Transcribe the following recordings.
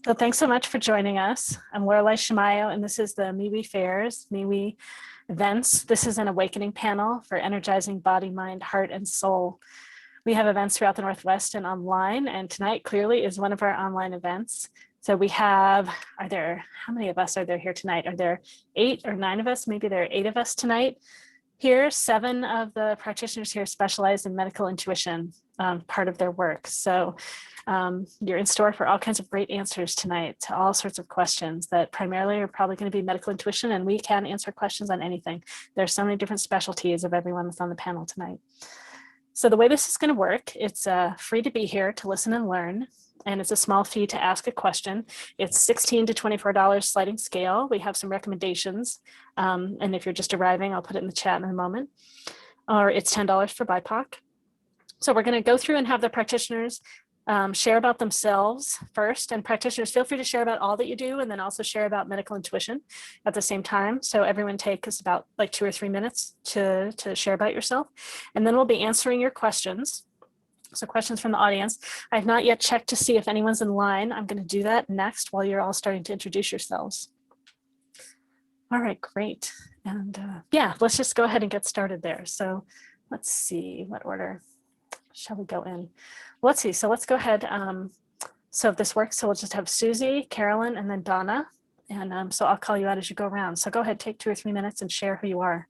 So thanks so much for joining us. I'm Laureli Shimayo, and this is the MeWe Fairs, MeWe events. This is an awakening panel for energizing body, mind, heart, and soul. We have events throughout the Northwest and online, and tonight clearly is one of our online events. So we have, how many of us are there here tonight? Are there 8 or 9 of us? Maybe there are 8 of us tonight. Here, 7 of the practitioners here specialize in medical intuition, part of their work. So you're in store for all kinds of great answers tonight to all sorts of questions that primarily are probably going to be medical intuition, and we can answer questions on anything. There's so many different specialties of everyone that's on the panel tonight. So the way this is going to work, it's free to be here to listen and learn, and it's a small fee to ask a question. It's $16 to $24 sliding scale. We have some recommendations, and if you're just arriving, I'll put it in the chat in a moment. Or it's $10 for BIPOC. So we're going to go through and have the practitioners share about themselves first, and practitioners feel free to share about all that you do, and then also share about medical intuition at the same time. So everyone take us about like 2 or 3 minutes to share about yourself, and then we'll be answering your questions. So questions from the audience. I've not yet checked to see if anyone's in line. I'm going to do that next while you're all starting to introduce yourselves. All right, great. And yeah, let's just go ahead and get started there. So let's see, what order shall we go in? Let's see, so let's go ahead. So if this works, so we'll just have Susy, Carolyn, and then Donna. And so I'll call you out as you go around. So go ahead, take 2 or 3 minutes and share who you are.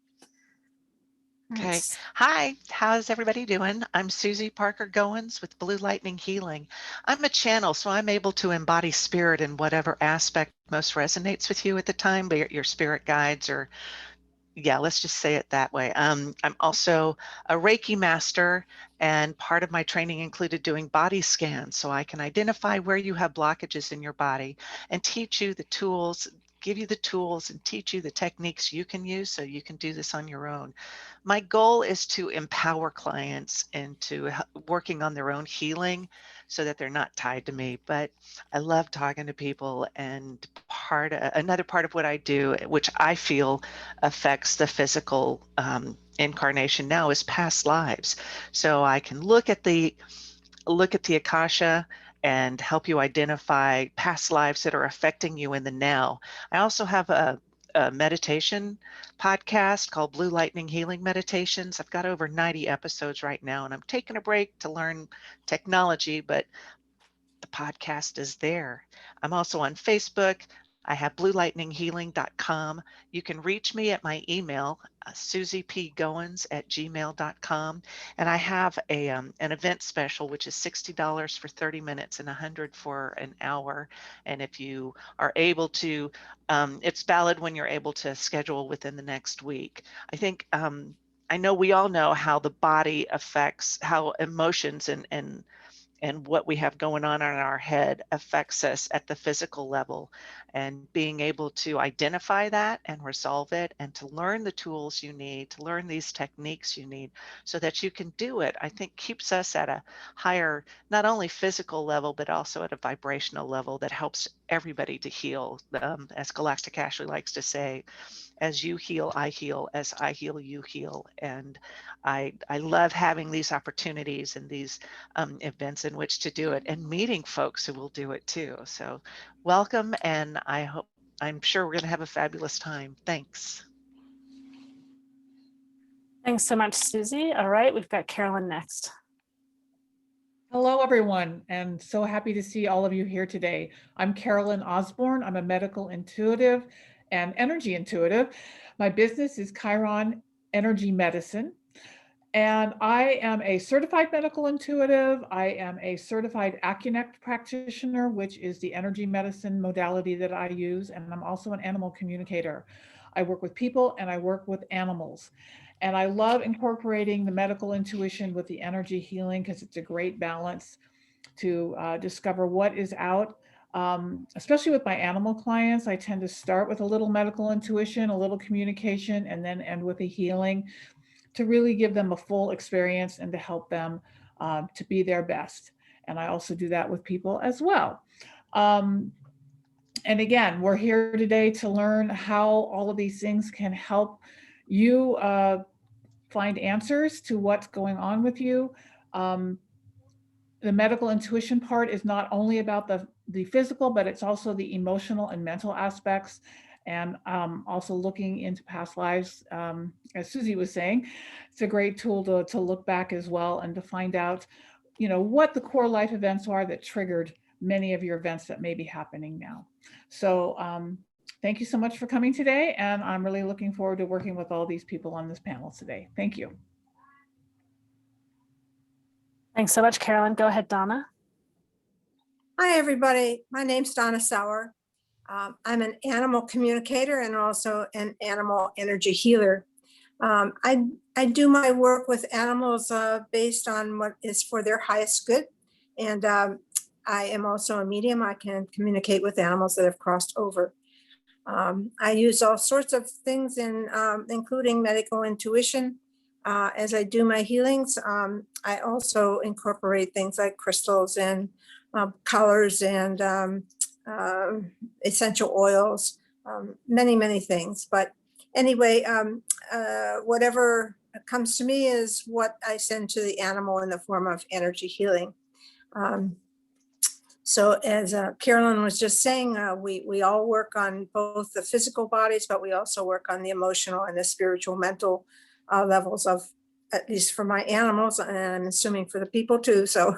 Okay. Nice. Hi, how's everybody doing? I'm Susy Parker Goins with Blue Lightning Healing. I'm a channel, so I'm able to embody spirit in whatever aspect most resonates with you at the time, but your spirit guides or yeah, let's just say it that way. I'm also a Reiki master, and part of my training included doing body scans so I can identify where you have blockages in your body and teach you the tools, give you the tools and teach you the techniques you can use so you can do this on your own. My goal is to empower clients into working on their own healing so that they're not tied to me. But I love talking to people, and another part of what I do, which I feel affects the physical incarnation now, is past lives. So I can look at the Akasha and help you identify past lives that are affecting you in the now. I also have a meditation podcast called Blue Lightning Healing Meditations. I've got over 90 episodes right now, and I'm taking a break to learn technology, but the podcast is there. I'm also on Facebook. I have bluelightninghealing.com. You can reach me at my email, susypgoins@gmail.com. And I have an event special, which is $60 for 30 minutes and $100 for an hour. And if you are able to, it's valid when you're able to schedule within the next week. I think, I know we all know how the body affects, how emotions and what we have going on in our head affects us at the physical level, and being able to identify that and resolve it and to learn the tools you need, to learn these techniques you need so that you can do it, I think keeps us at a higher, not only physical level, but also at a vibrational level that helps everybody to heal. As Galactic Ashley likes to say, as you heal, I heal, as I heal, you heal. And I love having these opportunities and these events in which to do it, and meeting folks who will do it too. So welcome, and I'm sure we're going to have a fabulous time. Thanks. Thanks so much, Susy. All right, we've got Carolyn next. Hello, everyone, and so happy to see all of you here today. I'm Carolyn Osborne. I'm a medical intuitive and energy intuitive. My business is Chiron Energy Medicine, and I am a certified medical intuitive. I am a certified Acunet practitioner, which is the energy medicine modality that I use, and I'm also an animal communicator. I work with people and I work with animals. And I love incorporating the medical intuition with the energy healing because it's a great balance to discover what is out. Especially with my animal clients, I tend to start with a little medical intuition, a little communication, and then end with a healing to really give them a full experience and to help them to be their best. And I also do that with people as well. And again, we're here today to learn how all of these things can help you find answers to what's going on with you. the medical intuition part is not only about the physical, but it's also the emotional and mental aspects, and also looking into past lives. As Susy was saying, it's a great tool to look back as well and to find out, what the core life events are that triggered many of your events that may be happening now. So thank you so much for coming today, and I'm really looking forward to working with all these people on this panel today. Thank you. Thanks so much, Carolyn. Go ahead, Donna. Hi, everybody. My name's Donna Sauer. I'm an animal communicator and also an animal energy healer. I do my work with animals based on what is for their highest good. And I am also a medium. I can communicate with animals that have crossed over. I use all sorts of things, including medical intuition. As I do my healings, I also incorporate things like crystals and colors and essential oils, many, many things. But anyway, whatever comes to me is what I send to the animal in the form of energy healing. So as Carolyn was just saying, we all work on both the physical bodies, but we also work on the emotional and the spiritual, mental levels of, at least for my animals, and I'm assuming for the people too. So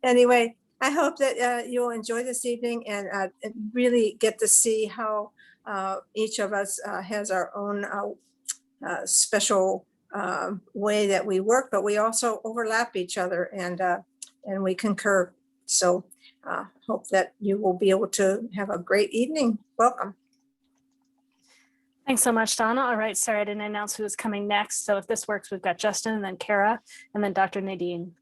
anyway, I hope that you'll enjoy this evening and really get to see how each of us has our own special way that we work, but we also overlap each other and we concur. So hope that you will be able to have a great evening. Welcome. Thanks so much, Donna. All right, sorry, I didn't announce who was coming next. So if this works, we've got Justin and then Cara and then Dr. Nadine.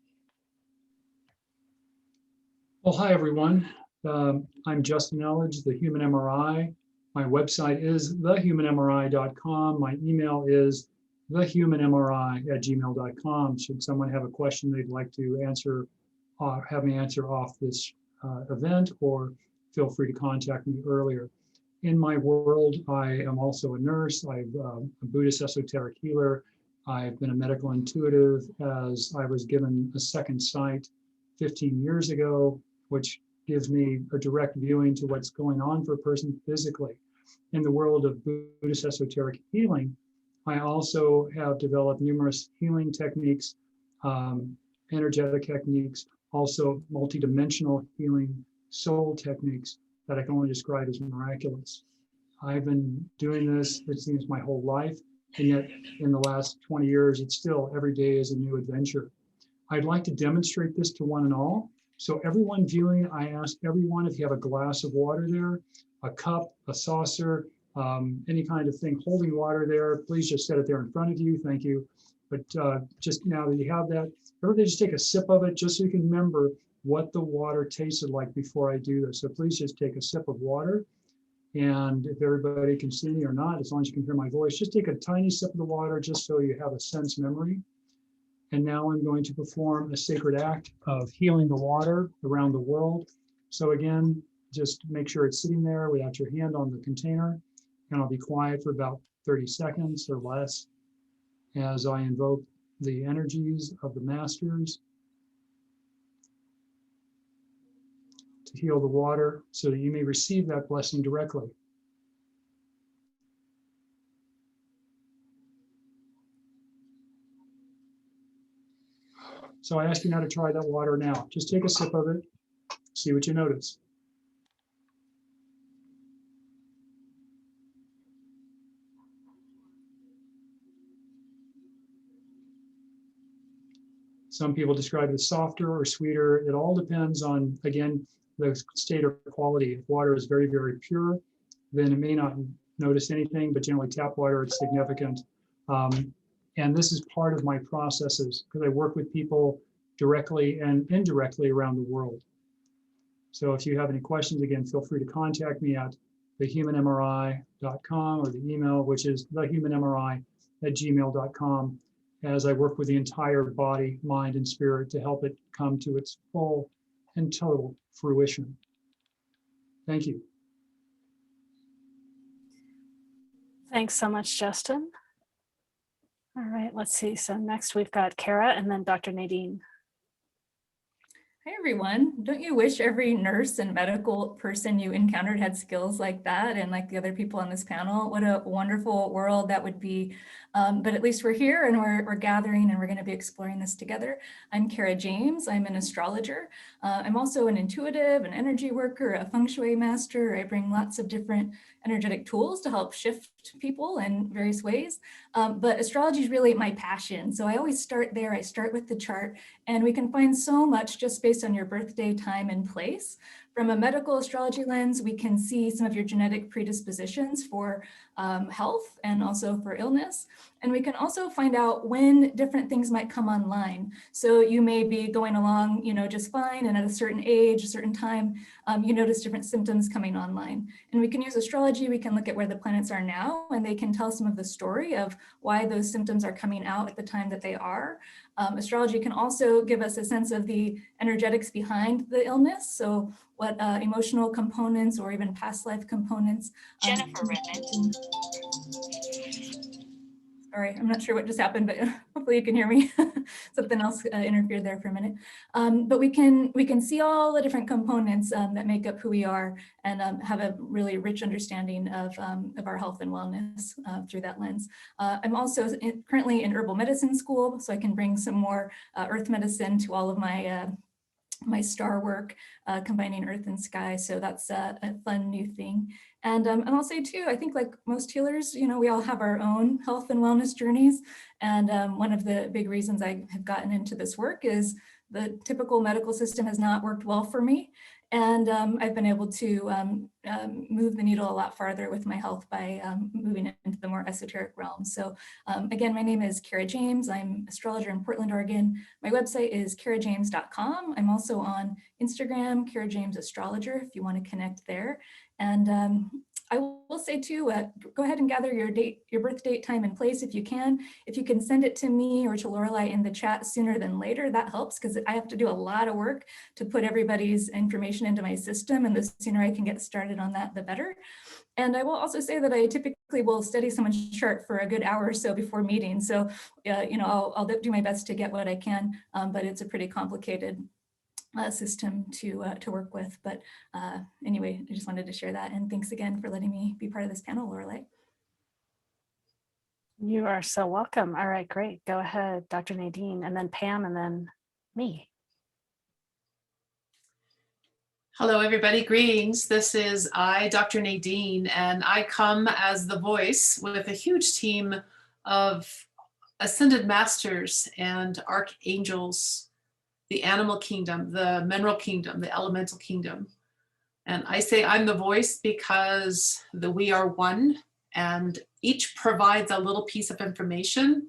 Well, hi, everyone. I'm Justin Elledge, the Human MRI. My website is thehumanmri.com. My email is thehumanmri@gmail.com. Should someone have a question they'd like to answer, have me answer off this event, or feel free to contact me earlier. In my world, I am also a nurse. I'm a Buddhist esoteric healer. I've been a medical intuitive, as I was given a second sight 15 years ago, which gives me a direct viewing to what's going on for a person physically. In the world of Buddhist esoteric healing, I also have developed numerous healing techniques, energetic techniques, also multidimensional healing soul techniques that I can only describe as miraculous. I've been doing this, it seems, my whole life, and yet in the last 20 years, it's still every day is a new adventure. I'd like to demonstrate this to one and all. So everyone viewing, I ask everyone if you have a glass of water there, a cup, a saucer, any kind of thing holding water there, please just set it there in front of you. Thank you. But just now that you have that, everybody just take a sip of it just so you can remember what the water tasted like before I do this. So please just take a sip of water. And if everybody can see me or not, as long as you can hear my voice, just take a tiny sip of the water just so you have a sense memory. And now I'm going to perform a sacred act of healing the water around the world. So again, just make sure it's sitting there without your hand on the container. And I'll be quiet for about 30 seconds or less as I invoke the energies of the masters to heal the water so that you may receive that blessing directly. So I ask you now to try that water now. Just take a sip of it, see what you notice. Some people describe it as softer or sweeter. It all depends on, again, the state or quality. If water is very, very pure, then it may not notice anything, but generally tap water, it's significant. And this is part of my processes because I work with people directly and indirectly around the world. So if you have any questions, again, feel free to contact me at thehumanmri.com or the email, which is thehumanmri@gmail.com, as I work with the entire body, mind, and spirit to help it come to its full and total fruition. Thank you. Thanks so much, Justin. All right, let's see. So next we've got Cara and then Dr. Nadine. Hi everyone. Don't you wish every nurse and medical person you encountered had skills like that and like the other people on this panel? What a wonderful world that would be. But at least we're here and we're gathering and we're going to be exploring this together. I'm Cara James. I'm an astrologer. I'm also an intuitive, an energy worker, a feng shui master. I bring lots of different energetic tools to help shift people in various ways. But astrology is really my passion. So I always start there. I start with the chart, and we can find so much just based on your birthday, time, and place. From a medical astrology lens, we can see some of your genetic predispositions for health and also for illness. And we can also find out when different things might come online. So you may be going along, just fine, and at a certain age, a certain time, you notice different symptoms coming online. And we can use astrology. We can look at where the planets are now, and they can tell some of the story of why those symptoms are coming out at the time that they are. Astrology can also give us a sense of the energetics behind the illness. So what emotional components or even past life components. Jennifer Redmond. Sorry, I'm not sure what just happened, but hopefully you can hear me. Something else interfered there for a minute. But we can see all the different components that make up who we are and have a really rich understanding of our health and wellness through that lens. I'm also currently in herbal medicine school, so I can bring some more earth medicine to all of my my star work, combining earth and sky. So that's a fun new thing. And I'll say too, I think like most healers, we all have our own health and wellness journeys. And one of the big reasons I have gotten into this work is the typical medical system has not worked well for me. And I've been able to move the needle a lot farther with my health by moving into the more esoteric realm. So again, my name is Cara James. I'm an astrologer in Portland, Oregon. My website is carajames.com. I'm also on Instagram, Cara James Astrologer, if you want to connect there. And I will say too, go ahead and gather your date, your birth date, time, and place if you can. If you can send it to me or to Laureli in the chat sooner than later, that helps because I have to do a lot of work to put everybody's information into my system, and the sooner I can get started on that, the better. And I will also say that I typically will study someone's chart for a good hour or so before meetings. So, I'll do my best to get what I can, but it's a pretty complicated system to work with. But anyway, I just wanted to share that. And thanks again for letting me be part of this panel, Laureli. You are so welcome. All right, great. Go ahead, Dr. Nadine, and then Pam, and then me. Hello, everybody. Greetings. This is Dr. Nadine, and I come as the voice with a huge team of ascended masters and archangels, the animal kingdom, the mineral kingdom, the elemental kingdom. And I say I'm the voice because we are one, and each provides a little piece of information.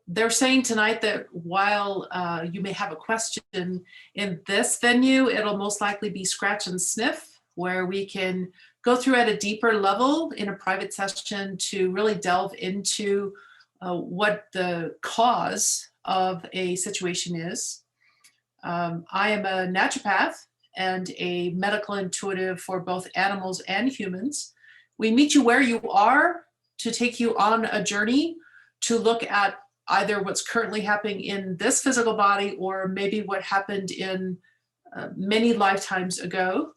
They're saying tonight that while you may have a question in this venue, it'll most likely be scratch and sniff, where we can go through at a deeper level in a private session to really delve into what the cause of a situation is. I am a naturopath and a medical intuitive for both animals and humans. We meet you where you are to take you on a journey to look at either what's currently happening in this physical body or maybe what happened in many lifetimes ago,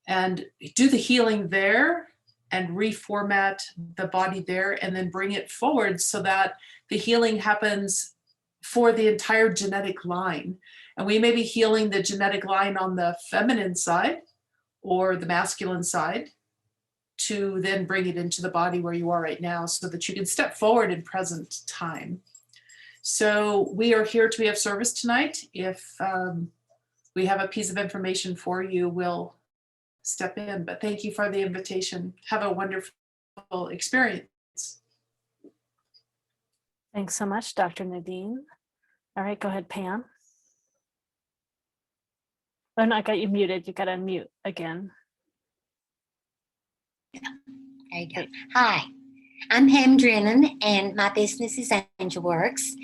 and do the healing there and reformat the body there and then bring it forward so that the healing happens for the entire genetic line. And we may be healing the genetic line on the feminine side or the masculine side to then bring it into the body where you are right now so that you can step forward in present time. So we are here to be of service tonight. If we have a piece of information for you, we'll step in. But thank you for the invitation. Have a wonderful experience. Thanks so much, Dr. Nadine. All right, go ahead, Pam. Oh, no, I got you muted. You got to unmute again. There you go. Hi, I'm Pam Drinnon, and my business is Angel Works.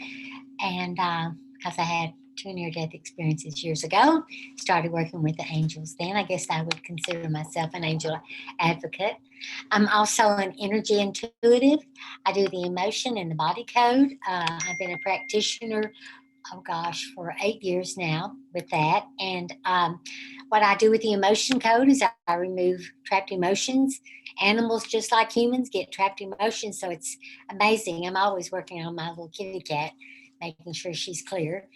And because I had 2 near-death experiences years ago, started working with the angels then. I guess I would consider myself an angel advocate. I'm also an energy intuitive. I do the emotion and the body code. I've been a practitioner oh gosh, for 8 years now with that. And what I do with the emotion code is I remove trapped emotions. Animals, just like humans, get trapped emotions. So it's amazing. I'm always working on my little kitty cat, making sure she's clear.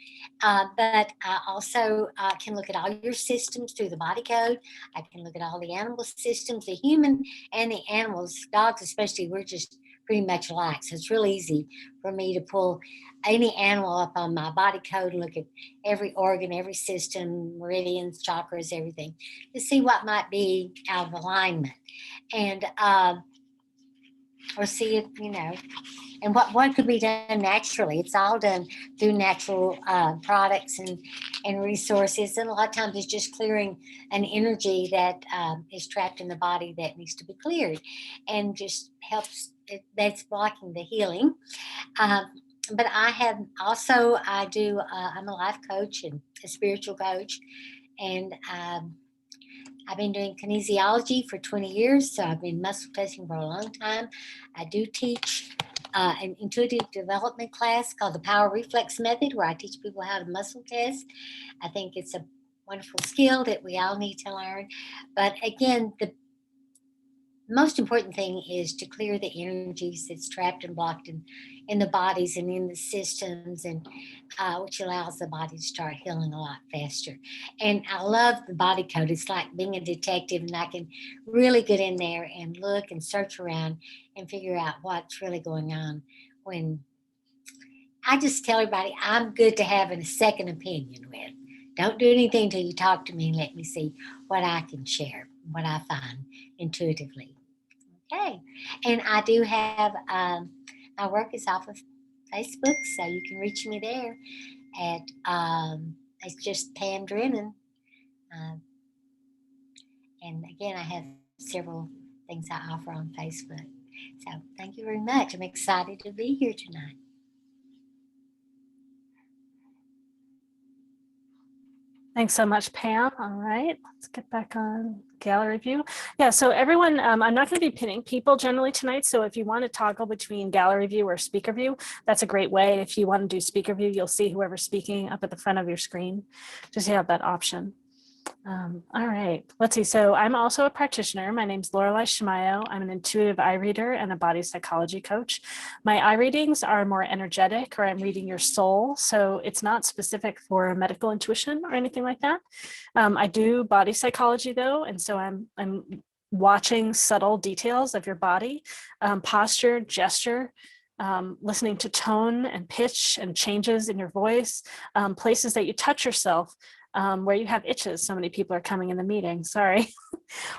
But I also can look at all your systems through the body code. I can look at all the animal systems, the human and the animals, dogs especially, we're just pretty much alike. So it's real easy for me to pull any animal up on my body code and look at every organ, every system, meridians, chakras, everything, to see what might be out of alignment. And or see it, and what could be done naturally. It's all done through natural products and resources. And a lot of times it's just clearing an energy that is trapped in the body that needs to be cleared, and just helps, that's blocking the healing. But I have also, I'm a life coach and a spiritual coach. And I've been doing kinesiology for 20 years, so I've been muscle testing for a long time. I do teach an intuitive development class called the Power Reflex Method, where I teach people how to muscle test. I think it's a wonderful skill that we all need to learn. But again, the most important thing is to clear the energies that's trapped and blocked in the bodies and in the systems, and which allows the body to start healing a lot faster. And I love the body code. It's like being a detective, and I can really get in there and look and search around and figure out what's really going on. When I just tell everybody, I'm good to have a second opinion with. Don't do anything until you talk to me and let me see what I can share, what I find intuitively. Okay. And I do have, my work is off of Facebook, so you can reach me there at, it's just Pam Drinnon. And again, I have several things I offer on Facebook. So thank you very much. I'm excited to be here tonight. Thanks so much, Pam. All right, let's get back on gallery view. Yeah, so everyone, I'm not going to be pinning people generally tonight. So if you want to toggle between gallery view or speaker view, that's a great way. If you want to do speaker view, you'll see whoever's speaking up at the front of your screen. Just have that option. All right, let's see. So I'm also a practitioner. My name's Laureli Shimayo. I'm an intuitive eye reader and a body psychology coach. My eye readings are more energetic, or I'm reading your soul. So it's not specific for medical intuition or anything like that. I do body psychology though. And so I'm watching subtle details of your body, posture, gesture, listening to tone and pitch and changes in your voice, places that you touch yourself, where you have itches. So many people are coming in the meeting, sorry.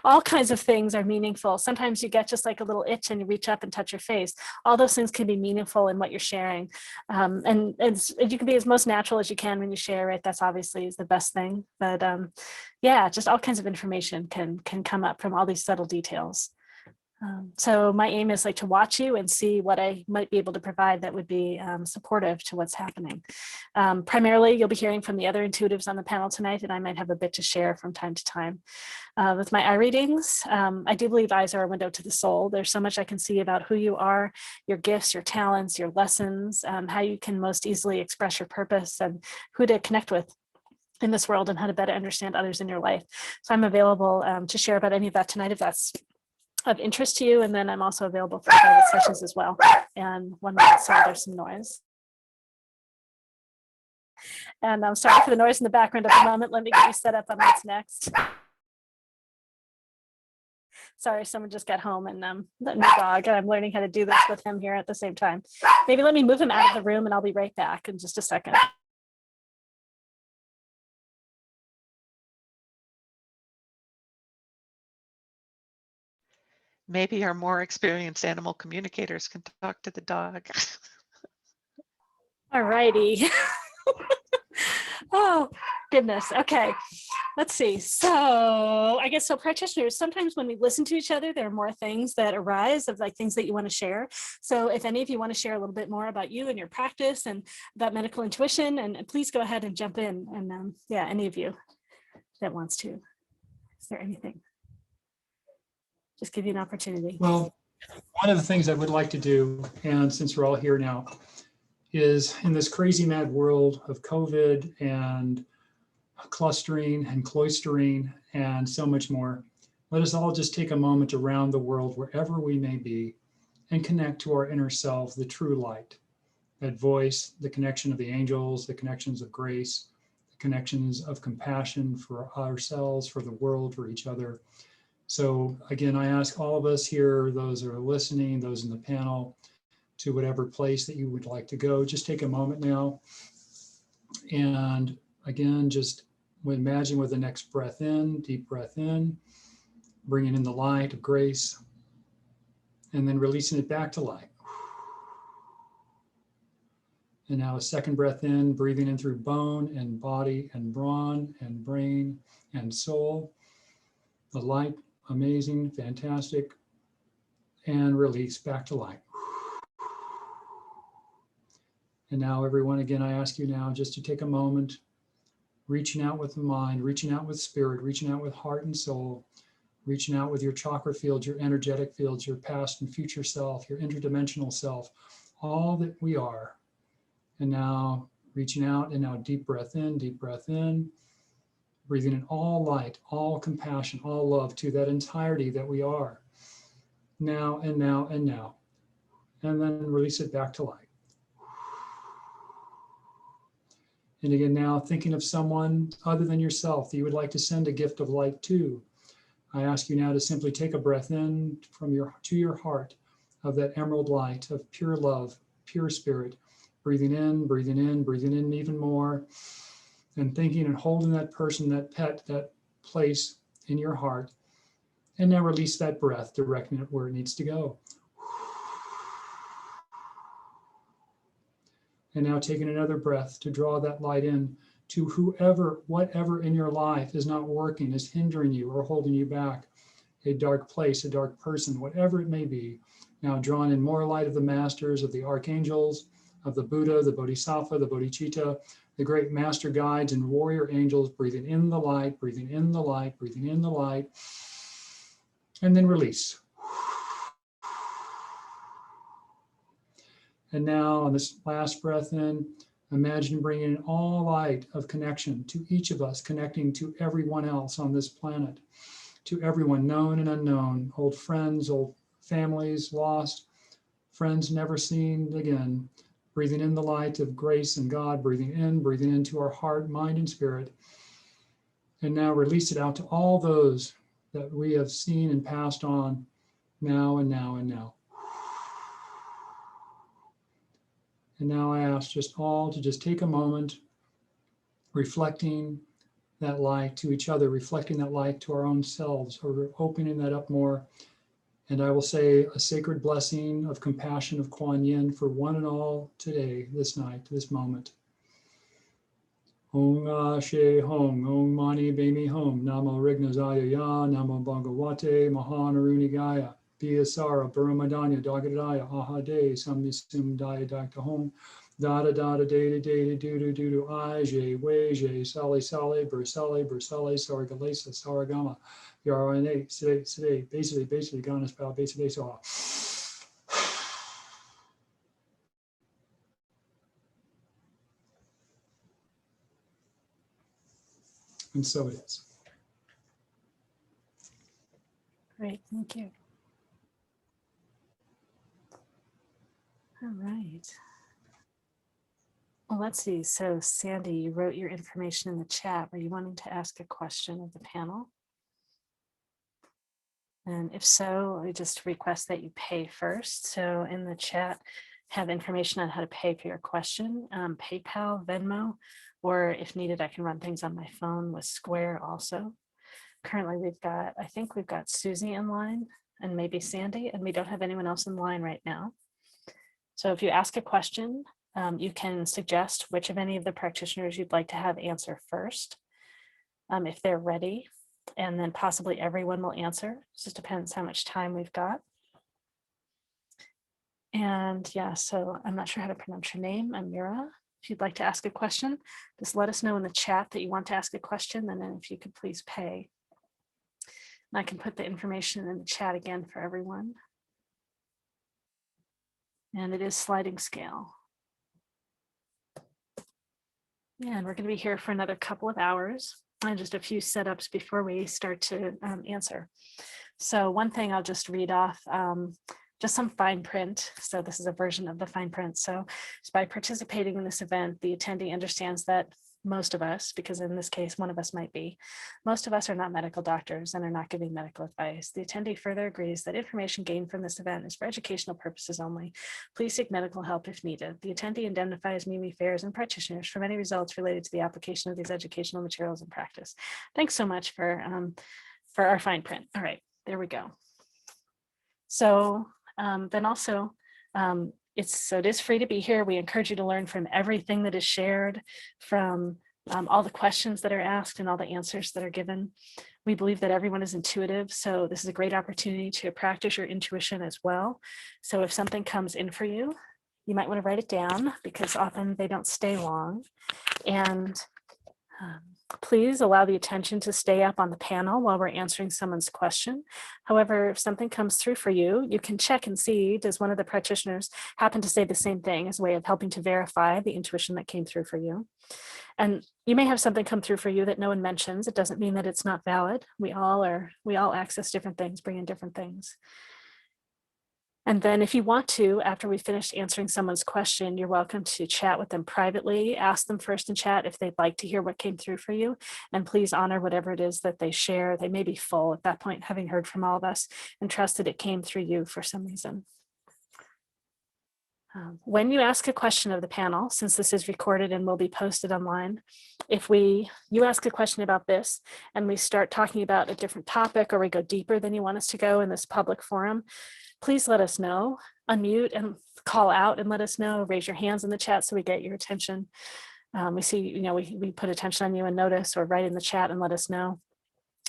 All kinds of things are meaningful. Sometimes you get just like a little itch and you reach up and touch your face. All those things can be meaningful in what you're sharing. And you can be as most natural as you can when you share, right? That's obviously is the best thing. But yeah, just all kinds of information can come up from all these subtle details. So my aim is like to watch you and see what I might be able to provide that would be supportive to what's happening. Primarily, you'll be hearing from the other intuitives on the panel tonight, and I might have a bit to share from time to time. With my eye readings, I do believe eyes are a window to the soul. There's so much I can see about who you are, your gifts, your talents, your lessons, how you can most easily express your purpose, and who to connect with in this world, and how to better understand others in your life. So I'm available to share about any of that tonight if that's of interest to you. And then I'm also available for private sessions as well. And 1 minute, sorry, there's some noise. And I'm sorry for the noise in the background at the moment. Let me get you set up on what's next. Sorry, someone just got home and the new dog, and I'm learning how to do this with him here at the same time. Maybe let me move him out of the room and I'll be right back in just a second. Maybe our more experienced animal communicators can talk to the dog. All righty. Oh, goodness. Okay, let's see. So I guess so practitioners, sometimes when we listen to each other, there are more things that arise of like things that you want to share. So if any of you want to share a little bit more about you and your practice and about medical intuition, and please go ahead and jump in. And yeah, any of you that wants to. Is there anything? Just give you an opportunity. Well, one of the things I would like to do, and since we're all here now, is in this crazy mad world of COVID and clustering and cloistering and so much more, let us all just take a moment around the world, wherever we may be, and connect to our inner self, the true light, that voice, the connection of the angels, the connections of grace, the connections of compassion for ourselves, for the world, for each other. So again, I ask all of us here, those who are listening, those in the panel, to whatever place that you would like to go, just take a moment now. And again, just imagine with the next breath in, deep breath in, bringing in the light of grace, and then releasing it back to light. And now a second breath in, breathing in through bone and body and brawn and brain and soul. The light, amazing, fantastic, and release back to light. And now everyone, again, I ask you now just to take a moment, reaching out with the mind, reaching out with spirit, reaching out with heart and soul, reaching out with your chakra fields, your energetic fields, your past and future self, your interdimensional self, all that we are. And now reaching out, and now deep breath in, breathing in all light, all compassion, all love to that entirety that we are. Now and now and now. And then release it back to light. And again, now thinking of someone other than yourself that you would like to send a gift of light to. I ask you now to simply take a breath in from to your heart of that emerald light of pure love, pure spirit, breathing in, breathing in, breathing in even more, and thinking and holding that person, that pet, that place in your heart. And now release that breath, directing it where it needs to go. And now taking another breath to draw that light in to whoever, whatever in your life is not working, is hindering you or holding you back, a dark place, a dark person, whatever it may be. Now drawing in more light of the masters, of the archangels, of the Buddha, the Bodhisattva, the Bodhicitta, the great master guides and warrior angels, breathing in the light, breathing in the light, breathing in the light, and then release. And now on this last breath in, imagine bringing in all light of connection to each of us, connecting to everyone else on this planet, to everyone known and unknown, old friends, old families, lost, friends never seen again, breathing in the light of grace and God, breathing into our heart, mind, and spirit. And now release it out to all those that we have seen and passed on now and now and now. And now I ask just all to just take a moment, reflecting that light to each other, reflecting that light to our own selves, or opening that up more. And I will say a sacred blessing of compassion of Kuan Yin for one and all today, this night, this moment. Om Ashe Hong, Om Mani Bemi Hom, Namo Rignazaya Ya, Namo Bhagavate, Mahanaruni Gaya, Biasara, Buramadanya, Dagadaya, Ahade, Samisum Daya Dakta Hom, Dada Dada Data Data Dudu Dudu Aje, Weje, Sali Sali, Bursali, Bursali, Sargalesa, Saragama, Yarane, Sade, basically, Ganas Pal, basically, so. And so it is. Great, thank you. All right. Well, let's see. So Sandy, you wrote your information in the chat. Were you wanting to ask a question of the panel? And if so, I just request that you pay first. So in the chat, have information on how to pay for your question, PayPal, Venmo, or if needed, I can run things on my phone with Square also. Currently, I think we've got Susy in line and maybe Sandy, and we don't have anyone else in line right now. So if you ask a question, you can suggest which of any of the practitioners you'd like to have answer first, if they're ready, and then possibly everyone will answer. It just depends how much time we've got. And yeah, so I'm not sure how to pronounce your name, Amira. If you'd like to ask a question, just let us know in the chat that you want to ask a question, and then if you could please pay. And I can put the information in the chat again for everyone. And it is sliding scale. Yeah, and we're going to be here for another couple of hours and just a few setups before we start to answer. So one thing I'll just read off, just some fine print. So this is a version of the fine print. So by participating in this event, the attendee understands that most of us, because in this case, one of us might be, most of us are not medical doctors and are not giving medical advice. The attendee further agrees that information gained from this event is for educational purposes only. Please seek medical help if needed. The attendee indemnifies MeWe fairs and practitioners from any results related to the application of these educational materials in practice. Thanks so much for our fine print. All right, there we go. So then also, it is free to be here. We encourage you to learn from everything that is shared, from all the questions that are asked and all the answers that are given. We believe that everyone is intuitive, so this is a great opportunity to practice your intuition as well. So if something comes in for you, you might want to write it down because often they don't stay long. And please allow the attention to stay up on the panel while we're answering someone's question. However, if something comes through for you, you can check and see, does one of the practitioners happen to say the same thing as a way of helping to verify the intuition that came through for you? And you may have something come through for you that no one mentions. It doesn't mean that it's not valid. We all access different things, bring in different things. And then if you want to, after we finished answering someone's question, you're welcome to chat with them privately. Ask them first in chat if they'd like to hear what came through for you. And please honor whatever it is that they share. They may be full at that point, having heard from all of us, and trust that it came through you for some reason. When you ask a question of the panel, since this is recorded and will be posted online, if you ask a question about this and we start talking about a different topic or we go deeper than you want us to go in this public forum, please let us know. Unmute and call out and let us know. Raise your hands in the chat so we get your attention. We see, we put attention on you and notice, or write in the chat and let us know.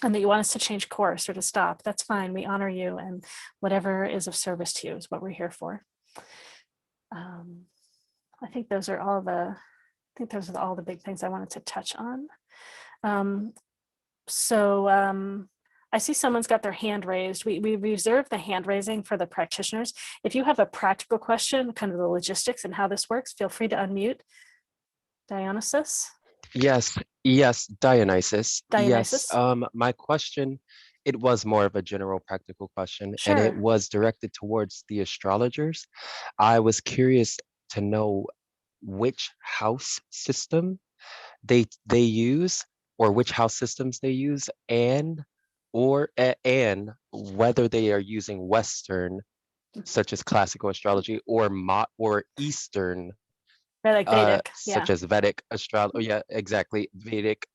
And that you want us to change course or to stop. That's fine. We honor you, and whatever is of service to you is what we're here for. I think those are all the big things I wanted to touch on. I see someone's got their hand raised. We reserve the hand raising for the practitioners. If you have a practical question, kind of the logistics and how this works, feel free to unmute. Dionysus? Yes, Dionysus. Dionysus? Yes, my question, it was more of a general practical question, Sure. and it was directed towards the astrologers. I was curious to know which house system they use, or which house systems they use, and whether they are using Western, such as classical astrology, or Eastern, Vedic, such as Vedic astrology. Yeah, exactly, Vedic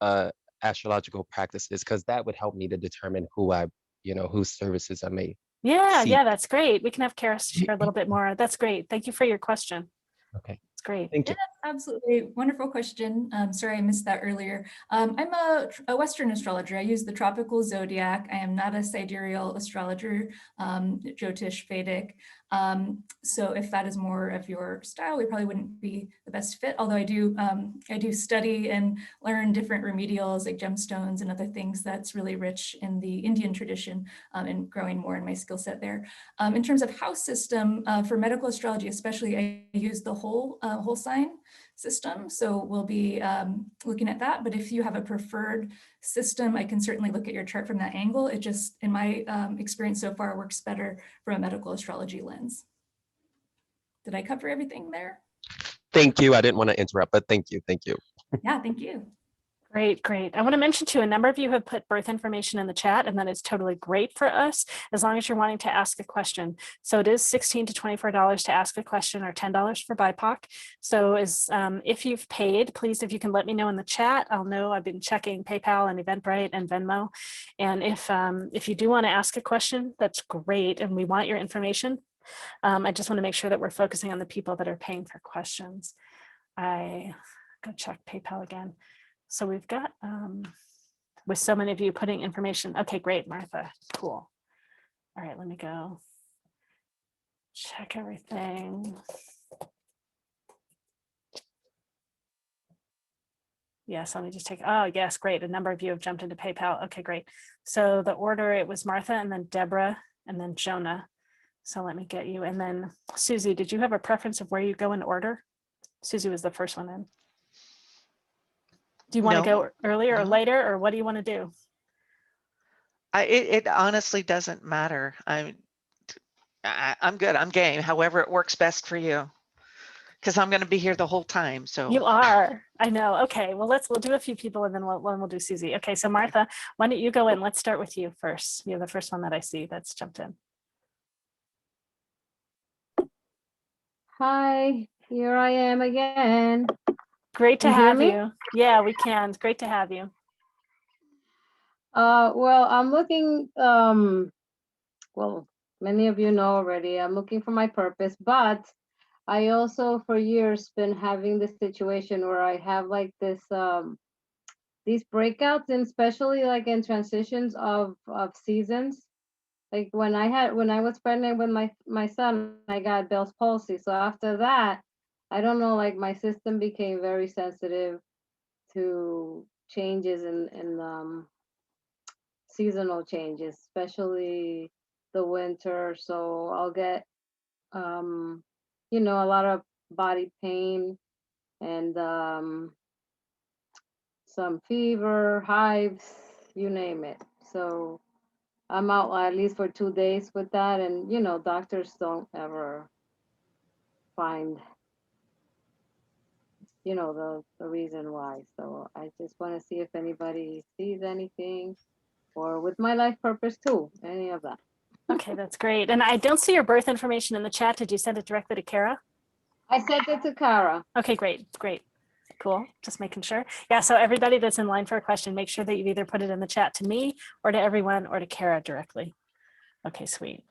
astrological practices, because that would help me to determine whose services I may seek. Yeah, that's great. We can have Cara share a little bit more. That's great. Thank you for your question. Okay. It's great. Thank you. Absolutely wonderful question. Sorry, I missed that earlier. I'm a Western astrologer. I use the tropical zodiac. I am not a sidereal astrologer, Jyotish Vedic. So if that is more of your style, we probably wouldn't be the best fit. Although I do study and learn different remedials like gemstones and other things that's really rich in the Indian tradition, and growing more in my skill set there. In terms of house system, for medical astrology especially, I use the whole sign system. So we'll be looking at that. But if you have a preferred system, I can certainly look at your chart from that angle. It just, in my experience so far, works better from a medical astrology lens. Did I cover everything there? Thank you. I didn't want to interrupt, but thank you. Yeah, thank you. Great. I want to mention too, a number of you have put birth information in the chat, and that is totally great for us as long as you're wanting to ask a question. So it is $16 to $24 to ask a question, or $10 for BIPOC. So if you've paid, please, if you can let me know in the chat, I'll know. I've been checking PayPal and Eventbrite and Venmo. And if you do want to ask a question, that's great, and we want your information. I just want to make sure that we're focusing on the people that are paying for questions. I go check PayPal again. So we've got, with so many of you putting information. Okay, great, Martha, cool. All right, let me go check everything. Yes, let me just take, oh yes, great. A number of you have jumped into PayPal. Okay, great. So the order, it was Martha and then Deborah and then Jonah. So let me get you. And then Susy, did you have a preference of where you go in order? Susy was the first one in. Do you want to No. go earlier or No. later, or what do you want to do? It honestly doesn't matter. I'm good. I'm game. However it works best for you, because I'm going to be here the whole time. So You are. I know. Okay. Well, we'll do a few people and then we'll do Susie. Okay. So Martha, why don't you go in? Let's start with you first. You're the first one that I see that's jumped in. Hi, here I am again. Great to You hear have me? you. Yeah, we can. It's great to have you. Well, I'm looking, well, many of you know already, I'm looking for my purpose, but I also for years been having this situation where I have like this, these breakouts, and especially like in transitions of seasons. Like when I was pregnant with my son, I got Bell's palsy. So after that, I don't know, like my system became very sensitive to changes in seasonal changes, especially the winter. So I'll get you know, a lot of body pain and some fever, hives, you name it. So I'm out at least for 2 days with that, and you know, doctors don't ever find, you know, the reason why. So I just want to see if anybody sees anything, or with my life purpose too, any of that. Okay, that's great. And I don't see your birth information in the chat. Did you send it directly to Cara? I sent it to Cara. Okay, great, great. Cool, just making sure. Yeah, so everybody that's in line for a question, make sure that you either put it in the chat to me or to everyone or to Cara directly. Okay, sweet.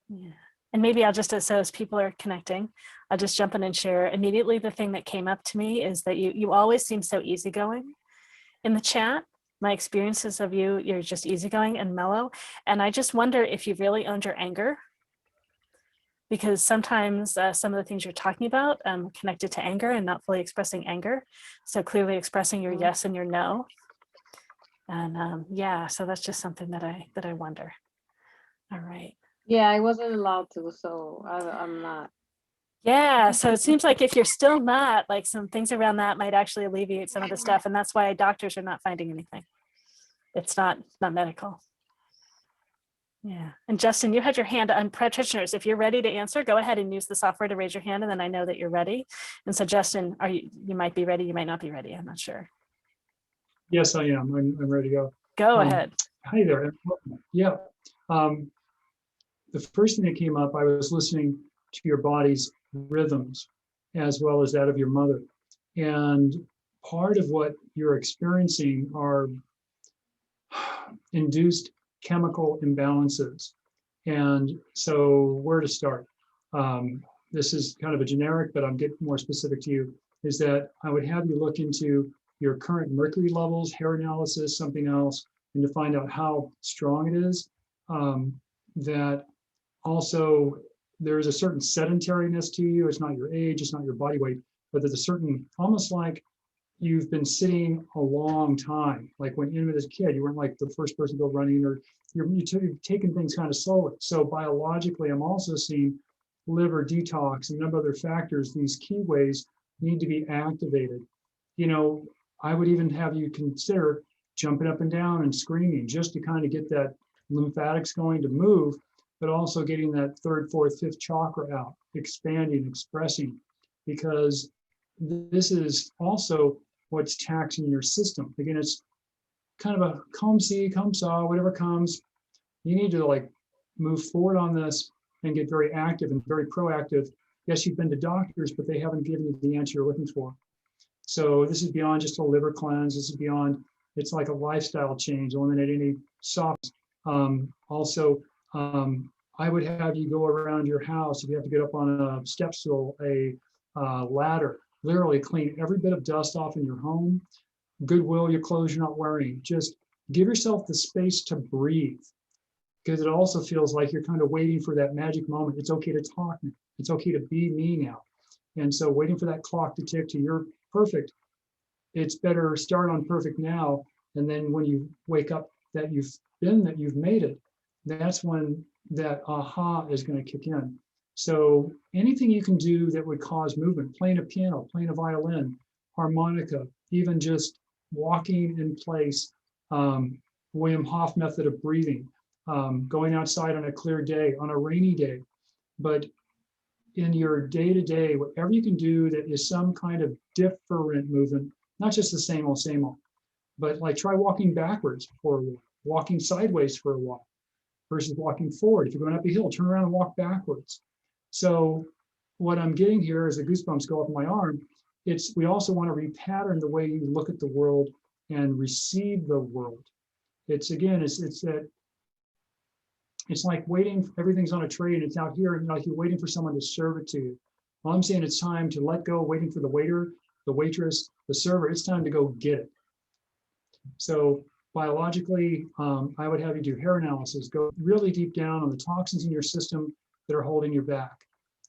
Yeah. And maybe I'll just, so as people are connecting, I'll just jump in and share. Immediately, the thing that came up to me is that you always seem so easygoing in the chat. My experiences of you're just easygoing and mellow. And I just wonder if you've really owned your anger, because sometimes some of the things you're talking about connected to anger and not fully expressing anger. So clearly expressing your yes and your no. And yeah, so that's just something that I wonder. All right. Yeah, I wasn't allowed to, so I'm not. Yeah, so it seems like if you're still not, like some things around that might actually alleviate some of the stuff. And that's why doctors are not finding anything. It's not medical. Yeah. And Justin, you had your hand on practitioners. If you're ready to answer, go ahead and use the software to raise your hand, and then I know that you're ready. And so Justin, you might be ready, you might not be ready. I'm not sure. Yes, I am. I'm ready to go. Go ahead. Hi there. Yeah. The first thing that came up, I was listening to your body's rhythms as well as that of your mother. And part of what you're experiencing are induced chemical imbalances. And so where to start? This is kind of a generic, but I'm getting more specific to you, is that I would have you look into your current mercury levels, hair analysis, something else, and to find out how strong it is. That also there's a certain sedentariness to you. It's not your age, it's not your body weight, but there's a certain, almost like you've been sitting a long time. Like when you were a kid, you weren't like the first person to go running, or you're taking things kind of slowly. So biologically, I'm also seeing liver detox and a number of other factors. These key ways need to be activated. You know, I would even have you consider jumping up and down and screaming just to kind of get that lymphatics going to move, but also getting that third, fourth, fifth chakra out, expanding, expressing, because this is also what's taxing your system. Again, it's kind of a come see, come saw, whatever comes. You need to like move forward on this and get very active and very proactive. Yes, you've been to doctors, but they haven't given you the answer you're looking for. So this is beyond just a liver cleanse. This is beyond, it's like a lifestyle change, eliminate any soft. I would have you go around your house. If you have to get up on a step stool, a ladder, literally clean every bit of dust off in your home. Goodwill, your clothes you're not wearing. Just give yourself the space to breathe, because it also feels like you're kind of waiting for that magic moment. It's okay to talk now. It's okay to be me now. And so waiting for that clock to tick to you're perfect. It's better start on perfect now. And then when you wake up that you've made it, that's when that aha is going to kick in. So anything you can do that would cause movement, playing a piano, playing a violin, harmonica, even just walking in place, Wim Hof method of breathing, going outside on a clear day, on a rainy day. But in your day-to-day, whatever you can do that is some kind of different movement, not just the same old, but like try walking backwards for a while, walking sideways for a while versus walking forward. If you're going up a hill, turn around and walk backwards. So what I'm getting here as the goosebumps go up my arm, we also want to repattern the way you look at the world and receive the world. It's like waiting, everything's on a tray and it's out here, and like you're waiting for someone to serve it to you. Well, I'm saying it's time to let go, waiting for the waiter, the waitress, the server. It's time to go get it. So biologically, I would have you do hair analysis, go really deep down on the toxins in your system that are holding you back.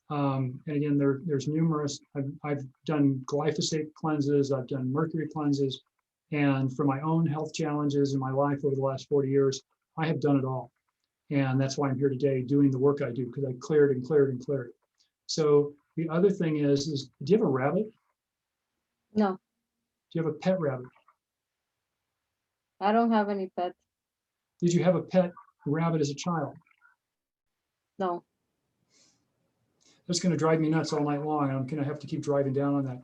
And again, there's numerous, I've done glyphosate cleanses, I've done mercury cleanses, and for my own health challenges in my life over the last 40 years, I have done it all. And that's why I'm here today doing the work I do, because I cleared and cleared and cleared. So the other thing is do you have a rabbit? No, Do you have a pet rabbit? I don't have any pets. Did you have a pet rabbit as a child? No. That's going to drive me nuts all night long. I'm going to have to keep driving down on that.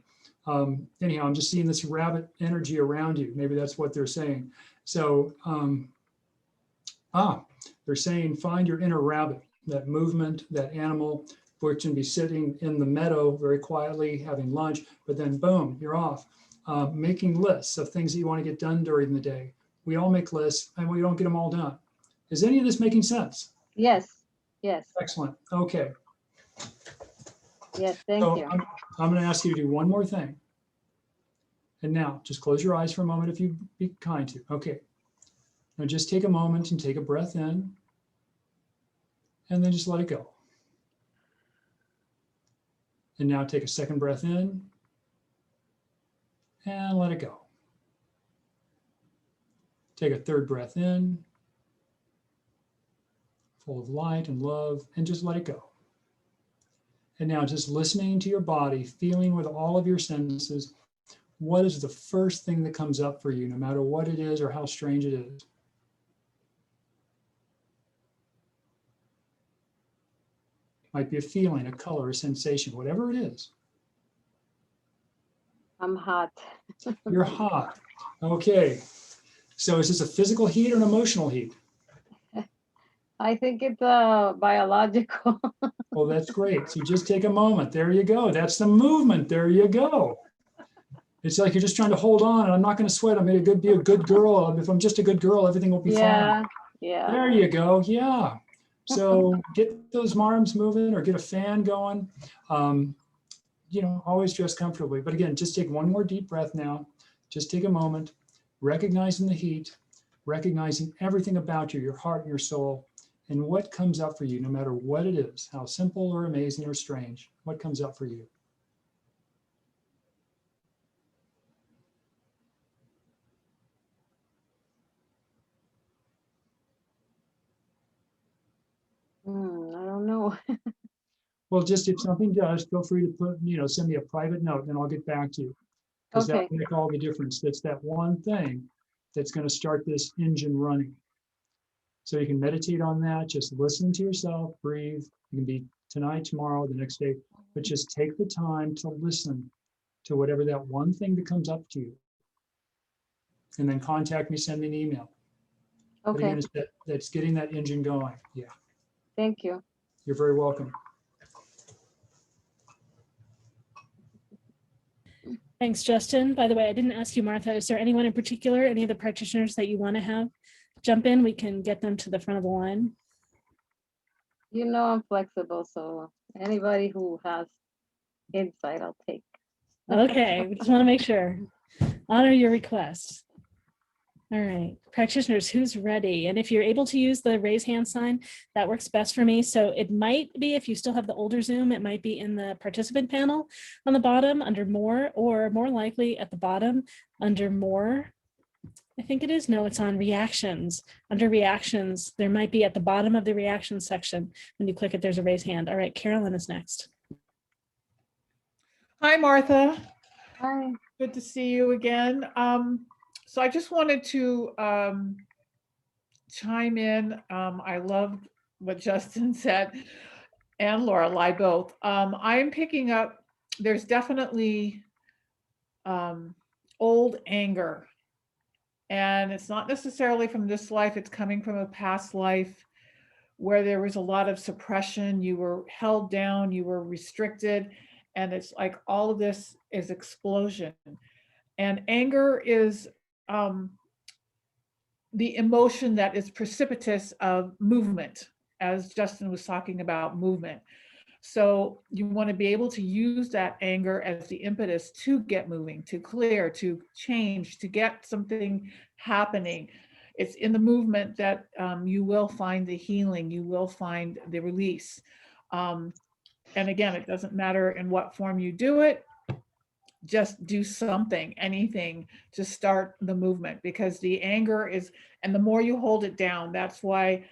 Anyhow, I'm just seeing this rabbit energy around you. Maybe that's what they're saying. So, they're saying find your inner rabbit, that movement, that animal, which can be sitting in the meadow very quietly, having lunch, but then boom, you're off. Making lists of things that you want to get done during the day. We all make lists and we don't get them all done. Is any of this making sense? Yes. Yes. Excellent. Okay. Yes. Thank So you. I'm going to ask you to do one more thing. And now just close your eyes for a moment if you'd be kind to. Okay. Now just take a moment and take a breath in and then just let it go. And now take a second breath in and let it go. Take a third breath in, full of light and love, and just let it go. And now just listening to your body, feeling with all of your senses, what is the first thing that comes up for you, no matter what it is or how strange it is? Might be a feeling, a color, a sensation, whatever it is. I'm hot. You're hot. Okay. So is this a physical heat or an emotional heat? I think it's biological. Well, that's great. So just take a moment. There you go. That's the movement. There you go. It's like you're just trying to hold on. And I'm not going to sweat. I'm going to be a good girl. If I'm just a good girl, everything will be fine. Yeah. There you go. Yeah. So get those arms moving or get a fan going. Always dress comfortably. But again, just take one more deep breath now. Just take a moment, recognizing the heat, recognizing everything about you, your heart and your soul, and what comes up for you, no matter what it is, how simple or amazing or strange, what comes up for you. I don't know. Well, just if something does, feel free to send me a private note and I'll get back to you. Because Okay. that'll make all the difference. That's that one thing that's going to start this engine running. So you can meditate on that, just listen to yourself, breathe. You can be tonight, tomorrow, the next day, but just take the time to listen to whatever that one thing that comes up to you. And then contact me, send me an email. But Okay. again, it's that's getting that engine going. Yeah, Thank you. you're very welcome. Thanks, Justin. By the way, I didn't ask you, Martha, is there anyone in particular, any of the practitioners that you want to have jump in? We can get them to the front of the line. I'm flexible, so anybody who has insight, I'll take. Okay, we just want to make sure. Honor your request. All right, practitioners, who's ready? And if you're able to use the raise hand sign, that works best for me. So it might be, if you still have the older Zoom, it might be in the participant panel on the bottom under more, or more likely at the bottom under more. I think it is. No, it's on reactions. Under reactions, there might be at the bottom of the reactions section. When you click it, there's a raise hand. All right, Carolyn is next. Hi, Martha. Hi. Good to see you again. So I just wanted to chime in. I loved what Justin said and Laureli both. I'm picking up, there's definitely old anger. And it's not necessarily from this life, it's coming from a past life where there was a lot of suppression, you were held down, you were restricted, and it's like all of this is explosion. And anger is the emotion that is precipitous of movement, as Justin was talking about movement. So you want to be able to use that anger as the impetus to get moving, to clear, to change, to get something happening. It's in the movement that you will find the healing, you will find the release. And again, it doesn't matter in what form you do it, just do something, anything to start the movement, because the anger is, and the more you hold it down, that's why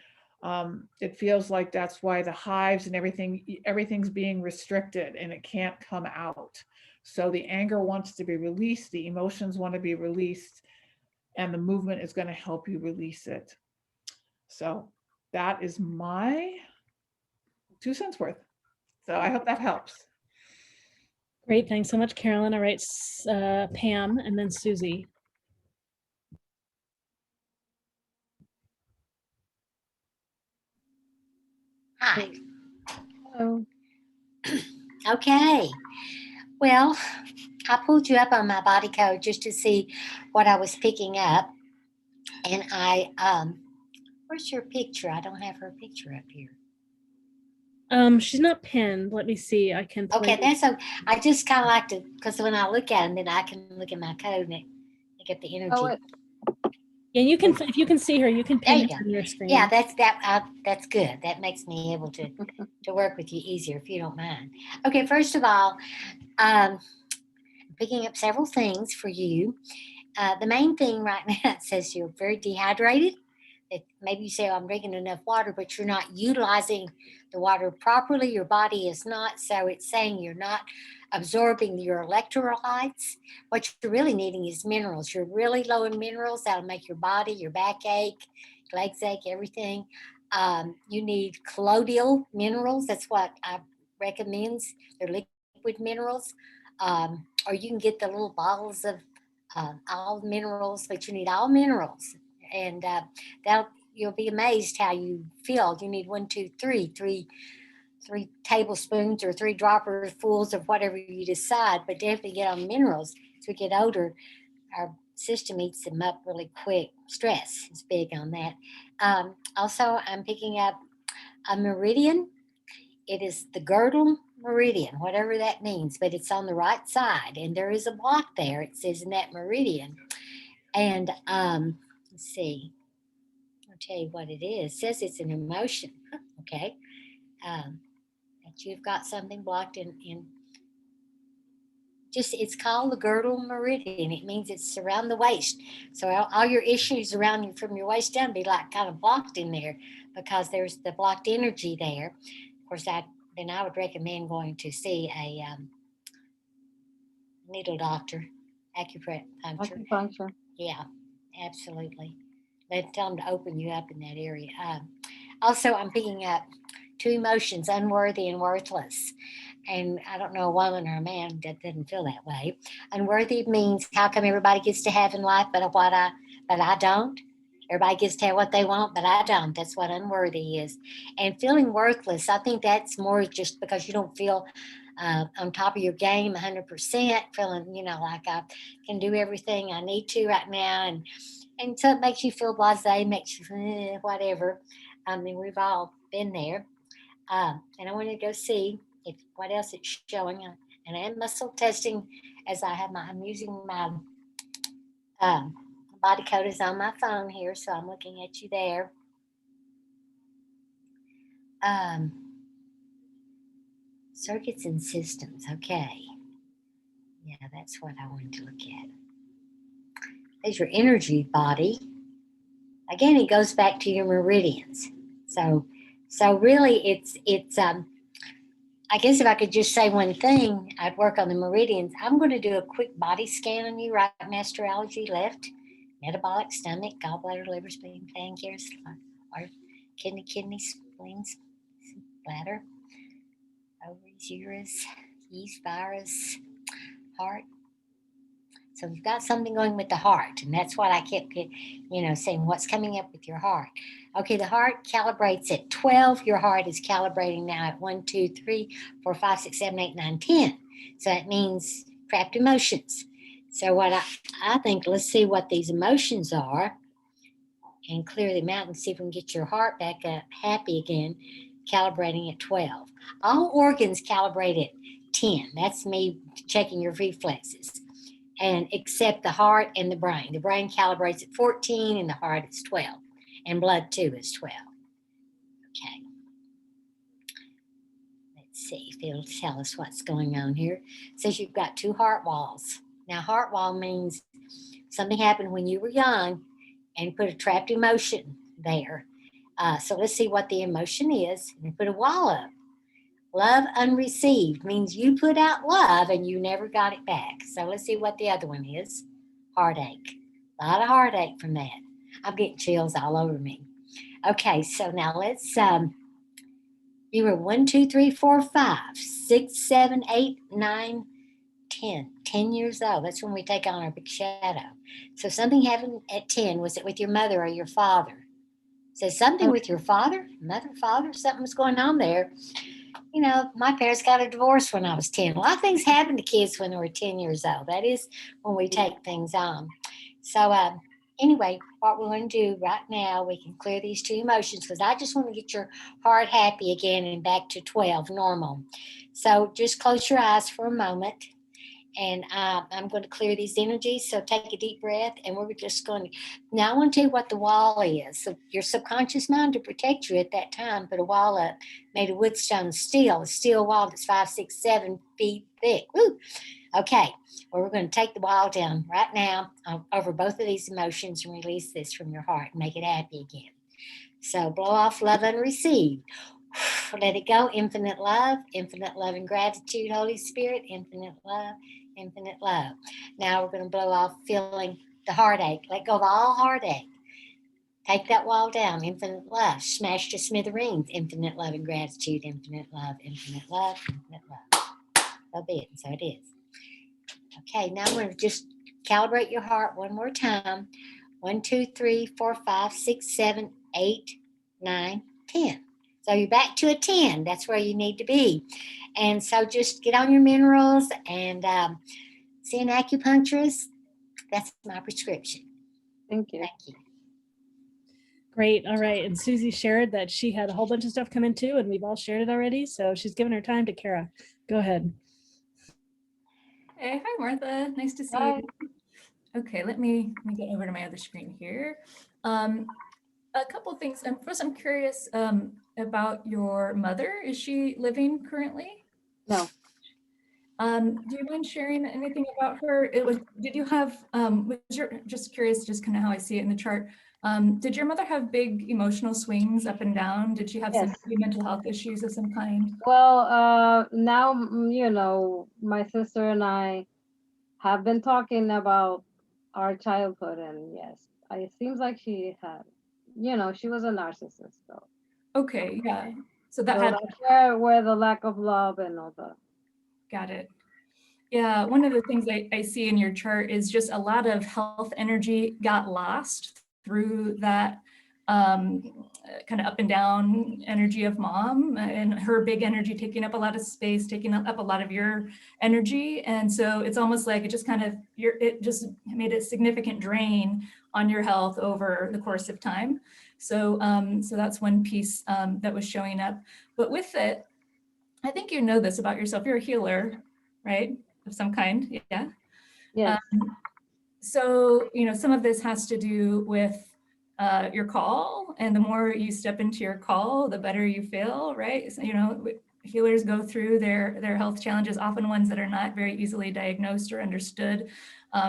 it feels like that's why the hives and everything's being restricted and it can't come out. So the anger wants to be released, the emotions want to be released, and the movement is going to help you release it. So that is my 2 cents worth. So I hope that helps. Great, thanks so much, Carolyn. All right, Pam and then Susie. Hi. Hello. Okay. Well, I pulled you up on my body code just to see what I was picking up. And where's your picture? I don't have her picture up here. She's not pinned. Let me see. I can. Okay, play- that's okay. I just kind of like to, because when I look at them, then I can look at my code and I get the energy. Oh, Yeah, you can. If you can see her, you can There pin you it go. on your screen. Yeah, that's good. That makes me able to work with you easier, if you don't mind. Okay, first of all, picking up several things for you. The main thing right now, it says you're very dehydrated. Maybe you say, oh, I'm drinking enough water, but you're not utilizing the water properly. Your body is not. So it's saying you're not absorbing your electrolytes. What you're really needing is minerals. You're really low in minerals. That'll make your body, your back ache, legs ache, everything. You need colloidal minerals. That's what I recommend. They're liquid minerals. Or you can get the little bottles of all minerals, but you need all minerals. And you'll be amazed how you feel. You need 1, 2, 3 tablespoons or 3 droppers fulls of whatever you decide, but definitely get on minerals. As we get older, our system eats them up really quick. Stress is big on that. Also, I'm picking up a meridian. It is the Girdle Meridian, whatever that means, but it's on the right side, and there is a block there. It says in that meridian. And let's see. I'll tell you what it is. It says it's an emotion. Okay. That you've got something blocked in. Just, it's called the Girdle Meridian. It means it's around the waist. So all your issues around you from your waist down be like kind of blocked in there because there's the blocked energy there. Of course, then I would recommend going to see a needle doctor, acupuncture. Yeah, absolutely. Tell them to open you up in that area. Also, I'm picking up 2 emotions, unworthy and worthless. And I don't know a woman or a man that doesn't feel that way. Unworthy means how come everybody gets to have in life, but I don't. Everybody gets to have what they want, but I don't. That's what unworthy is. And feeling worthless, I think that's more just because you don't feel on top of your game 100%, feeling, like I can do everything I need to right now. And so it makes you feel blasé, makes you whatever. I mean, we've all been there. And I want to go see what else it's showing. And I am muscle testing as I'm using my body code is on my phone here, so I'm looking at you there. Circuits and systems, okay. Yeah, that's what I wanted to look at. There's your energy body. Again, it goes back to your meridians. So really, it's I guess if I could just say one thing, I'd work on the meridians. I'm going to do a quick body scan on you, right? Astrology, left, metabolic, stomach, gallbladder, liver, spleen, pancreas, or kidney, spleens, bladder, ovaries, uterus, yeast, virus, heart. So you've got something going with the heart, and that's what I kept, saying, what's coming up with your heart? Okay, the heart calibrates at 12. Your heart is calibrating now at 1, 2, 3, 4, 5, 6, 7, 8, 9, 10. So that means trapped emotions. So what I think, let's see what these emotions are and clear them out and see if we can get your heart back up happy again, calibrating at 12. All organs calibrate at 10. That's me checking your reflexes. And except the heart and the brain. The brain calibrates at 14 and the heart is 12. And blood too is 12. Okay. Let's see if it'll tell us what's going on here. It says you've got 2 heart walls. Now heart wall means something happened when you were young and put a trapped emotion there. So let's see what the emotion is and put a wall up. Love unreceived means you put out love and you never got it back. So let's see what the other one is. Heartache. A lot of heartache from that. I'm getting chills all over me. Okay, so now let's, you were 1, 2, 3, 4, 5, 6, 7, 8, 9, 10. 10 years old. That's when we take on our big shadow. So something happened at 10. Was it with your mother or your father? So something with your father, mother, father, something was going on there. My parents got a divorce when I was 10. A lot of things happen to kids when they were 10 years old. That is when we take things on. So anyway, what we're going to do right now, we can clear these 2 emotions because I just want to get your heart happy again and back to 12, normal. So just close your eyes for a moment. And I'm going to clear these energies. So take a deep breath and we're just going to, now I want to tell you what the wall is. So your subconscious mind to protect you at that time, put a wall up made of wood, stone, steel, a steel wall that's 5, 6, 7 feet thick. Woo. Okay, well, we're going to take the wall down right now over both of these emotions and release this from your heart and make it happy again. So blow off love unreceived. Let it go. Infinite love and gratitude, Holy Spirit, infinite love, infinite love. Now we're going to blow off feeling the heartache. Let go of all heartache. Take that wall down. Infinite love. Smash to smithereens. Infinite love and gratitude. Infinite love, infinite love, infinite love. So be it. And so it is. Okay, now we're going to just calibrate your heart one more time. 1, 2, 3, 4, 5, 6, 7, 8, 9, 10. So you're back to a 10. That's where you need to be. And so just get on your minerals and see an acupuncturist. That's my prescription. Thank you. Thank you. Great. All right. And Susy shared that she had a whole bunch of stuff come in too, and we've all shared it already. So she's given her time to Cara. Go ahead. Hey, hi, Martha. Nice to see you. Okay, let me get over to my other screen here. A couple of things. First, I'm curious about your mother. Is she living currently? No. Do you mind sharing anything about her? Did you have, just curious, just kind of how I see it in the chart. Did your mother have big emotional swings up and down? Did she have some mental health issues of some kind? Well, now, my sister and I have been talking about our childhood, and yes, it seems like she had, she was a narcissist. So. Okay, yeah. So that's where the lack of love and all that. Got it. Yeah, one of the things I see in your chart is just a lot of health energy got lost through that kind of up and down energy of mom, and her big energy taking up a lot of space, taking up a lot of your energy. And so it's almost like it just kind of, it just made a significant drain on your health over the course of time. So, so that's one piece that was showing up. But with it, I think you know this about yourself. You're a healer, right? Of some kind, yeah. Yes. So, some of this has to do with your call, and the more you step into your call, the better you feel, right? So, healers go through their health challenges, often ones that are not very easily diagnosed or understood,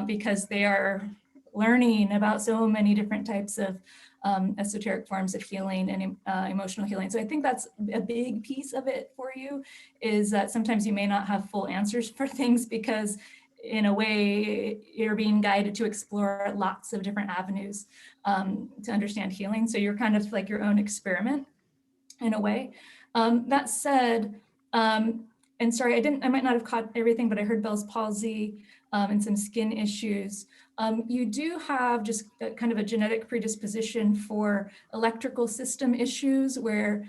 because they are learning about so many different types of esoteric forms of healing and emotional healing. So I think that's a big piece of it for you, is that sometimes you may not have full answers for things because in a way you're being guided to explore lots of different avenues to understand healing. So you're kind of like your own experiment in a way. That said, and sorry, I might not have caught everything, but I heard Bell's palsy and some skin issues. You do have just kind of a genetic predisposition for electrical system issues where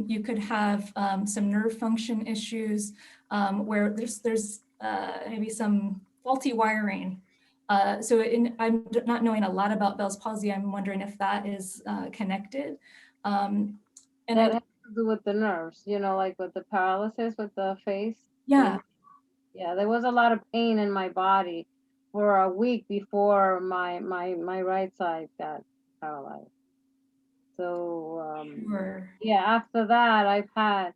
you could have some nerve function issues where there's maybe some faulty wiring. I'm not knowing a lot about Bell's palsy. I'm wondering if that is connected. And that has to do with the nerves, you know, like with the paralysis with the face. Yeah. Yeah, there was a lot of pain in my body for a week before my right side got paralyzed. So Sure. yeah, after that I've had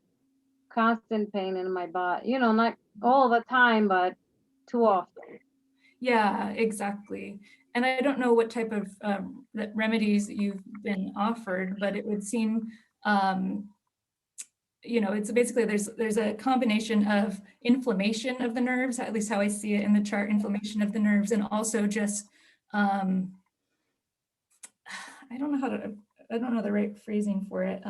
constant pain in my body, you know, not all the time, but too often. Yeah, exactly. And I don't know what type of remedies you've been offered, but it would seem, you know, it's basically there's a combination of inflammation of the nerves, at least how I see it in the chart, inflammation of the nerves, and also just, I don't know the right phrasing for it.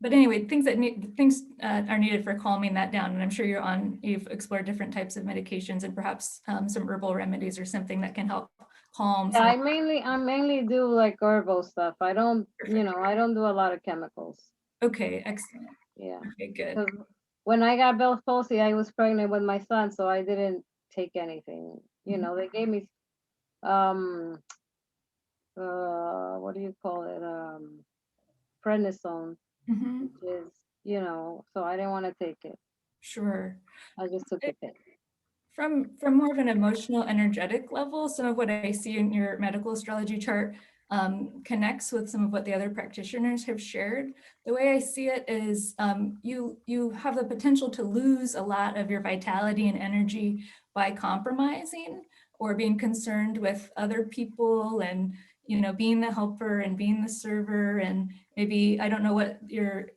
But anyway, things are needed for calming that down. And I'm sure you've explored different types of medications and perhaps some herbal remedies or something that can help calm. Yeah, I mainly do like herbal stuff. I don't, Perfect. you know, I don't do a lot of chemicals. Okay, excellent. Yeah. Okay, good. 'Cause when I got Bell's palsy, I was pregnant with my son, so I didn't take anything. You know, they gave me what do you call it? Prednisone, Mhm. which is, you know, so I didn't want to take it. Sure. I just took the pill. From more of an emotional, energetic level, some of what I see in your medical astrology chart connects with some of what the other practitioners have shared. The way I see it is you have the potential to lose a lot of your vitality and energy by compromising or being concerned with other people and, you know, being the helper and being the server. And maybe, I don't know what your,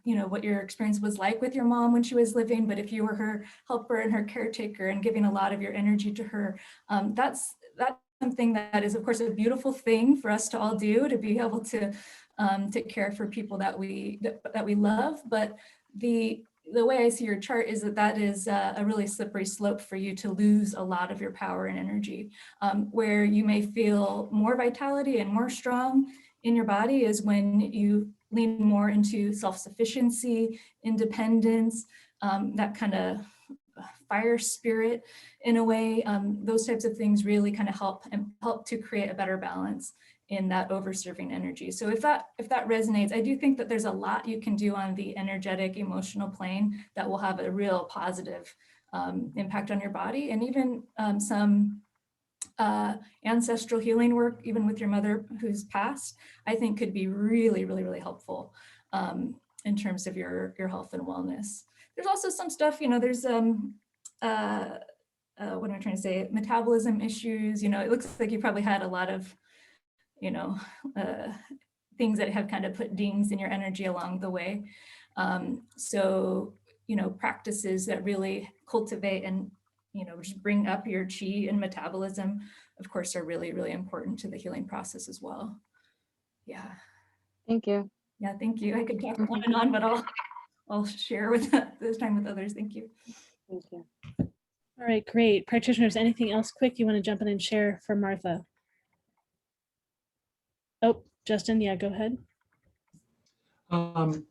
you know, what your experience was like with your mom when she was living, but if you were her helper and her caretaker and giving a lot of your energy to her, that's something that is, of course, a beautiful thing for us to all do, to be able to care for people that we love. But the way I see your chart is that is a really slippery slope for you to lose a lot of your power and energy. Where you may feel more vitality and more strong in your body is when you lean more into self-sufficiency, independence, that kind of fire spirit in a way. Those types of things really kind of help to create a better balance in that over-serving energy. So if that resonates, I do think that there's a lot you can do on the energetic, emotional plane that will have a real positive impact on your body, and even some ancestral healing work, even with your mother who's passed, I think could be really, really, really helpful in terms of your health and wellness. There's also some stuff, you know, there's what am I trying to say? Metabolism issues. You know, it looks like you probably had a lot of, you know, things that have kind of put dings in your energy along the way. So, you know, practices that really cultivate and, you know, just bring up your chi and metabolism, of course, are really, really important to the healing process as well. Yeah. Thank you. Yeah, thank you. I could talk on and on, but I'll share with this time with others. Thank you. Thank you. All right, great. Practitioners, anything else quick you want to jump in and share from Martha? Oh, Justin, yeah, go ahead.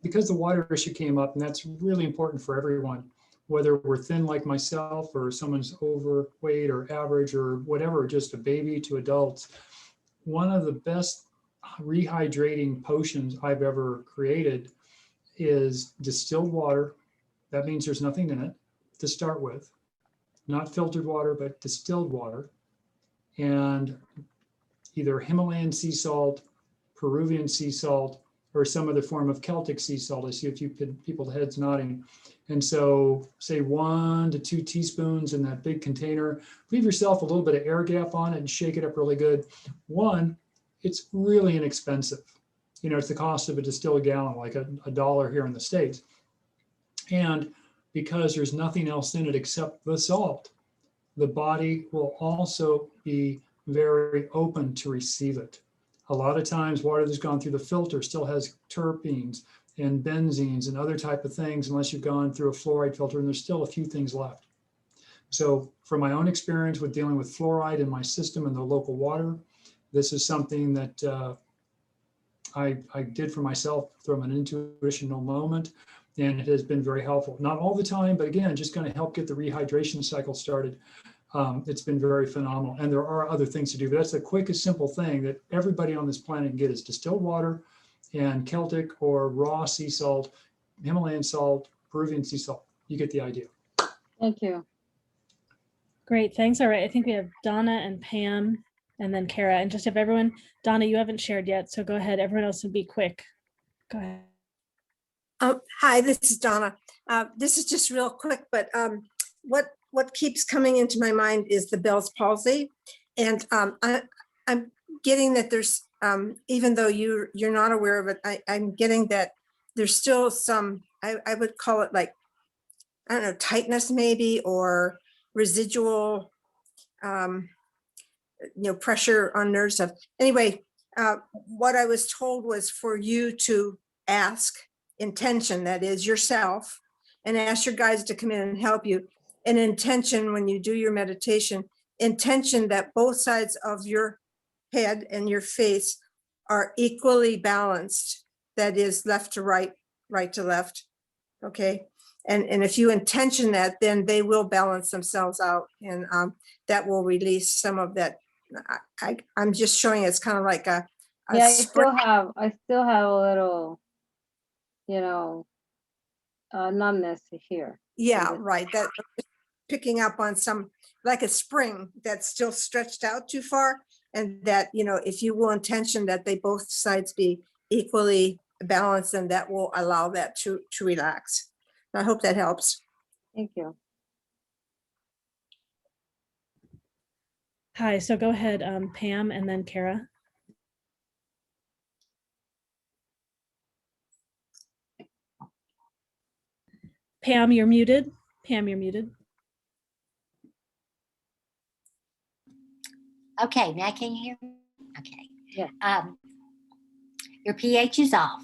Because the water issue came up, and that's really important for everyone, whether we're thin like myself or someone's overweight or average or whatever, just a baby to adults. One of the best rehydrating potions I've ever created is distilled water. That means there's nothing in it to start with, not filtered water, but distilled water, and either Himalayan sea salt, Peruvian sea salt, or some other form of Celtic sea salt. I see a few people's heads nodding. And so say 1 to 2 teaspoons in that big container. Leave yourself a little bit of air gap on it and shake it up really good. One, it's really inexpensive. You know, it's the cost of a distilled gallon, like $1 here in the States. And because there's nothing else in it except the salt, the body will also be very open to receive it. A lot of times water that's gone through the filter still has terpenes and benzenes and other type of things, unless you've gone through a fluoride filter, and there's still a few things left. So from my own experience with dealing with fluoride in my system and the local water, this is something that I did for myself from an intuitional moment, and it has been very helpful. Not all the time, but again, just going to help get the rehydration cycle started. It's been very phenomenal. And there are other things to do, but that's the quickest, simple thing that everybody on this planet can get is distilled water and Celtic or raw sea salt, Himalayan salt, Peruvian sea salt. You get the idea. Thank you. Great, thanks. All right, I think we have Donna and Pam and then Cara. And just if everyone, Donna, you haven't shared yet, so go ahead. Everyone else would be quick. Go ahead. Hi, this is Donna. This is just real quick, but what keeps coming into my mind is the Bell's palsy. And I'm getting that there's, even though you're not aware of it, I'm getting that there's still some, I would call it like, I don't know, tightness maybe, or residual, pressure on nerves stuff. Anyway, what I was told was for you to ask intention, that is yourself, and ask your guides to come in and help you. An intention when you do your meditation, intention that both sides of your head and your face are equally balanced. That is left to right, right to left. Okay. And if you intention that, then they will balance themselves out, and that will release some of that. I'm just showing it's kind of like a Yeah, I still have a little, numbness here. Yeah, right. That picking up on some, like a spring that's still stretched out too far. And that, if you will intention that they both sides be equally balanced, then that will allow that to relax. I hope that helps. Thank you. Hi, so go ahead, Pam and then Cara. Pam, you're muted. Pam, you're muted. Okay, now can you hear me? Okay. Yeah. Your pH is off.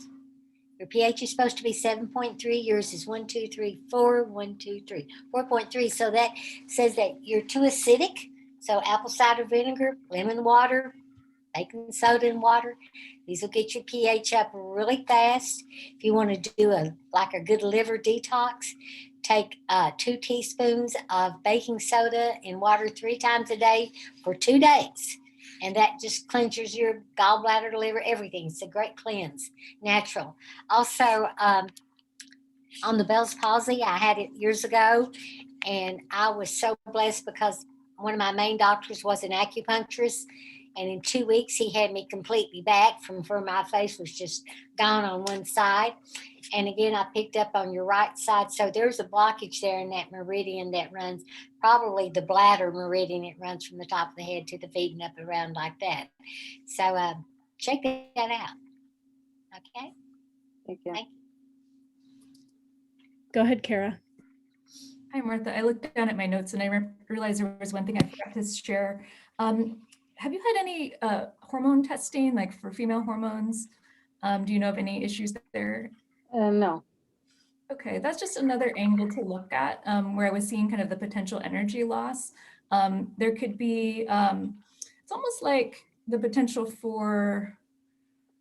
Your pH is supposed to be 7.3. Yours is 1, 2, 3, 4, 1, 2, 3, 4.3. So that says that you're too acidic. So apple cider vinegar, lemon water, baking soda and water. These will get your pH up really fast. If you want to do a good liver detox, take 2 teaspoons of baking soda in water 3 times a day for 2 days. And that just cleanses your gallbladder, liver, everything. It's a great cleanse, natural. Also, on the Bell's palsy, I had it years ago, and I was so blessed because one of my main doctors was an acupuncturist, and in 2 weeks, he had me completely back from where my face was just gone on one side. And again, I picked up on your right side. So there's a blockage there in that meridian that runs, probably the bladder meridian. It runs from the top of the head to the feet and up around like that. So check that out. Okay. Thank you. Thank you. Go ahead, Cara. Hi, Martha. I looked down at my notes and I realized there was one thing I forgot to share. Have you had any hormone testing, like for female hormones? Do you know of any issues there? No. Okay, that's just another angle to look at, where I was seeing kind of the potential energy loss. There could be, it's almost like the potential for,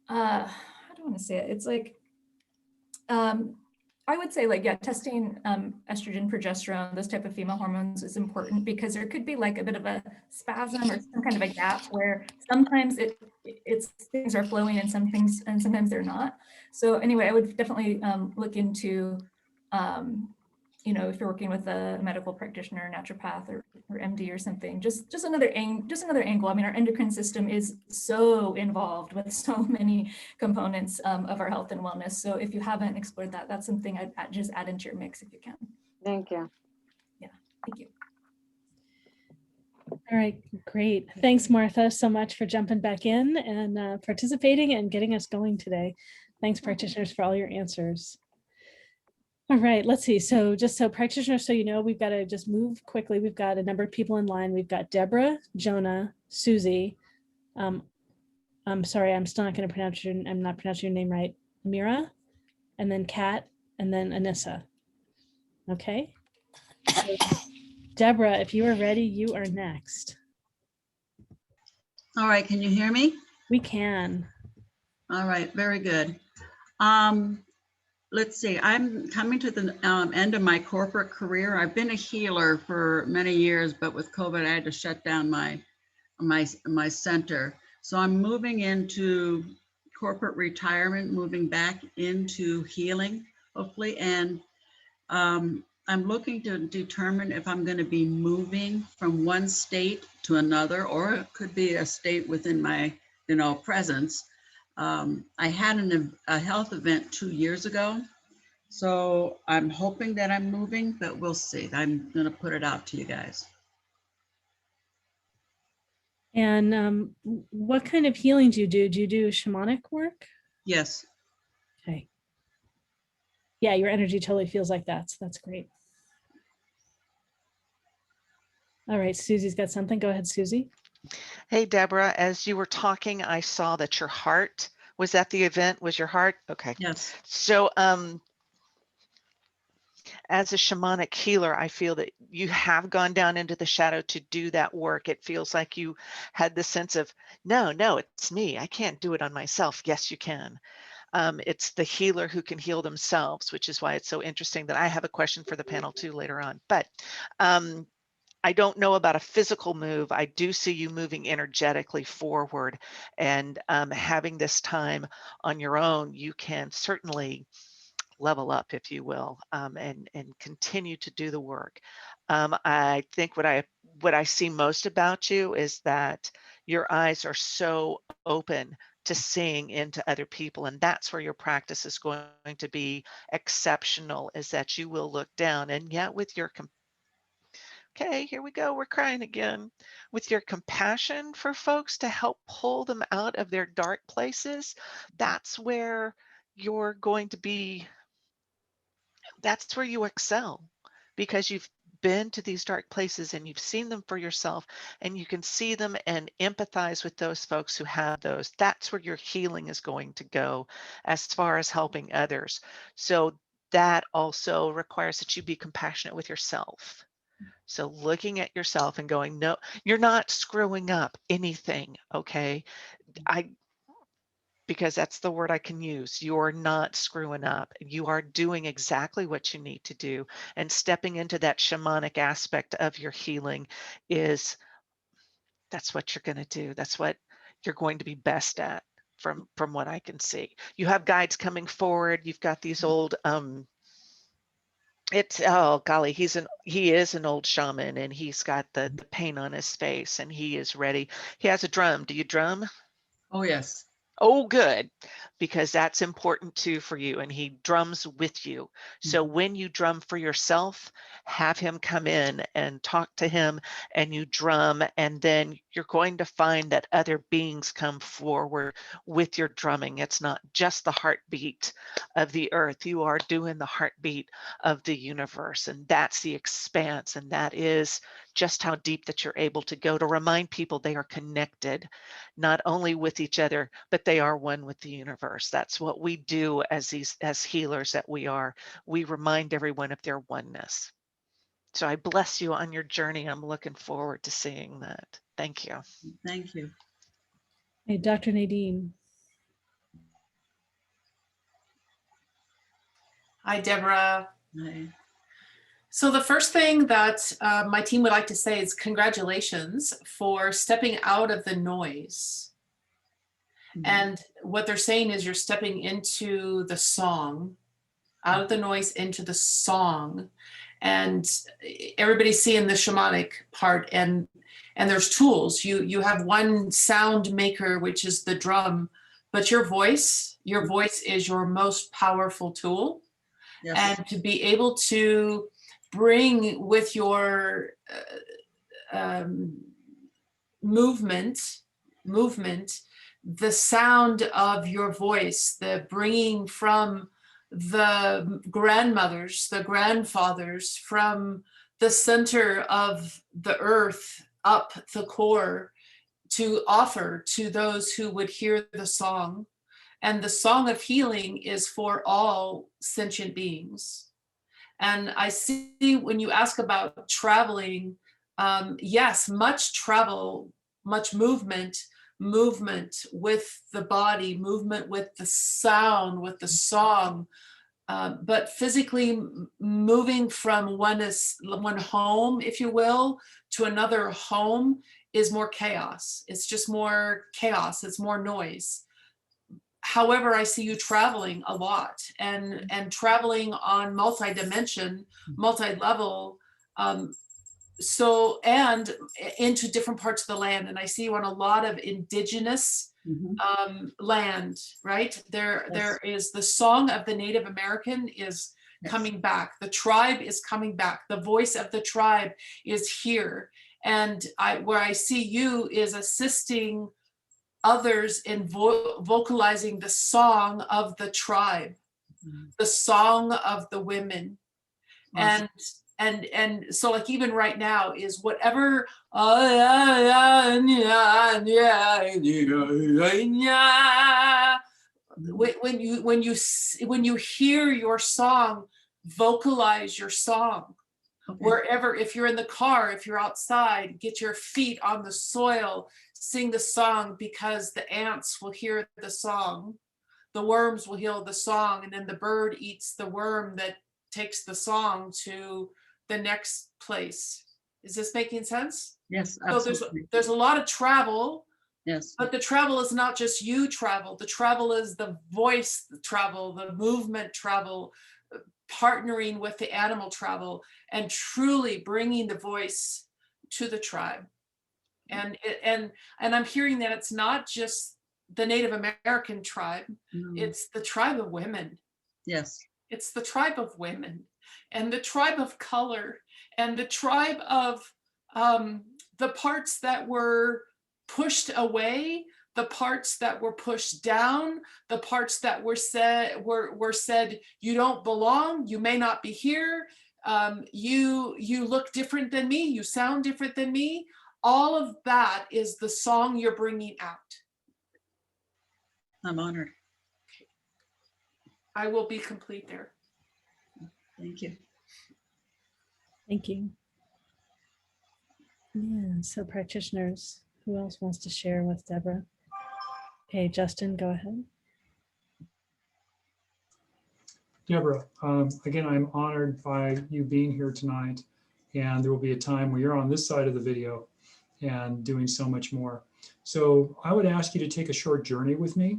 how do I want to say it? It's like, I would say testing estrogen, progesterone, those type of female hormones is important because there could be like a bit of a spasm or some kind of a gap where sometimes it's things are flowing and sometimes they're not. So anyway, I would definitely look into, if you're working with a medical practitioner, naturopath, or MD or something, just another angle. I mean, our endocrine system is so involved with so many components of our health and wellness. So if you haven't explored that, that's something I'd just add into your mix if you can. Thank you. Yeah, thank you. All right, great. Thanks, Martha, so much for jumping back in and participating and getting us going today. Thanks, practitioners, for all your answers. All right, let's see. So just so practitioners, so you know, we've got to just move quickly. We've got a number of people in line. We've got Deborah, Jonah, Susie. I'm sorry, I'm still not going to pronounce your, I'm not pronouncing your name right. Amira, and then Kat, and then Anissa. Okay. So, Deborah, if you are ready, you are next. All right, can you hear me? We can. All right, very good. Let's see, I'm coming to the end of my corporate career. I've been a healer for many years, but with COVID, I had to shut down my center. So I'm moving into corporate retirement, moving back into healing, hopefully. And I'm looking to determine if I'm going to be moving from one state to another, or it could be a state within my, presence. I had a health event 2 years ago, so I'm hoping that I'm moving, but we'll see. I'm going to put it out to you guys. And what kind of healing do you do? Do you do shamanic work? Yes. Okay. Yeah, your energy totally feels like that. So that's great. All right, Susie's got something. Go ahead, Susie. Hey, Deborah, as you were talking, I saw that your heart was at the event. Was your heart? Okay. Yes. So, as a shamanic healer, I feel that you have gone down into the shadow to do that work. It feels like you had the sense of, no, it's me. I can't do it on myself. Yes, you can. It's the healer who can heal themselves, which is why it's so interesting that I have a question for the panel too later on. But I don't know about a physical move. I do see you moving energetically forward, and having this time on your own, you can certainly level up, if you will, and continue to do the work. I think what I see most about you is that your eyes are so open to seeing into other people, and that's where your practice is going to be exceptional, is that you will look down, and yet with your okay, here we go, we're crying again. With your compassion for folks to help pull them out of their dark places, that's where you're going to be, that's where you excel, because you've been to these dark places and you've seen them for yourself, and you can see them and empathize with those folks who have those. That's where your healing is going to go as far as helping others. So that also requires that you be compassionate with yourself. So looking at yourself and going, no, you're not screwing up anything, okay? Because that's the word I can use. You're not screwing up. You are doing exactly what you need to do. And stepping into that shamanic aspect of your healing that's what you're going to do. That's what you're going to be best at from what I can see. You have guides coming forward. You've got these old, oh golly, he is an old shaman, and he's got the paint on his face, and he is ready. He has a drum. Do you drum? Oh, yes. Oh, good, because that's important too for you, and he drums with you. So when you drum for yourself, have him come in and talk to him, and you drum, and then you're going to find that other beings come forward with your drumming. It's not just the heartbeat of the earth. You are doing the heartbeat of the universe, and that's the expanse, and that is just how deep that you're able to go, to remind people they are connected, not only with each other, but they are one with the universe. That's what we do as healers that we are. We remind everyone of their oneness. So I bless you on your journey. I'm looking forward to seeing that. Thank you. Thank you. Hey, Dr. Nadine. Hi, Deborah. Hi. So the first thing that my team would like to say is congratulations for stepping out of the noise. And what they're saying is you're stepping into the song, out of the noise into the song. And everybody's seeing the shamanic part, and there's tools. You have one sound maker, which is the drum, but your voice is your most powerful tool. Yes. And to be able to bring with your movement, the sound of your voice, the bringing from the grandmothers, the grandfathers, from the center of the earth up the core to offer to those who would hear the song. And the song of healing is for all sentient beings. And I see when you ask about traveling, yes, much travel, much movement with the body, movement with the sound, with the song, but physically moving from one home, if you will, to another home is more chaos. It's just more chaos. It's more noise. However, I see you traveling a lot and traveling on multi-dimension, multi-level, so, and into different parts of the land. And I see you on a lot of indigenous land, right? There is the song of the Native American is coming back. The tribe is coming back. The voice of the tribe is here. And where I see you is assisting others in vocalizing the song of the tribe, the song of the women. Awesome. And so like even right now is whatever when you hear your song, vocalize your song. Okay. Wherever, if you're in the car, if you're outside, get your feet on the soil, sing the song, because the ants will hear the song, the worms will hear the song, and then the bird eats the worm that takes the song to the next place. Is this making sense? Yes, So absolutely. there's a lot of travel, Yes. but the travel is not just you travel. The travel is the voice travel, the movement travel, partnering with the animal travel, and truly bringing the voice to the tribe. And I'm hearing that it's not just the Native American tribe, it's the tribe of women. Yes. It's the tribe of women and the tribe of color and the tribe of the parts that were pushed away, the parts that were pushed down, the parts that were said you don't belong, you may not be here, you look different than me, you sound different than me. All of that is the song you're bringing out. I'm honored. I will be complete there. Thank you. Thank you. Yeah, so practitioners, who else wants to share with Deborah? Okay, Justin, go ahead. Deborah, again, I'm honored by you being here tonight, and there will be a time where you're on this side of the video and doing so much more. So I would ask you to take a short journey with me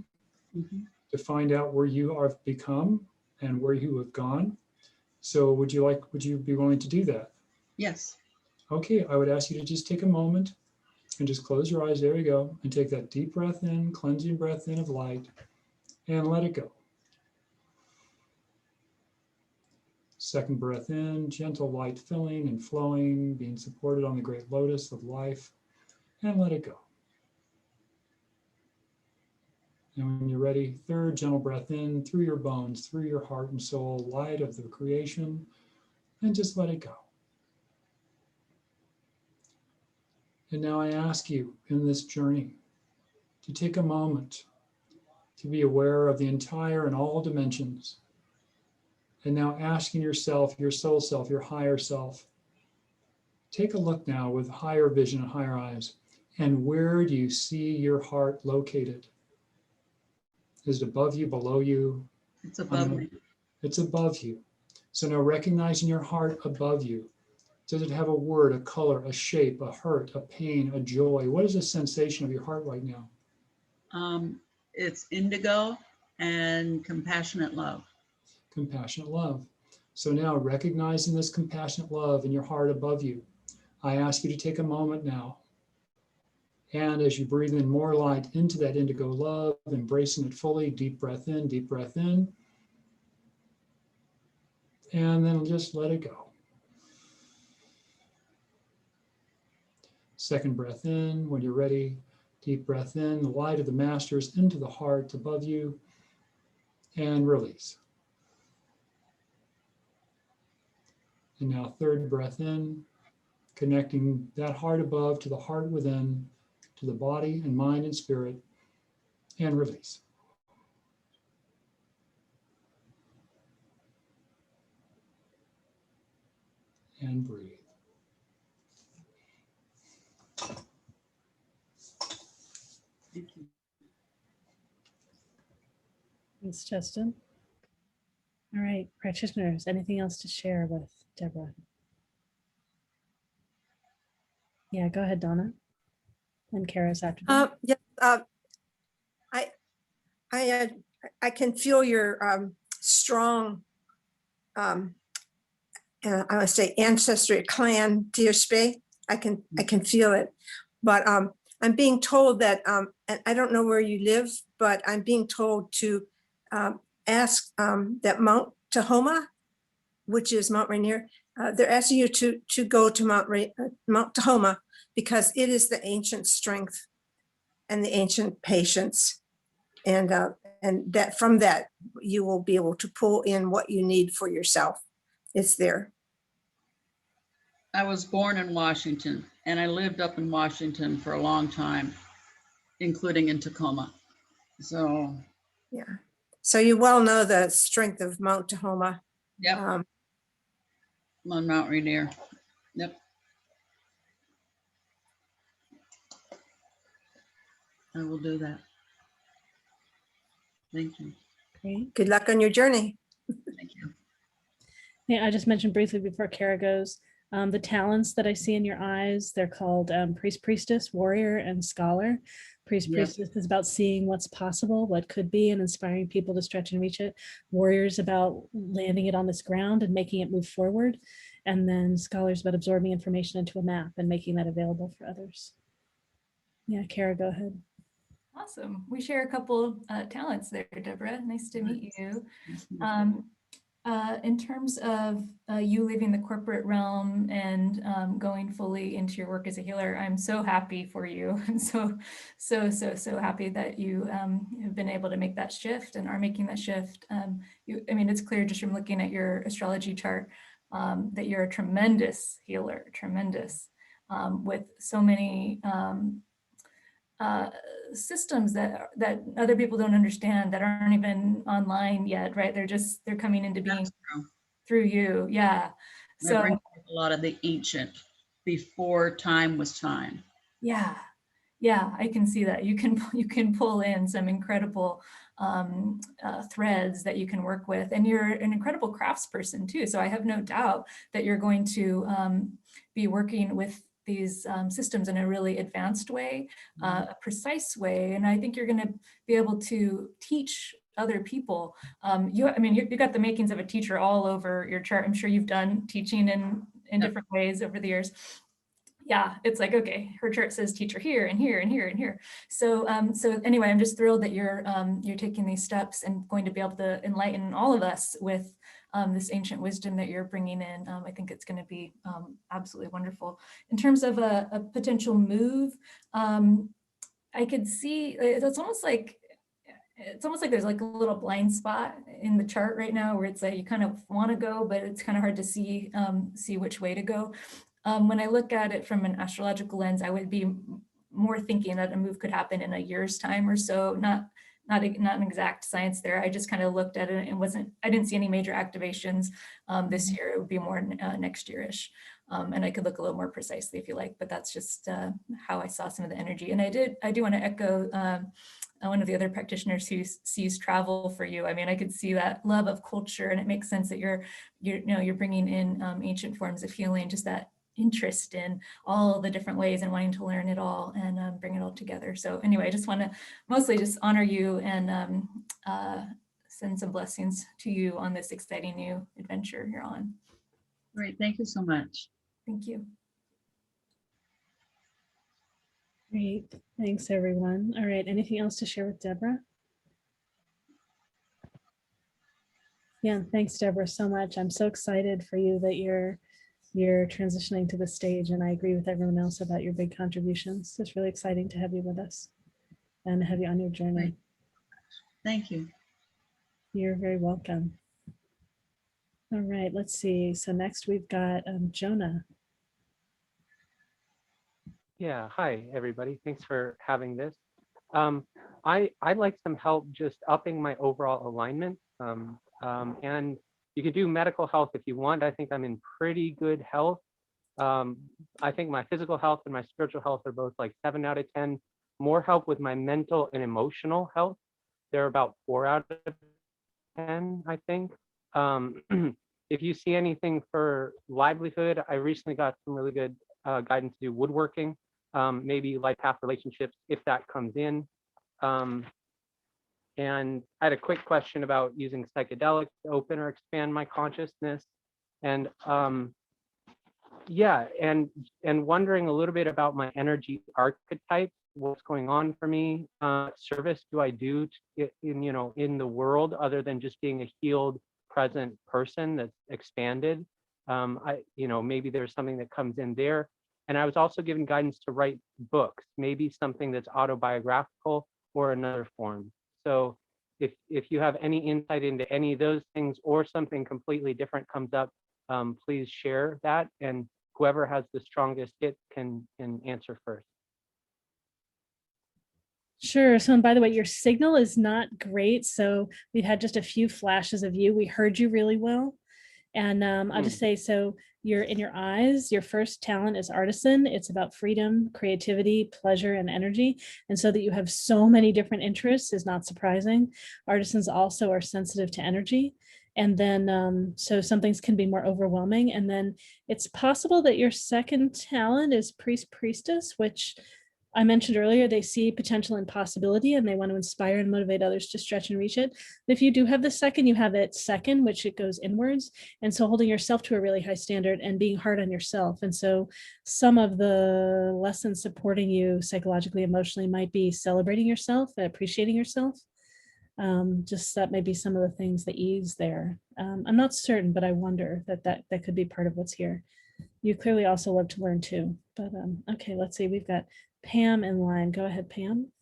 to find out where you have become and where you have gone. So would you be willing to do that? Yes. Okay, I would ask you to just take a moment and just close your eyes. There you go. And take that deep breath in, cleansing breath in of light, and let it go. Second breath in, gentle light filling and flowing, being supported on the great lotus of life, and let it go. And when you're ready, third gentle breath in through your bones, through your heart and soul, light of the creation, and just let it go. And now I ask you in this journey to take a moment to be aware of the entire and all dimensions. And now asking yourself, your soul self, your higher self, take a look now with higher vision and higher eyes. And where do you see your heart located? Is it above you, below you? It's above me. It's above you. So now recognizing your heart above you, does it have a word, a color, a shape, a hurt, a pain, a joy? What is the sensation of your heart right now? It's indigo and compassionate love. Compassionate love. So now recognizing this compassionate love in your heart above you, I ask you to take a moment now. And as you breathe in more light into that indigo love, embracing it fully, deep breath in, deep breath in. And then just let it go. Second breath in. When you're ready, deep breath in. The light of the masters into the heart above you, and release. And now third breath in, connecting that heart above to the heart within, to the body and mind and spirit, and release. And breathe. Thank you. Thanks, Justin. All right, practitioners, anything else to share with Deborah? Yeah, go ahead, Donna. And Cara's after that. Yeah, I can feel your strong, I would say ancestry, clan, dear Spay. I can feel it, but I'm being told that, and I don't know where you live, but I'm being told to ask that Mount Tahoma, which is Mount Rainier, they're asking you to go to Mount Tahoma because it is the ancient strength and the ancient patience, and that from that you will be able to pull in what you need for yourself. It's there. I was born in Washington, and I lived up in Washington for a long time, including in Tacoma. So, Yeah. So you well know the strength of Mount Tahoma. yep, I'm on Mount Rainier. Yep. I will do that. Thank you. Great. Good luck on your journey. Thank you. Yeah, I just mentioned briefly before Cara goes, the talents that I see in your eyes, they're called priest, priestess, warrior, and scholar. Priest, Yes. priestess is about seeing what's possible, what could be, and inspiring people to stretch and reach it. Warrior is about landing it on this ground and making it move forward. And then scholar is about absorbing information into a map and making that available for others. Yeah, Cara, go ahead. Awesome. We share a couple talents there, Deborah. Nice to meet you. In terms of you leaving the corporate realm and going fully into your work as a healer, I'm so happy for you. I'm so happy that you have been able to make that shift and are making that shift. I mean, it's clear just from looking at your astrology chart that you're a tremendous healer, tremendous, with so many systems that other people don't understand, that aren't even online yet, right? They're coming into being through you. Yeah. So I bring a lot of the ancient before time was time. Yeah. Yeah, I can see that. You can pull in some incredible threads that you can work with, and you're an incredible craftsperson too. So I have no doubt that you're going to be working with these systems in a really advanced way, a precise way. And I think you're going to be able to teach other people. You got the makings of a teacher all over your chart. I'm sure you've done teaching in different ways over the years. Yeah, it's like, okay, her chart says teacher here and here and here and here. So anyway, I'm just thrilled that you're taking these steps and going to be able to enlighten all of us with this ancient wisdom that you're bringing in. I think it's going to be absolutely wonderful. In terms of a potential move, I could see it's almost like there's like a little blind spot in the chart right now where it's like you kind of want to go, but it's kind of hard to see which way to go. When I look at it from an astrological lens, I would be more thinking that a move could happen in a year's time or so, not an exact science there. I just kind of looked at it and I didn't see any major activations this year. It would be more next year-ish. And I could look a little more precisely if you like, but that's just how I saw some of the energy. And I do want to echo one of the other practitioners who sees travel for you. I mean, I could see that love of culture, and it makes sense that you're bringing in ancient forms of healing, just that interest in all the different ways and wanting to learn it all and bring it all together. So anyway, I just want to mostly just honor you and send some blessings to you on this exciting new adventure you're on. Great, thank you so much. Thank you. Great, thanks everyone. All right, anything else to share with Deborah? Yeah, thanks Deborah so much. I'm so excited for you that you're you're transitioning to the stage, and I agree with everyone else about your big contributions. It's really exciting to have you with us and have you on your journey. Thank you. You're very welcome. All right, let's see. So next we've got Jonah. Yeah, hi, everybody. Thanks for having this. I'd like some help just upping my overall alignment. And you can do medical health if you want. I think I'm in pretty good health. I think my physical health and my spiritual health are both like 7 out of 10. More help with my mental and emotional health. They're about 4 out of 10, I think. If you see anything for livelihood, I recently got some really good guidance to do woodworking, maybe life path relationships, if that comes in. And I had a quick question about using psychedelics to open or expand my consciousness. And yeah, and wondering a little bit about my energy archetypes, what's going on for me, service do I do in the world other than just being a healed present person that's expanded. Maybe there's something that comes in there. And I was also given guidance to write books, maybe something that's autobiographical or another form. So if you have any insight into any of those things or something completely different comes up, please share that. And whoever has the strongest hit can answer first. Sure. So, and by the way, your signal is not great. So we've had just a few flashes of you. We heard you really well. And I'll just say, so you're in your eyes, your first talent is artisan. It's about freedom, creativity, pleasure, and energy. And so that you have so many different interests is not surprising. Artisans also are sensitive to energy. And then, so some things can be more overwhelming. And then it's possible that your second talent is priest, priestess, which I mentioned earlier, they see potential and possibility, and they want to inspire and motivate others to stretch and reach it. If you do have the second, you have it second, which it goes inwards. And so holding yourself to a really high standard and being hard on yourself. And so some of the lessons supporting you psychologically, emotionally might be celebrating yourself, appreciating yourself. Just that may be some of the things that ease there. I'm not certain, but I wonder that could be part of what's here. You clearly also love to learn too. But okay, let's see. We've got Pam in line. Go ahead, Pam.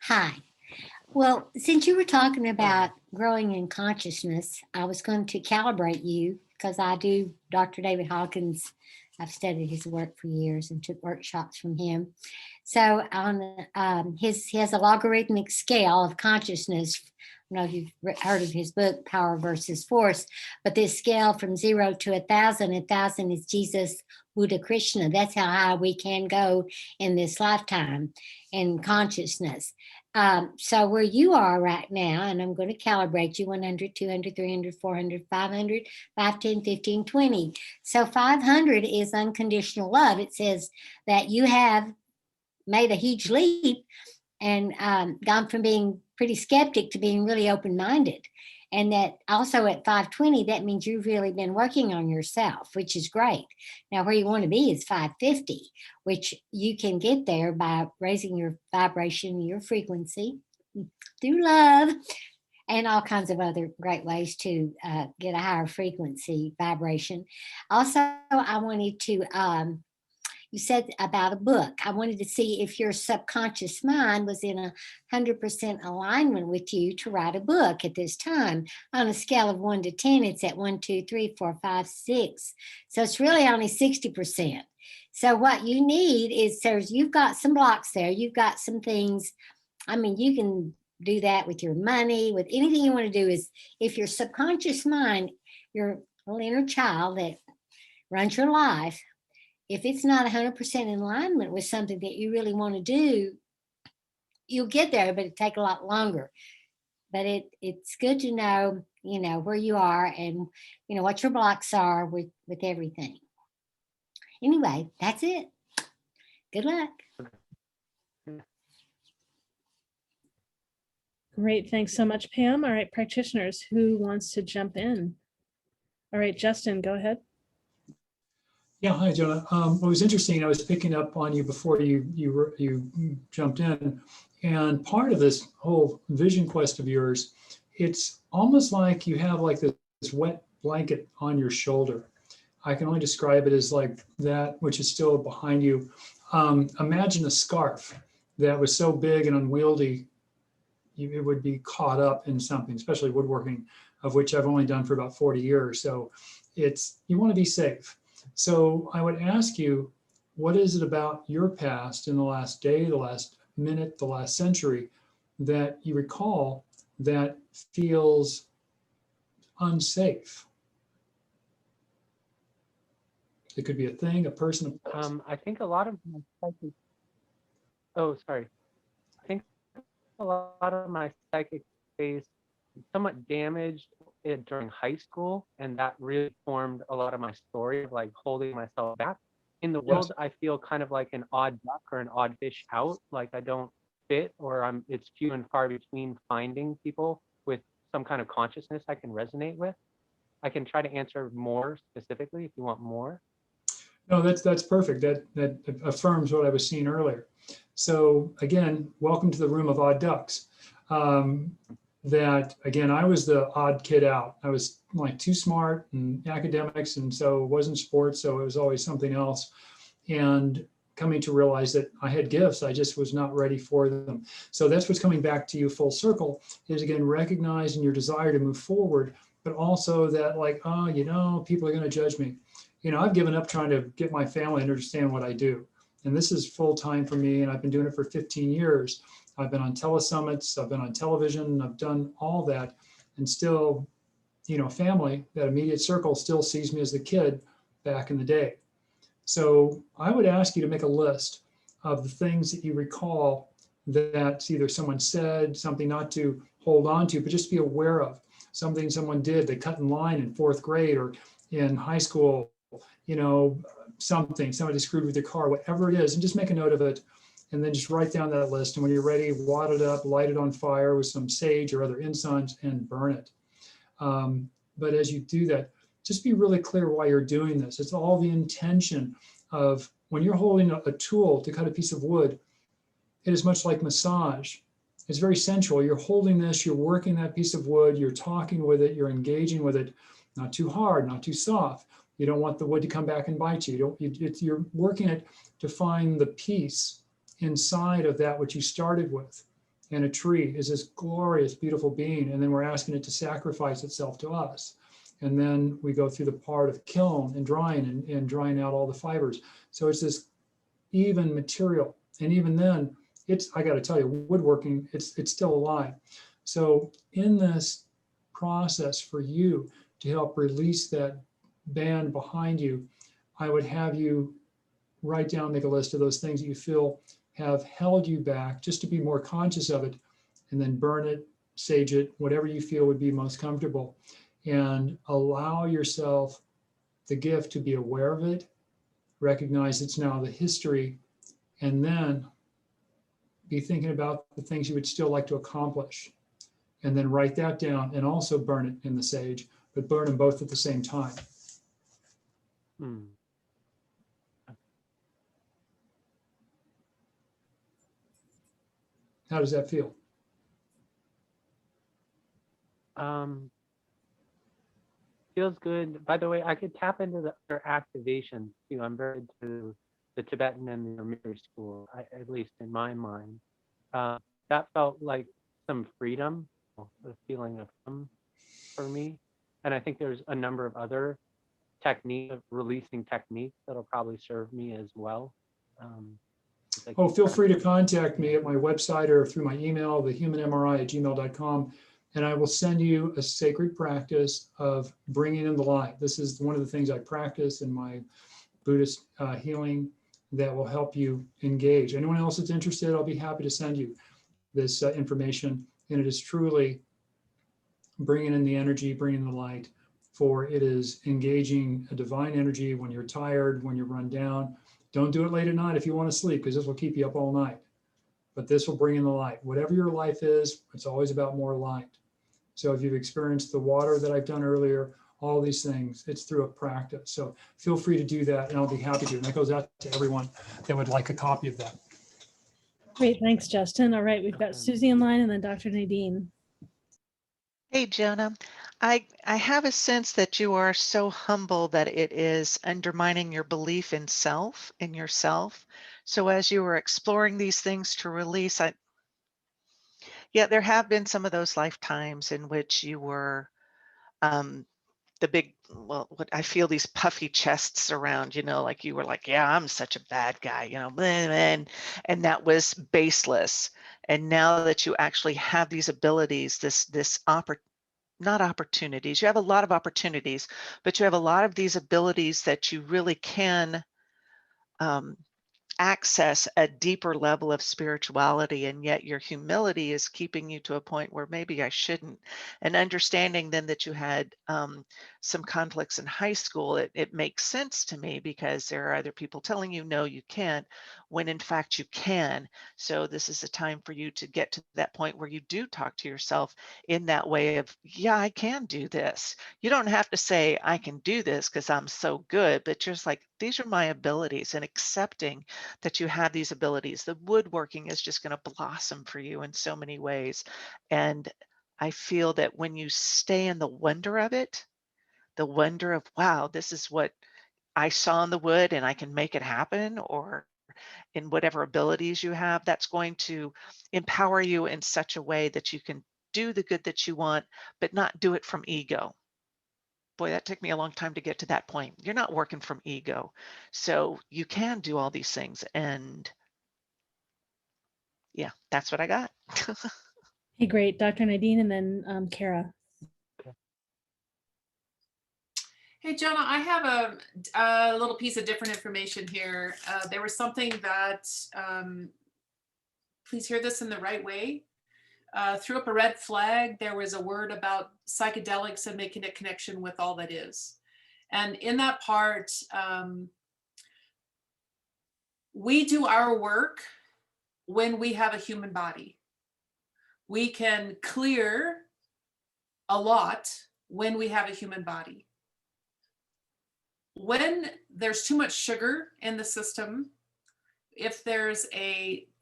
Hi. Well, since you were talking about growing in consciousness, I was going to calibrate you because I do Dr. David Hawkins. I've studied his work for years and took workshops from him. So on he has a logarithmic scale of consciousness. I don't know if you've heard of his book, Power versus Force, but this scale from 0 to 1,000, 1,000 is Jesus, Buddha, Krishna. That's how high we can go in this lifetime in consciousness. So where you are right now, and I'm going to calibrate you 100, 200, 300, 400, 500, 5, 10, 15, 20. So 500 is unconditional love. It says that you have made a huge leap and gone from being pretty skeptic to being really open-minded. And that also at 520, that means you've really been working on yourself, which is great. Now, where you want to be is 550, which you can get there by raising your vibration, your frequency through love, and all kinds of other great ways to get a higher frequency vibration. Also, I wanted to, you said about a book. I wanted to see if your subconscious mind was in 100% alignment with you to write a book at this time. On a scale of 1 to 10, it's at 1, 2, 3, 4, 5, 6. So it's really only 60%. So what you need is, you've got some blocks there. You've got some things. I mean, you can do that with your money, with anything you want to do. Is if your subconscious mind, your little inner child that runs your life, if it's not 100% in alignment with something that you really want to do, you'll get there, but it'll take a lot longer. But it's good to know, where you are and, what your blocks are with everything. Anyway, that's it. Good luck. Great. Thanks so much, Pam. All right, practitioners, who wants to jump in? All right, Justin, go ahead. Yeah, hi, Jonah. It was interesting. I was picking up on you before you jumped in, and part of this whole vision quest of yours it's almost like you have like this wet blanket on your shoulder. I can only describe it as like that, which is still behind you. Imagine a scarf that was so big and unwieldy, it would be caught up in something, especially woodworking, of which I've only done for about 40 years. So you want to be safe. So I would ask you, what is it about your past in the last day, the last minute, the last century that you recall that feels unsafe? It could be a thing, a person. I think a lot of my psychic, I think a lot of my psychic space somewhat damaged it during high school, and that really formed a lot of my story of like holding myself back. In the world, I feel kind of like an odd duck or an odd fish out, like I don't fit, or it's few and far between finding people with some kind of consciousness I can resonate with. I can try to answer more specifically if you want more. No, that's perfect. That affirms what I was seeing earlier. So again, welcome to the room of odd ducks. That again, I was the odd kid out. I was like too smart in academics, and so it wasn't sports, so it was always something else. And coming to realize that I had gifts, I just was not ready for them. So that's what's coming back to you full circle, is again, recognizing your desire to move forward, but also that like, oh, you know, people are going to judge me. You know, I've given up trying to get my family to understand what I do. And this is full time for me, and I've been doing it for 15 years. I've been on telesummits, I've been on television, I've done all that, and still, you know, family, that immediate circle still sees me as the kid back in the day. So I would ask you to make a list of the things that you recall that either someone said, something not to hold on to, but just be aware of, something someone did, they cut in line in 4th grade or in high school, you know, somebody screwed with your car, whatever it is, and just make a note of it. And then just write down that list. And when you're ready, wad it up, light it on fire with some sage or other incense and burn it. But as you do that, just be really clear why you're doing this. It's all the intention of when you're holding a tool to cut a piece of wood, it is much like massage. It's very sensual. You're holding this, you're working that piece of wood, you're talking with it, you're engaging with it, not too hard, not too soft. You don't want the wood to come back and bite you. You're working it to find the peace inside of that which you started with. And a tree is this glorious, beautiful being. And then we're asking it to sacrifice itself to us. And then we go through the part of kiln and drying out all the fibers. So it's this even material. And even then, I got to tell you, woodworking, it's still alive. So in this process for you to help release that band behind you, I would have you write down, make a list of those things that you feel have held you back, just to be more conscious of it, and then burn it, sage it, whatever you feel would be most comfortable, and allow yourself the gift to be aware of it, recognize it's now the history, and then be thinking about the things you would still like to accomplish, and then write that down and also burn it in the sage, but burn them both at the same time. How does that feel? Feels good. By the way, I could tap into the other activations too. I'm very into the Tibetan and the mirror school, at least in my mind. That felt like some freedom, a feeling of freedom for me. And I think there's a number of other releasing techniques that'll probably serve me as well. Feel free to contact me at my website or through my email, thehumanmri@gmail.com, and I will send you a sacred practice of bringing in the light. This is one of the things I practice in my Buddhist healing that will help you engage. Anyone else that's interested, I'll be happy to send you this information. And it is truly bringing in the energy, bringing the light, for it is engaging a divine energy when you're tired, when you're run down. Don't do it late at night if you want to sleep, because this will keep you up all night. But this will bring in the light. Whatever your life is, it's always about more light. So if you've experienced the water that I've done earlier, all these things, it's through a practice. So feel free to do that, and I'll be happy to. And that goes out to everyone that would like a copy of that. Great, thanks, Justin. All right, we've got Susy in line and then Dr. Nadine. Hey, Jonah. I have a sense that you are so humble that it is undermining your belief in self, in yourself. So as you were exploring these things to release, yeah, there have been some of those lifetimes in which you were the big, well, what I feel these puffy chests around, like you were like, yeah, I'm such a bad guy, and that was baseless. And now that you actually have these abilities, this not opportunities, you have a lot of opportunities, but you have a lot of these abilities that you really can access a deeper level of spirituality, and yet your humility is keeping you to a point where maybe I shouldn't. And understanding then that you had some conflicts in high school, it makes sense to me, because there are other people telling you no, you can't, when in fact you can. So this is a time for you to get to that point where you do talk to yourself in that way of, yeah, I can do this. You don't have to say I can do this because I'm so good, but just like, these are my abilities, and accepting that you have these abilities. The woodworking is just going to blossom for you in so many ways. And I feel that when you stay in the wonder of it, the wonder of, wow, this is what I saw in the wood and I can make it happen, or in whatever abilities you have, that's going to empower you in such a way that you can do the good that you want, but not do it from ego. Boy, that took me a long time to get to that point. You're not working from ego. So you can do all these things. And yeah, that's what I got. Hey, great. Dr. Nadine and then Cara. Hey, Jonah, I have a little piece of different information here. There was something that, please hear this in the right way. Threw up a red flag. There was a word about psychedelics and making a connection with all that is. And in that part, we do our work when we have a human body. We can clear a lot when we have a human body. When there's too much sugar in the system, if there's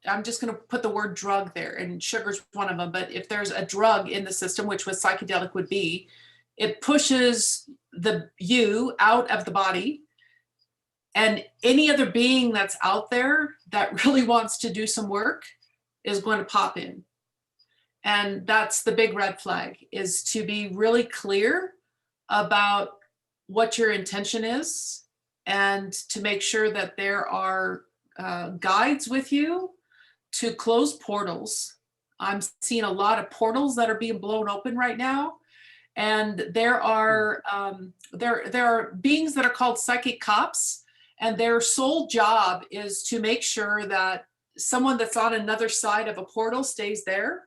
I'm just going to put the word drug there, and sugar's one of them, but if there's a drug in the system, which what psychedelic would be, it pushes you out of the body, and any other being that's out there that really wants to do some work is going to pop in. And that's the big red flag, is to be really clear about what your intention is, and to make sure that there are guides with you to close portals. I'm seeing a lot of portals that are being blown open right now. And there are there are beings that are called psychic cops, and their sole job is to make sure that someone that's on another side of a portal stays there.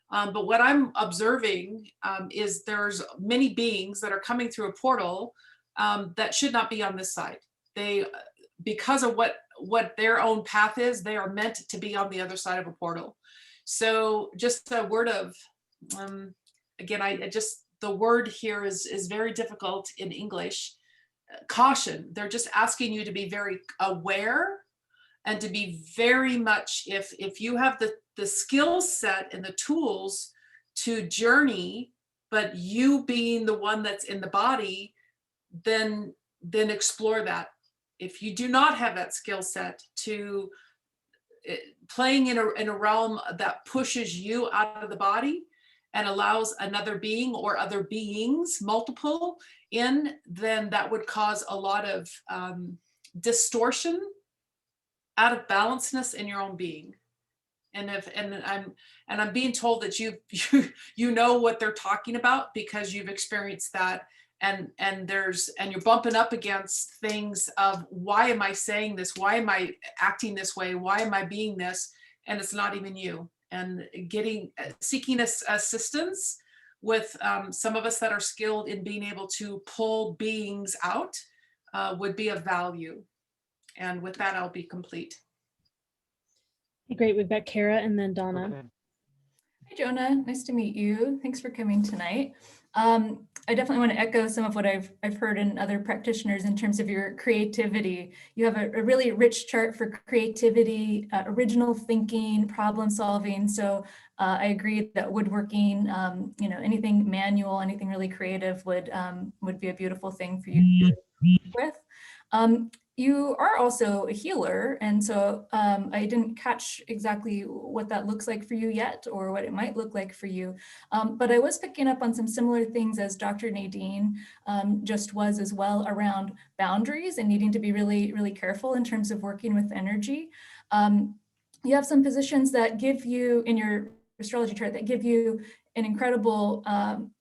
But what I'm observing is there's many beings that are coming through a portal that should not be on this side. They, because of what their own path is, they are meant to be on the other side of a portal. So just a word of, again, the word here is very difficult in English. Caution. They're just asking you to be very aware, and to be very much, if you have the skill set and the tools to journey, but you being the one that's in the body, then explore that. If you do not have that skill set to playing in a realm that pushes you out of the body and allows another being or other beings, multiple, in, then that would cause a lot of distortion, out of balanceness in your own being. And I'm being told that you know what they're talking about, because you've experienced that, and you're bumping up against things of, why am I saying this? Why am I acting this way? Why am I being this? And it's not even you. And seeking assistance with some of us that are skilled in being able to pull beings out would be of value. And with that, I'll be complete. Great. We've got Cara and then Donna. Okay. Hi, Jonah. Nice to meet you. Thanks for coming tonight. I definitely want to echo some of what I've heard in other practitioners in terms of your creativity. You have a really rich chart for creativity, original thinking, problem solving. So I agree that woodworking, you know, anything manual, anything really creative would be a beautiful thing for you to work with. You are also a healer, and so I didn't catch exactly what that looks like for you yet, or what it might look like for you. But I was picking up on some similar things as Dr. Nadine just was as well, around boundaries and needing to be really, really careful in terms of working with energy. You have some positions that give you, in your astrology chart, that give you an incredible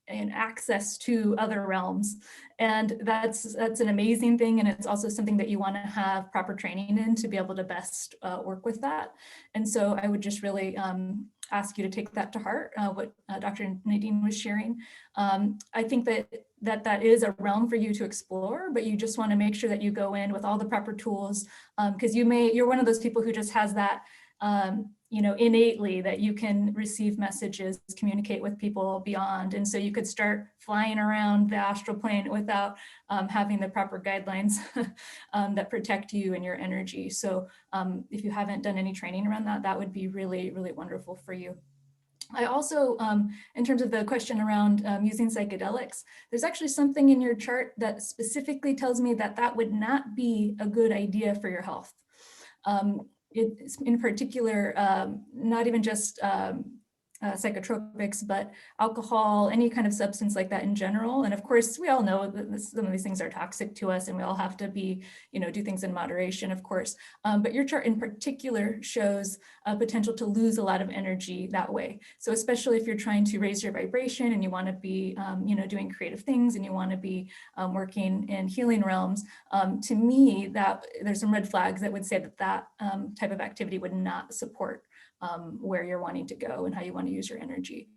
and access to other realms. And that's an amazing thing. And it's also something that you want to have proper training in to be able to best work with that. And so I would just really ask you to take that to heart, what Dr. Nadine was sharing. I think that is a realm for you to explore, but you just want to make sure that you go in with all the proper tools, because you're one of those people who just has that you know, innately, that you can receive messages, communicate with people beyond. And so you could start flying around the astral plane without having the proper guidelines that protect you and your energy. So if you haven't done any training around that, that would be really, really wonderful for you. I also, in terms of the question around using psychedelics, there's actually something in your chart that specifically tells me that that would not be a good idea for your health. It's in particular, not even just psychotropics, but alcohol, any kind of substance like that in general. And of course, we all know that some of these things are toxic to us, and we all have to be, you know, do things in moderation, of course. But your chart in particular shows a potential to lose a lot of energy that way. So especially if you're trying to raise your vibration and you want to be, you know, doing creative things, and you want to be working in healing realms, to me, that there's some red flags that would say that that type of activity would not support where you're wanting to go and how you want to use your energy.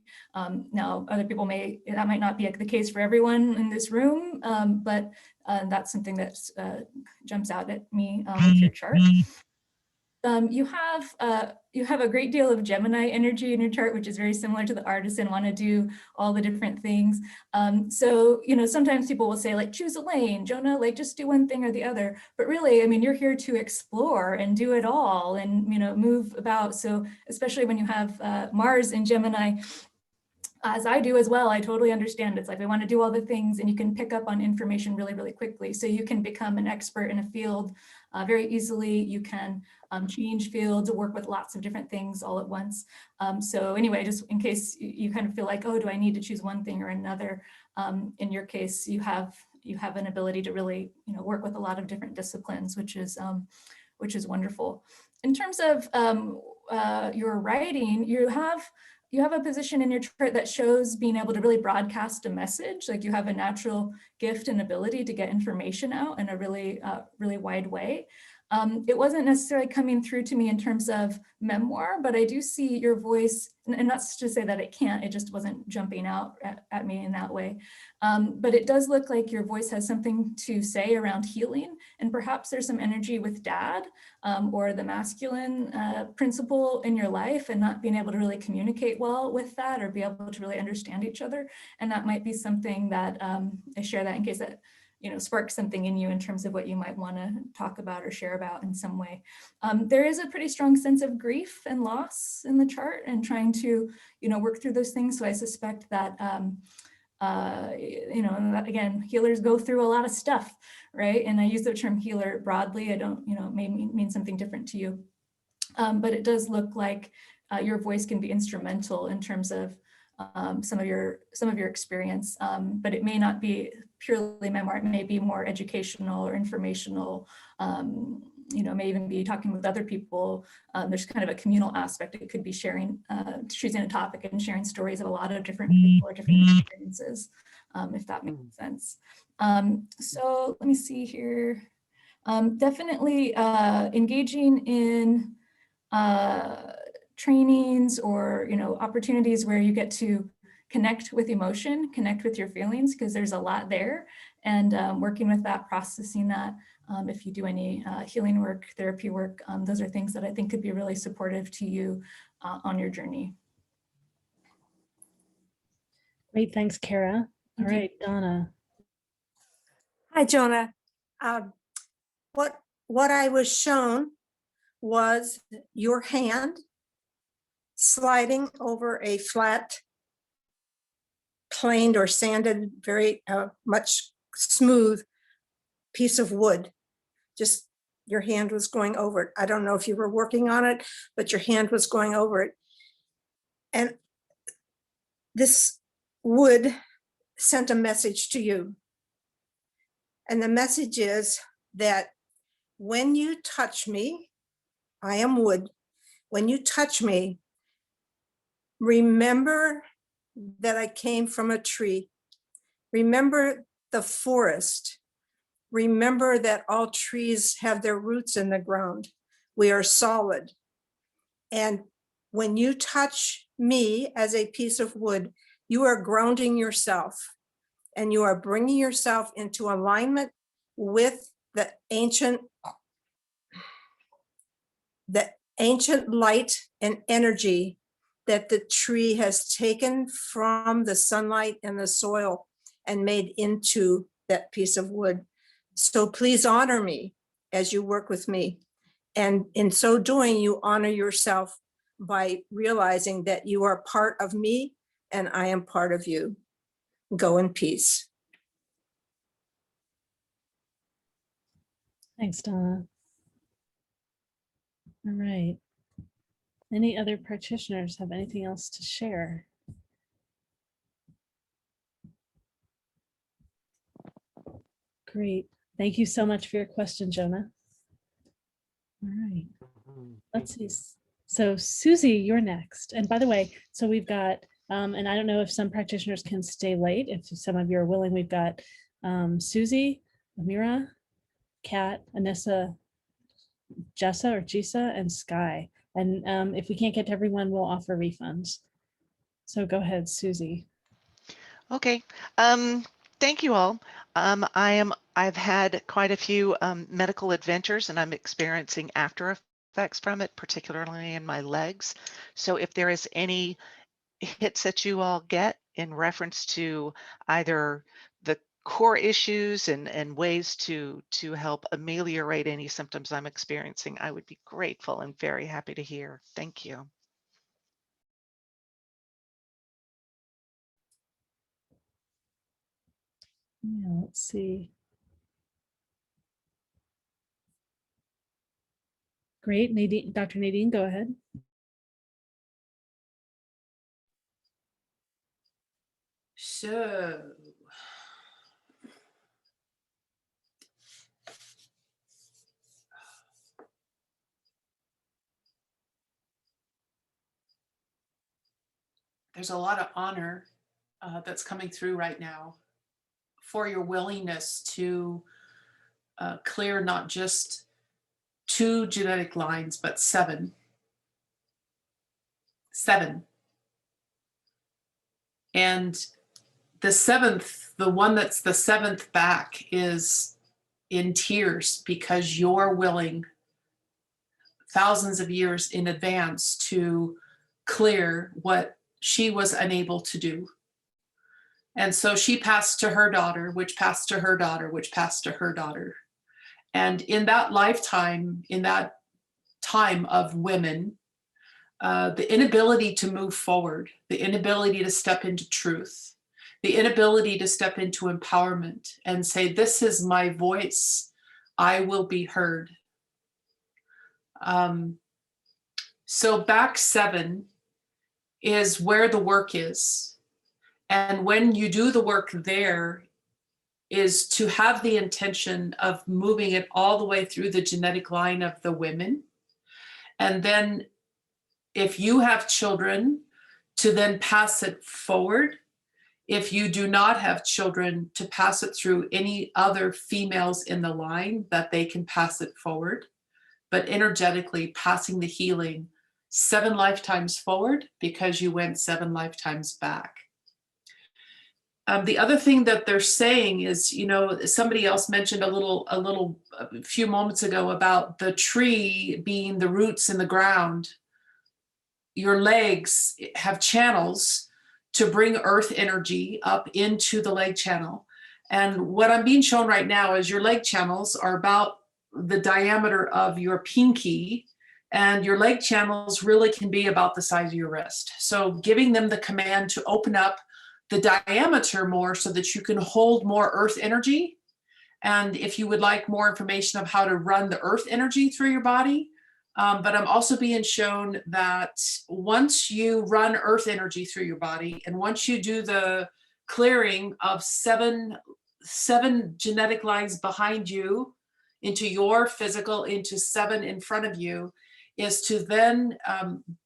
Now, other people that might not be the case for everyone in this room, but that's something that jumps out at me with your chart. You have a great deal of Gemini energy in your chart, which is very similar to the artisan, want to do all the different things. So, you know, sometimes people will say, like, choose a lane, Jonah, like, just do one thing or the other. But really, I mean, you're here to explore and do it all and, you know, move about. So especially when you have Mars in Gemini, as I do as well, I totally understand. It's like, I want to do all the things, and you can pick up on information really, really quickly. So you can become an expert in a field very easily. You can change fields, work with lots of different things all at once. So anyway, just in case you kind of feel like, oh, do I need to choose one thing or another? In your case, you have an ability to really, you know, work with a lot of different disciplines, which is wonderful. In terms of your writing, you have a position in your chart that shows being able to really broadcast a message. Like, you have a natural gift and ability to get information out in a really, really wide way. It wasn't necessarily coming through to me in terms of memoir, but I do see your voice, and not to say that it can't, it just wasn't jumping out at me in that way. But it does look like your voice has something to say around healing, and perhaps there's some energy with dad or the masculine principle in your life, and not being able to really communicate well with that, or be able to really understand each other. And that might be something that I share that in case that, you know, sparks something in you in terms of what you might want to talk about or share about in some way. There is a pretty strong sense of grief and loss in the chart, and trying to, you know, work through those things. So I suspect that, you know, again, healers go through a lot of stuff, right? And I use the term healer broadly. I don't, you know, it may mean something different to you. But it does look like your voice can be instrumental in terms of some of your experience, but it may not be purely memoir. It may be more educational or informational. You know, may even be talking with other people. There's kind of a communal aspect. It could be sharing, choosing a topic and sharing stories of a lot of different people or different experiences, if that makes sense. So let me see here. Definitely engaging in trainings or, you know, opportunities where you get to connect with emotion, connect with your feelings, because there's a lot there, and working with that, processing that. If you do any healing work, therapy work, those are things that I think could be really supportive to you on your journey. Great, thanks, Cara. All right, Donna. Hi, Jonah. What I was shown was your hand sliding over a flat, planed or sanded, very much smooth piece of wood. Just your hand was going over it. I don't know if you were working on it, but your hand was going over it. And this wood sent a message to you. And the message is that when you touch me, I am wood. When you touch me, remember that I came from a tree. Remember the forest. Remember that all trees have their roots in the ground. We are solid. And when you touch me as a piece of wood, you are grounding yourself and you are bringing yourself into alignment with the ancient light and energy that the tree has taken from the sunlight and the soil and made into that piece of wood. So please honor me as you work with me. And in so doing, you honor yourself by realizing that you are part of me and I am part of you. Go in peace. Thanks, Donna. All right. Any other practitioners have anything else to share? Great. Thank you so much for your question, Jonah. All right. Let's see. So Susy, you're next. And by the way, so we've got, and I don't know if some practitioners can stay late. If some of you are willing, we've got Susy, Amira, Kat, Anissa, Jessa or Jisa, and Sky. And if we can't get to everyone, we'll offer refunds. So go ahead, Susy. Okay. Thank you all. I've had quite a few medical adventures and I'm experiencing after effects from it, particularly in my legs. So if there is any hits that you all get in reference to either the core issues and ways to help ameliorate any symptoms I'm experiencing, I would be grateful and very happy to hear. Thank you. Yeah, let's see. Great, Nadine, Dr. Nadine, go ahead. So, there's a lot of honor that's coming through right now for your willingness to clear not just 2 genetic lines, but 7. 7. And the 7th, the one that's the 7th back, is in tears because you're willing thousands of years in advance to clear what she was unable to do. And so she passed to her daughter, which passed to her daughter, which passed to her daughter. And in that lifetime, in that time of women, the inability to move forward, the inability to step into truth, the inability to step into empowerment and say, this is my voice, I will be heard. So back 7 is where the work is. And when you do the work there, is to have the intention of moving it all the way through the genetic line of the women. And then if you have children, to then pass it forward. If you do not have children, to pass it through any other females in the line that they can pass it forward. But energetically passing the healing 7 lifetimes forward because you went 7 lifetimes back. The other thing that they're saying is, you know, somebody else mentioned a few moments ago about the tree being the roots in the ground. Your legs have channels to bring earth energy up into the leg channel. And what I'm being shown right now is your leg channels are about the diameter of your pinky, and your leg channels really can be about the size of your wrist. So giving them the command to open up the diameter more so that you can hold more earth energy. And if you would like more information of how to run the earth energy through your body, but I'm also being shown that once you run earth energy through your body, and once you do the clearing of seven genetic lines behind you into your physical, into 7 in front of you, is to then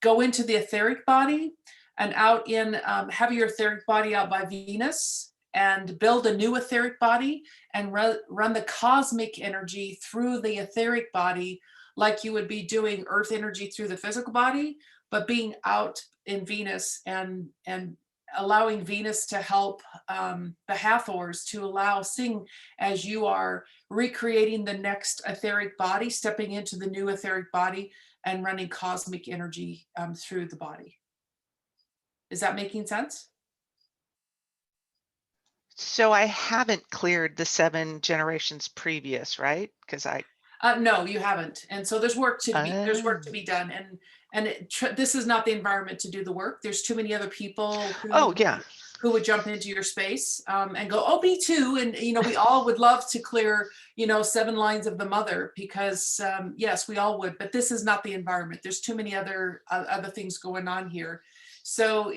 go into the etheric body and out in, have your etheric body out by Venus and build a new etheric body and run the cosmic energy through the etheric body like you would be doing earth energy through the physical body, but being out in Venus and allowing Venus to help the Hathors to allow seeing as you are recreating the next etheric body, stepping into the new etheric body and running cosmic energy through the body. Is that making sense? So I haven't cleared the 7 generations previous, right? Because no, you haven't. And so there's work to be done. And this is not the environment to do the work. There's too many other people who would jump into your space and go, oh, me too. And, you know, we all would love to clear, you know, 7 lines of the mother because yes, we all would, but this is not the environment. There's too many other things going on here. So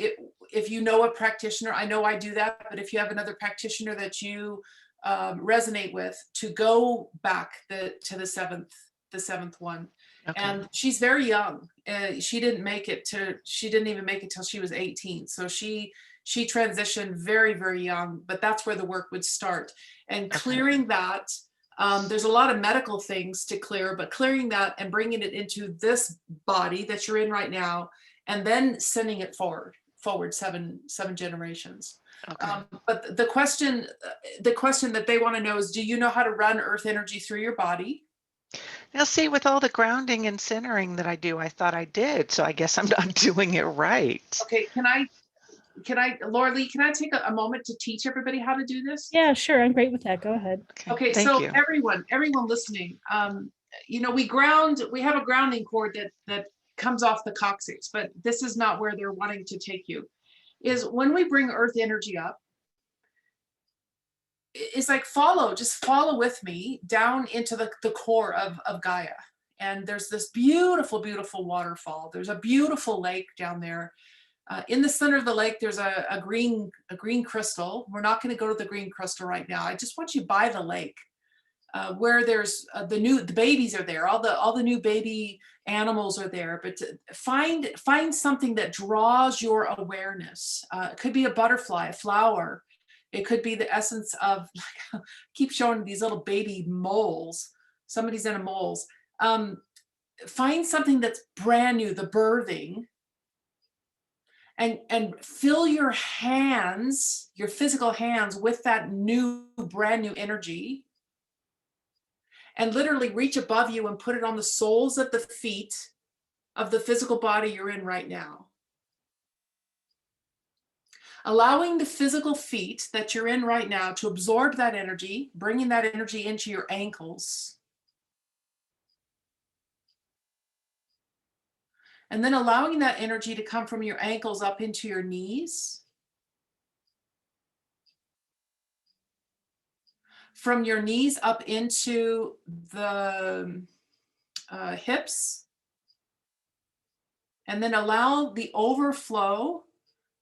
if you know a practitioner, I know I do that, but if you have another practitioner that you resonate with, to go back to the seventh one. Okay. And she's very young. She didn't even make it till she was 18. So she transitioned very, very young, but that's where the work would start. And clearing that, there's a lot of medical things to clear, but clearing that and bringing it into this body that you're in right now, and then sending it forward 7 generations. Okay. But the question that they want to know is, do you know how to run earth energy through your body? Now, see, with all the grounding and centering that I do, I thought I did. So I guess I'm not doing it right. Okay. Can I, Laureli, can I take a moment to teach everybody how to do this? Yeah, sure. I'm great with that. Go ahead. Okay. So everyone listening, you know, we have a grounding cord that comes off the coccyx, but this is not where they're wanting to take you. Is when we bring earth energy up, it's like just follow with me down into the core of Gaia. And there's this beautiful, beautiful waterfall. There's a beautiful lake down there. In the center of the lake, there's a green crystal. We're not going to go to the green crystal right now. I just want you by the lake. Where there's the babies are there, all the new baby animals are there, but find something that draws your awareness. It could be a butterfly, a flower. It could be the essence of, keep showing these little baby moles. Somebody's in a moles. Find something that's brand new, the birthing, and fill your hands, your physical hands, with that brand new energy. And literally reach above you and put it on the soles of the feet of the physical body you're in right now. Allowing the physical feet that you're in right now to absorb that energy, bringing that energy into your ankles. And then allowing that energy to come from your ankles up into your knees. From your knees up into the hips, and then allow the overflow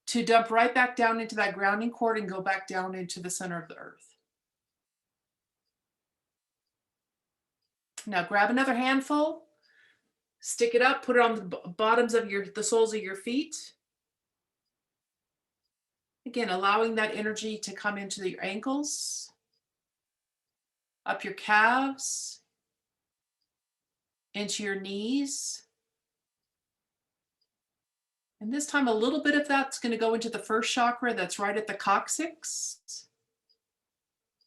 to dump right back down into that grounding cord and go back down into the center of the earth. Now grab another handful, stick it up, put it on the bottoms of the soles of your feet. Again, allowing that energy to come into your ankles, up your calves, into your knees. And this time, a little bit of that's going to go into the first chakra that's right at the coccyx.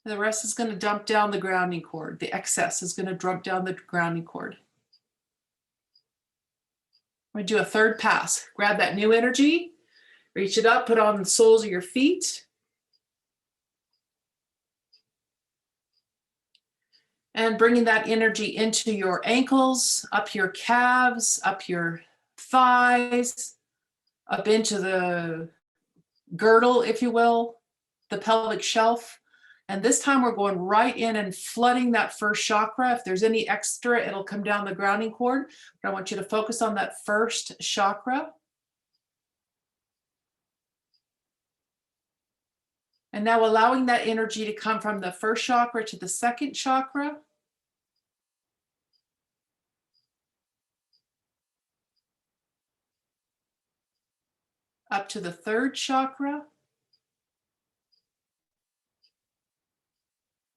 And the rest is going to dump down the grounding cord. The excess is going to dump down the grounding cord. I'm going to do a third pass. Grab that new energy. Reach it up, put on the soles of your feet. And bringing that energy into your ankles, up your calves, up your thighs, up into the girdle, if you will, the pelvic shelf. And this time we're going right in and flooding that first chakra. If there's any extra, it'll come down the grounding cord. But I want you to focus on that first chakra. And now allowing that energy to come from the first chakra to the second chakra. Up to the third chakra.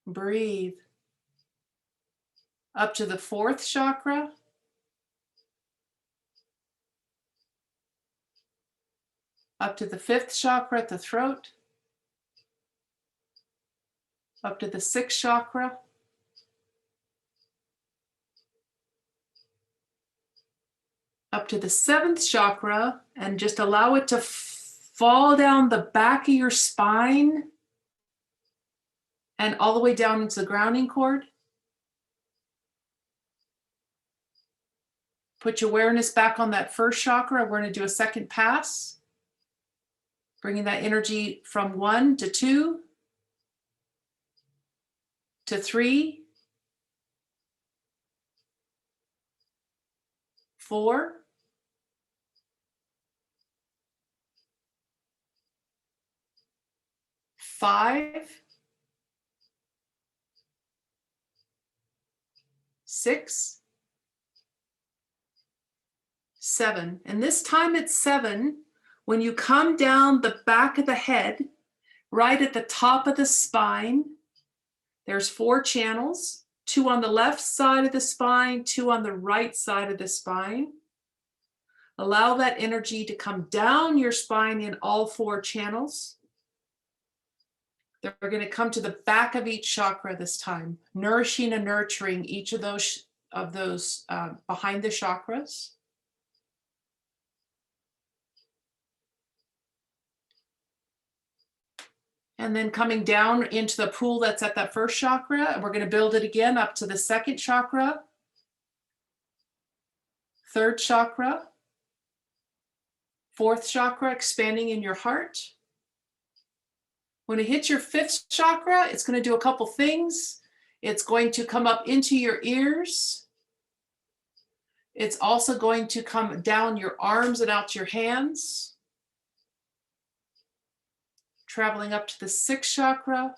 Breathe. Up to the fourth chakra. Up to the fifth chakra at the throat. Up to the sixth chakra. Up to the seventh chakra, and just allow it to fall down the back of your spine and all the way down into the grounding cord. Put your awareness back on that first chakra. We're going to do a second pass, bringing that energy from 1 to 2 to 3, 4, 5, 6, 7. And this time it's 7. When you come down the back of the head, right at the top of the spine, there's 4 channels, 2 on the left side of the spine, 2 on the right side of the spine. Allow that energy to come down your spine in all 4 channels. They're going to come to the back of each chakra this time, nourishing and nurturing each of those behind the chakras. And then coming down into the pool that's at that first chakra, and we're going to build it again up to the second chakra, third chakra, fourth chakra, expanding in your heart. When it hits your fifth chakra, it's going to do a couple things. It's going to come up into your ears. It's also going to come down your arms and out your hands. Traveling up to the sixth chakra,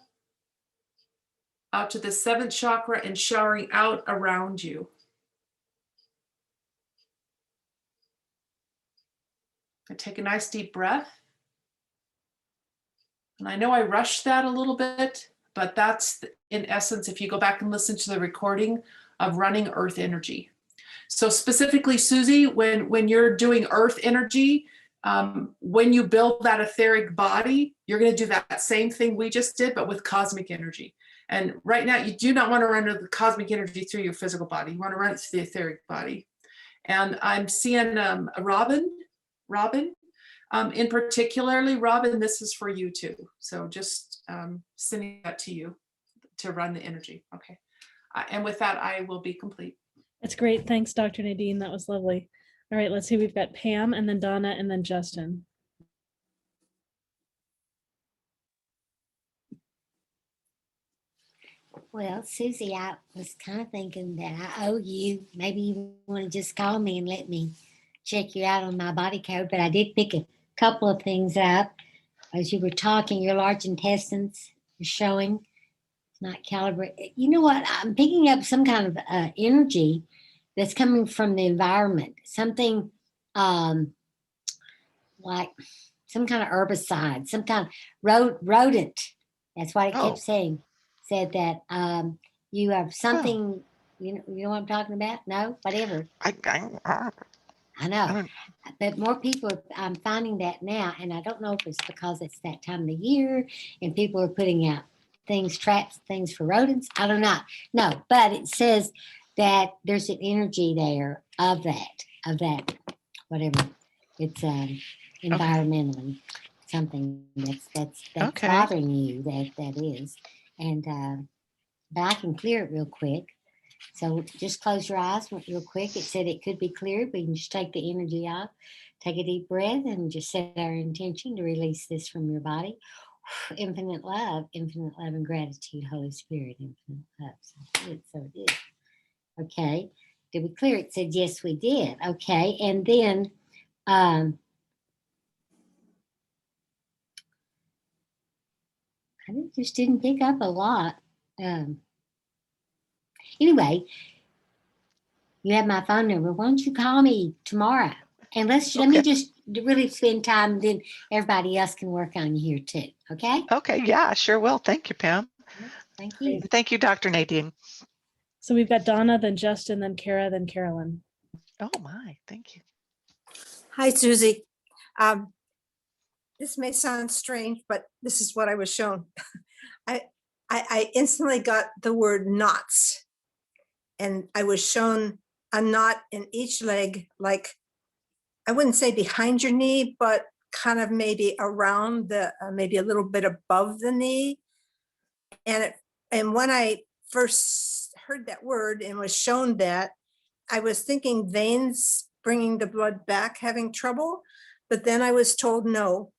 out to the seventh chakra, and showering out around you. And take a nice deep breath. And I know I rushed that a little bit, but that's in essence, if you go back and listen to the recording of running earth energy. So specifically, Susy, when you're doing earth energy, when you build that etheric body, you're going to do that same thing we just did, but with cosmic energy. And right now, you do not want to run the cosmic energy through your physical body. You want to run it through the etheric body. And I'm seeing Robin, in particularly, Robin, this is for you too. So just sending that to you to run the energy. Okay. And with that, I will be complete. That's great. Thanks, Dr. Nadine. That was lovely. All right, let's see. We've got Pam and then Donna and then Justin. Well, Susie, I was kind of thinking that I owe you. Maybe you want to just call me and let me check you out on my body code. But I did pick a couple of things up as you were talking. Your large intestines are showing. It's not calibrated. You know what? I'm picking up some kind of energy that's coming from the environment. Something like some kind of herbicide, some kind of rodent. That's what it kept saying. Said that you have something, you know what I'm talking about? No, whatever. I know, but more people, I'm finding that now, and I don't know if it's because it's that time of the year and people are putting out traps, things for rodents. I don't know. No, but it says that there's an energy there of that, whatever. It's environmentally, something that's Okay. bothering you, that is. And but I can clear it real quick. So just close your eyes real quick. It said it could be cleared. We can just take the energy out, take a deep breath, and just set our intention to release this from your body. Infinite love and gratitude, Holy Spirit, infinite love. So it is. Okay. Did we clear it? It said yes, we did. Okay. And then I just didn't pick up a lot. Anyway, you have my phone number. Why don't you call me tomorrow? And let me just really spend time, then everybody else can work on you here too. Okay? Okay, yeah, sure will. Thank you, Pam. Thank you. Thank you, Dr. Nadine. So we've got Donna, then Justin, then Cara, then Carolyn. Oh my, thank you. Hi, Susie. This may sound strange, but this is what I was shown. I instantly got the word knots, and I was shown a knot in each leg, like, I wouldn't say behind your knee, but kind of maybe around the, maybe a little bit above the knee. And when I first heard that word and was shown that, I was thinking veins bringing the blood back, having trouble, but then I was told no.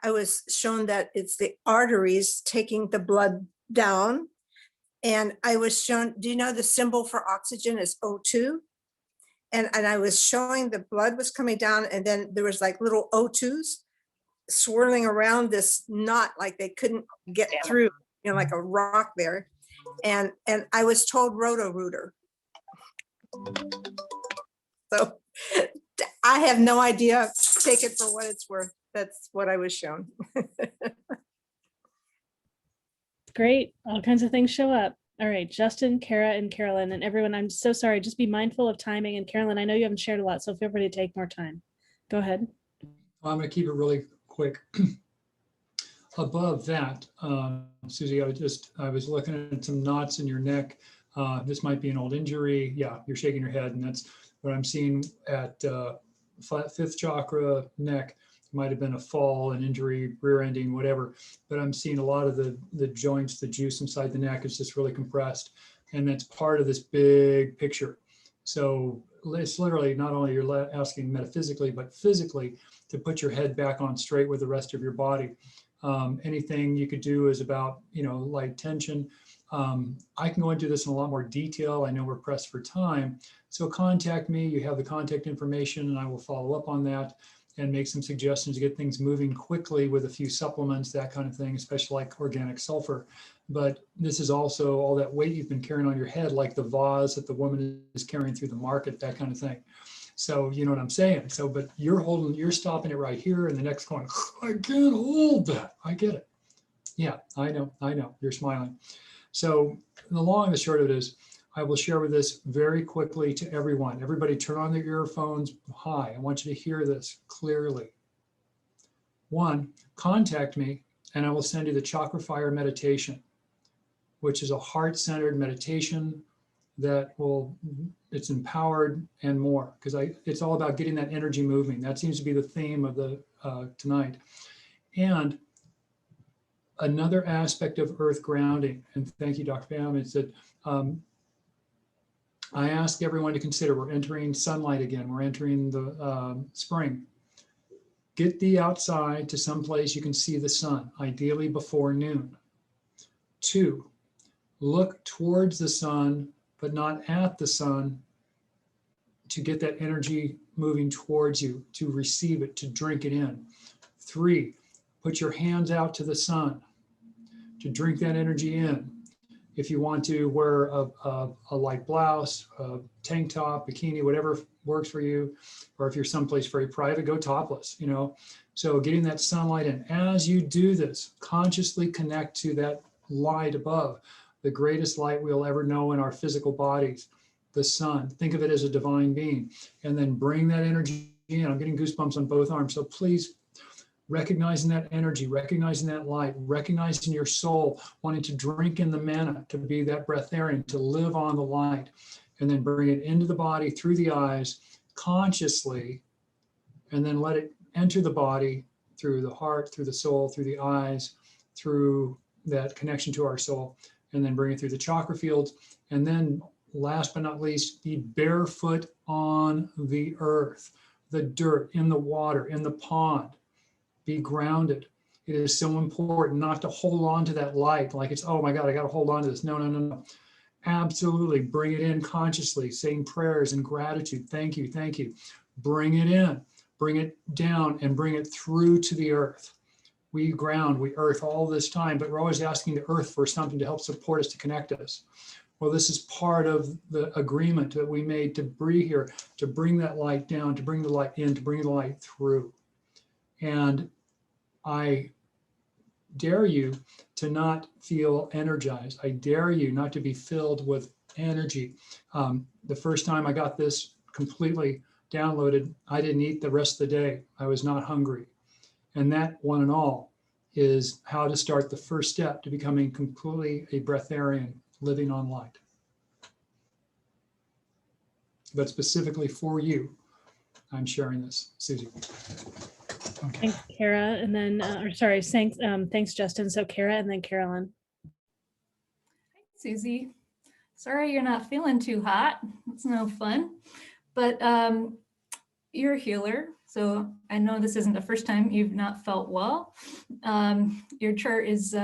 I was shown that it's the arteries taking the blood down. And I was shown, do you know the symbol for oxygen is O2? And I was showing the blood was coming down, and then there was like little O2s swirling around this knot, like they couldn't get through, like a rock there. And I was told Roto-Rooter. So I have no idea. Take it for what it's worth. That's what I was shown. Great. All kinds of things show up. All right, Justin, Cara, and Carolyn, and everyone, I'm so sorry. Just be mindful of timing. And Carolyn, I know you haven't shared a lot, so feel free to take more time. Go ahead. I'm going to keep it really quick. Above that, Susie, I was looking at some knots in your neck. This might be an old injury. Yeah, you're shaking your head, and that's what I'm seeing at fifth chakra neck. Might have been a fall, an injury, rear ending, whatever. But I'm seeing a lot of the joints, the juice inside the neck is just really compressed. And that's part of this big picture. So it's literally not only you're asking metaphysically, but physically to put your head back on straight with the rest of your body. Anything you could do is about, light tension. I can go into this in a lot more detail. I know we're pressed for time. So contact me. You have the contact information, and I will follow up on that and make some suggestions to get things moving quickly with a few supplements, that kind of thing, especially like organic sulfur. But this is also all that weight you've been carrying on your head, like the vase that the woman is carrying through the market, that kind of thing. So you know what I'm saying? So, but you're stopping it right here, and the next going, I can't hold that. I get it. Yeah, I know, you're smiling. So the long and the short of it is, I will share with this very quickly to everyone. Everybody turn on their earphones. Hi, I want you to hear this clearly. 1, contact me and I will send you the Chakra Fire meditation, which is a heart-centered meditation that it's empowered and more, because it's all about getting that energy moving. That seems to be the theme of the tonight. And another aspect of earth grounding, and thank you, Dr. Pam, is that I ask everyone to consider, we're entering sunlight again. We're entering the spring. Get thee outside to some place you can see the sun, ideally before noon. 2, look towards the sun, but not at the sun, to get that energy moving towards you, to receive it, to drink it in. 3, put your hands out to the sun, to drink that energy in. If you want to wear a light blouse, a tank top, bikini, whatever works for you, or if you're someplace very private, go topless, So getting that sunlight in. As you do this, consciously connect to that light above, the greatest light we'll ever know in our physical bodies, the sun. Think of it as a divine being, and then bring that energy in. I'm getting goosebumps on both arms. So please, recognizing that energy, recognizing that light, recognizing your soul, wanting to drink in the manna, to be that breatharian, to live on the light, and then bring it into the body through the eyes consciously, and then let it enter the body through the heart, through the soul, through the eyes, through that connection to our soul, and then bring it through the chakra fields. And then last but not least, be barefoot on the earth, the dirt, in the water, in the pond. Be grounded. It is so important not to hold on to that light like it's, oh my God, I got to hold on to this. No, no, no, no. Absolutely. Bring it in consciously, saying prayers and gratitude. Thank you. Thank you. Bring it in, bring it down, and bring it through to the earth. We ground, we earth all this time, but we're always asking the earth for something to help support us, to connect us. Well, this is part of the agreement that we made to be here, to bring that light down, to bring the light in, to bring the light through. And I dare you to not feel energized. I dare you not to be filled with energy. The first time I got this completely downloaded, I didn't eat the rest of the day. I was not hungry. And that, one and all, is how to start the first step to becoming completely a breatharian, living on light. But specifically for you, I'm sharing this, Susie. Okay. Thanks, Cara, and then, or sorry, thanks, Justin. So Cara and then Carolyn. Susie, sorry you're not feeling too hot. It's no fun, but you're a healer. So I know this isn't the first time you've not felt well. Your chart is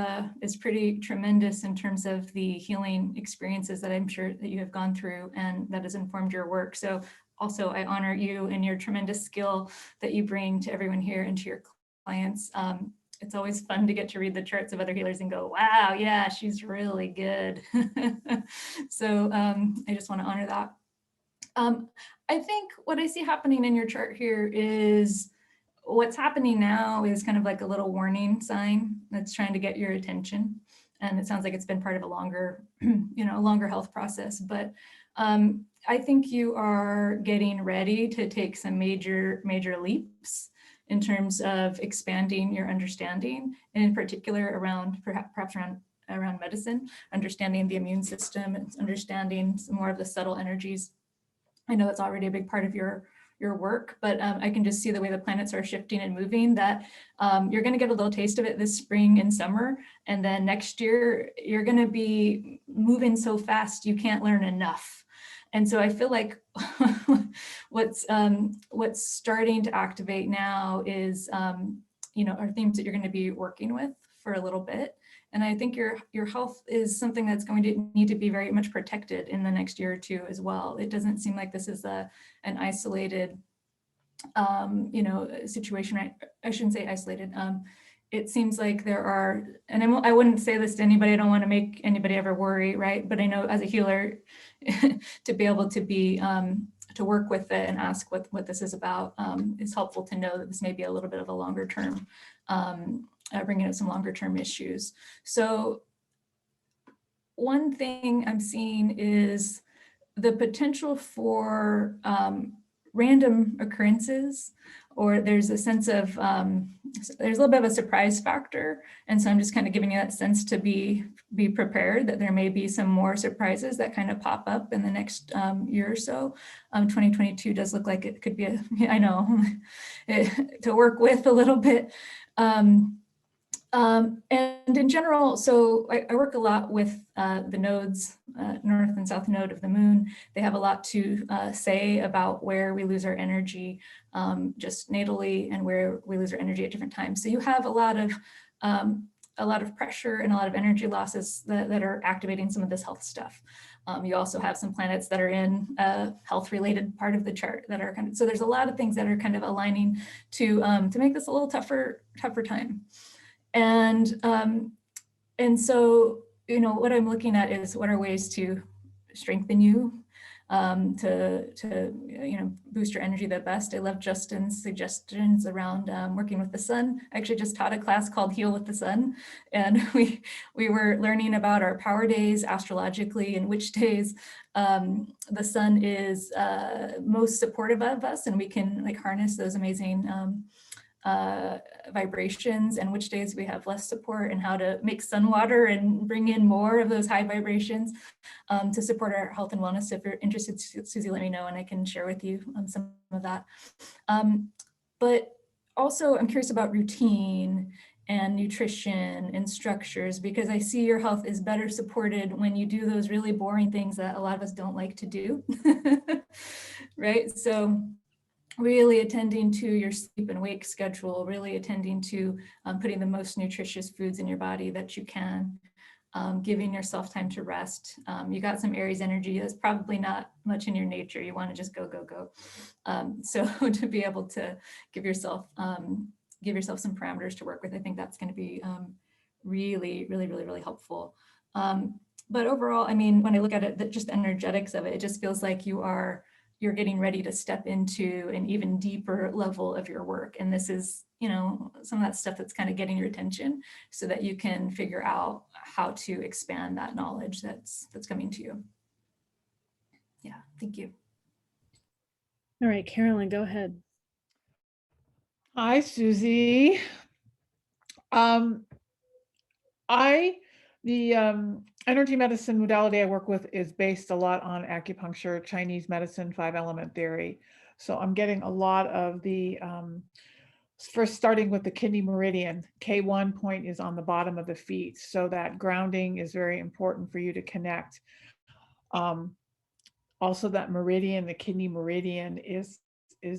pretty tremendous in terms of the healing experiences that I'm sure that you have gone through and that has informed your work. So also I honor you and your tremendous skill that you bring to everyone here and to your clients. It's always fun to get to read the charts of other healers and go, wow, yeah, she's really good. So I just want to honor that. I think what I see happening in your chart here is what's happening now is kind of like a little warning sign that's trying to get your attention. And it sounds like it's been part of a longer, longer health process. But I think you are getting ready to take some major leaps in terms of expanding your understanding, and in particular around perhaps around medicine, understanding the immune system, and understanding some more of the subtle energies. I know it's already a big part of your work, but I can just see the way the planets are shifting and moving that you're going to get a little taste of it this spring and summer. And then next year, you're going to be moving so fast, you can't learn enough. And so I feel like what's starting to activate now is, are themes that you're going to be working with for a little bit. And I think your health is something that's going to need to be very much protected in the next year or two as well. It doesn't seem like this is an isolated, situation. I shouldn't say isolated. It seems like there are, and I wouldn't say this to anybody. I don't want to make anybody ever worry, right? But I know as a healer, to be able to be to work with it and ask what this is about is helpful to know that this may be a little bit of a longer term. Bringing up some longer term issues. So one thing I'm seeing is the potential for random occurrences, or there's a sense of, there's a little bit of a surprise factor. And so I'm just kind of giving you that sense to be prepared that there may be some more surprises that kind of pop up in the next year or so. 2022 does look like it could be, to work with a little bit. And in general, so I work a lot with the nodes, north and south node of the moon. They have a lot to say about where we lose our energy just natally and where we lose our energy at different times. So you have a lot of pressure and a lot of energy losses that are activating some of this health stuff. You also have some planets that are in a health related part of the chart that are so there's a lot of things that are kind of aligning to make this a little tougher time. And so, what I'm looking at is what are ways to strengthen you, to boost your energy the best. I love Justin's suggestions around working with the sun. I actually just taught a class called Heal with the Sun, and we were learning about our power days astrologically and which days the sun is most supportive of us, and we can harness those amazing vibrations, and which days we have less support, and how to make sun water and bring in more of those high vibrations to support our health and wellness. So if you're interested, Susie, let me know and I can share with you some of that. But also, I'm curious about routine and nutrition and structures, because I see your health is better supported when you do those really boring things that a lot of us don't like to do, right? So really attending to your sleep and wake schedule, really attending to putting the most nutritious foods in your body that you can, giving yourself time to rest. You got some Aries energy that's probably not much in your nature. You want to just go, go, go. So to be able to give yourself some parameters to work with, I think that's going to be really, really, really, really helpful. But overall, I mean, when I look at it, just the energetics of it, it just feels like you're getting ready to step into an even deeper level of your work. And this is, you know, some of that stuff that's kind of getting your attention so that you can figure out how to expand that knowledge that's coming to you. Yeah, thank you. All right, Carolyn, go ahead. Hi, Susie. The energy medicine modality I work with is based a lot on acupuncture, Chinese medicine, 5-element theory. So I'm getting a lot of the, first starting with the kidney meridian. K1 point is on the bottom of the feet. So that grounding is very important for you to connect. Also that meridian, the kidney meridian is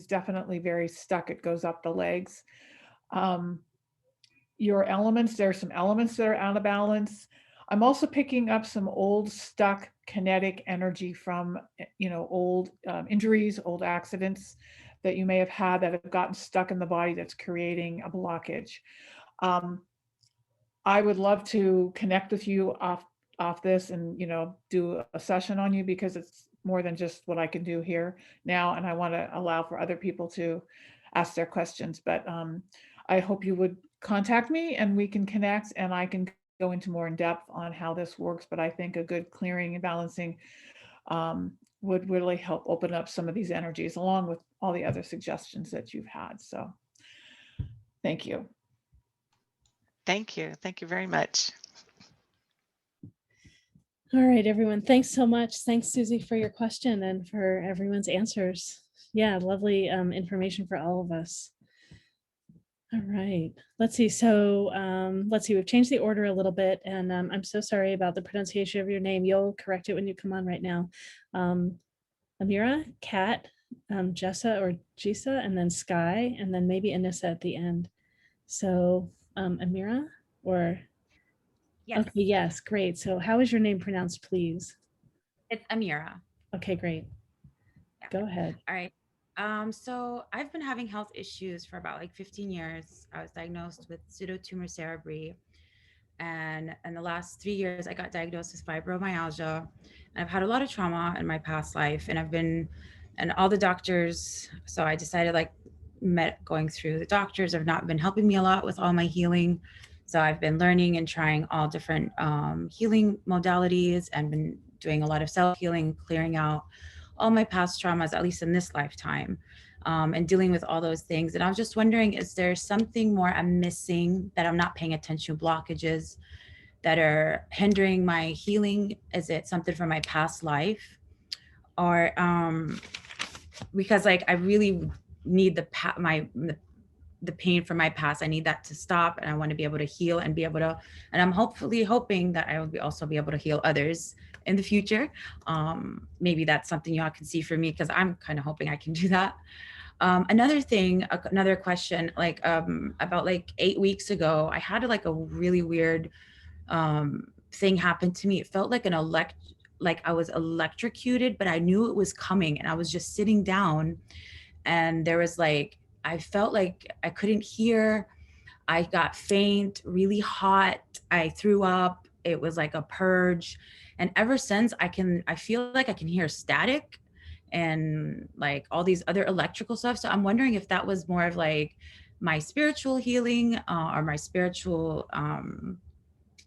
definitely very stuck. It goes up the legs. Your elements, there are some elements that are out of balance. I'm also picking up some old stuck kinetic energy from, you know, old injuries, old accidents that you may have had that have gotten stuck in the body that's creating a blockage. I would love to connect with you off this and, you know, do a session on you, because it's more than just what I can do here now. And I want to allow for other people to ask their questions, but I hope you would contact me and we can connect and I can go into more in depth on how this works. But I think a good clearing and balancing would really help open up some of these energies, along with all the other suggestions that you've had. So thank you. Thank you. Thank you very much. All right, everyone. Thanks so much. Thanks, Susie, for your question and for everyone's answers. Yeah, lovely information for all of us. All right, let's see. So let's see, we've changed the order a little bit, and I'm so sorry about the pronunciation of your name. You'll correct it when you come on right now. Amira, Kat, Jessa or Jisa, and then Sky, and then maybe Anissa at the end. So Amira, or? Yes. Okay, yes, great. So how is your name pronounced, please? It's Amira. Okay, great. Yeah. Go ahead. All right. So I've been having health issues for about like 15 years. I was diagnosed with pseudotumor cerebri. And in the last 3 years, I got diagnosed with fibromyalgia. And I've had a lot of trauma in my past life. And I've been, and all the doctors, so I decided like going through the doctors have not been helping me a lot with all my healing. So I've been learning and trying all different healing modalities and been doing a lot of self-healing, clearing out all my past traumas, at least in this lifetime, and dealing with all those things. And I was just wondering, is there something more I'm missing that I'm not paying attention to, blockages that are hindering my healing? Is it something from my past life? Or because like I really need the pain from my past. I need that to stop, and I want to be able to heal and be able to, and I'm hoping that I will also be able to heal others in the future. Maybe that's something y'all can see for me, because I'm kind of hoping I can do that. Another thing, another question, like about like 8 weeks ago, I had like a really weird thing happen to me. It felt like like I was electrocuted, but I knew it was coming, and I was just sitting down, and there was like, I felt like I couldn't hear. I got faint, really hot. I threw up. It was like a purge. And ever since I feel like I can hear static and like all these other electrical stuff. So I'm wondering if that was more of like my spiritual healing or my spiritual,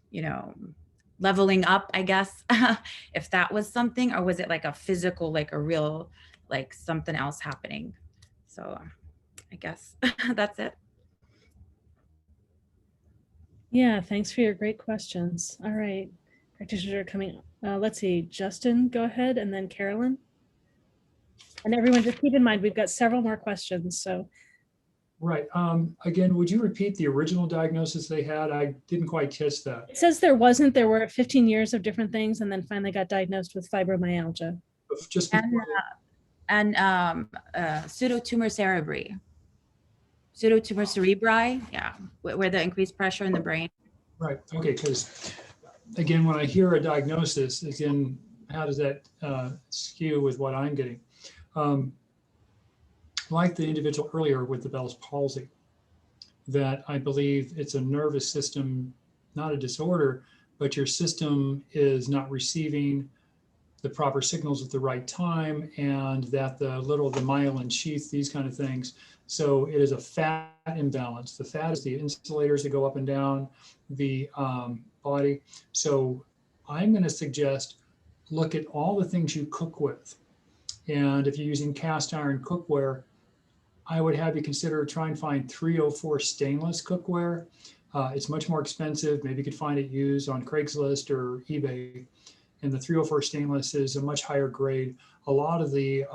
you know, leveling up, I guess, if that was something, or was it like a physical, like a real, like something else happening? So I guess that's it. Yeah, thanks for your great questions. All right, practitioners are coming. Let's see, Justin, go ahead, and then Carolyn. And everyone, just keep in mind, we've got several more questions. So Right. Again, would you repeat the original diagnosis they had? I didn't quite catch that. It says there were 15 years of different things and then finally got diagnosed with fibromyalgia. Just And pseudotumor cerebri. Pseudotumor cerebri, yeah, where the increased pressure in the brain. right. Okay. Because again, when I hear a diagnosis, again, how does that skew with what I'm getting? Like the individual earlier with the Bell's palsy, that I believe it's a nervous system, not a disorder, but your system is not receiving the proper signals at the right time, and that the myelin sheath, these kind of things. So it is a fat imbalance. The fat is the insulators that go up and down the body. So I'm going to suggest look at all the things you cook with. And if you're using cast iron cookware, I would have you consider try and find 304 stainless cookware. It's much more expensive. Maybe you could find it used on Craigslist or eBay. And the 304 stainless is a much higher grade. A lot of the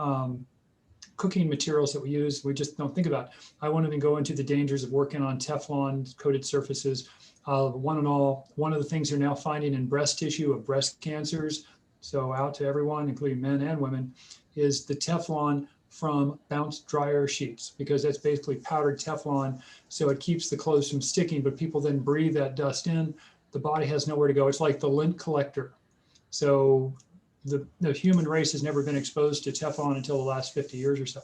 cooking materials that we use, we just don't think about. I won't even go into the dangers of working on Teflon coated surfaces. One of the things they're now finding in breast tissue of breast cancers, so out to everyone, including men and women, is the Teflon from bounce dryer sheets, because that's basically powdered Teflon. So it keeps the clothes from sticking, but people then breathe that dust in. The body has nowhere to go. It's like the lint collector. So the human race has never been exposed to Teflon until the last 50 years or so.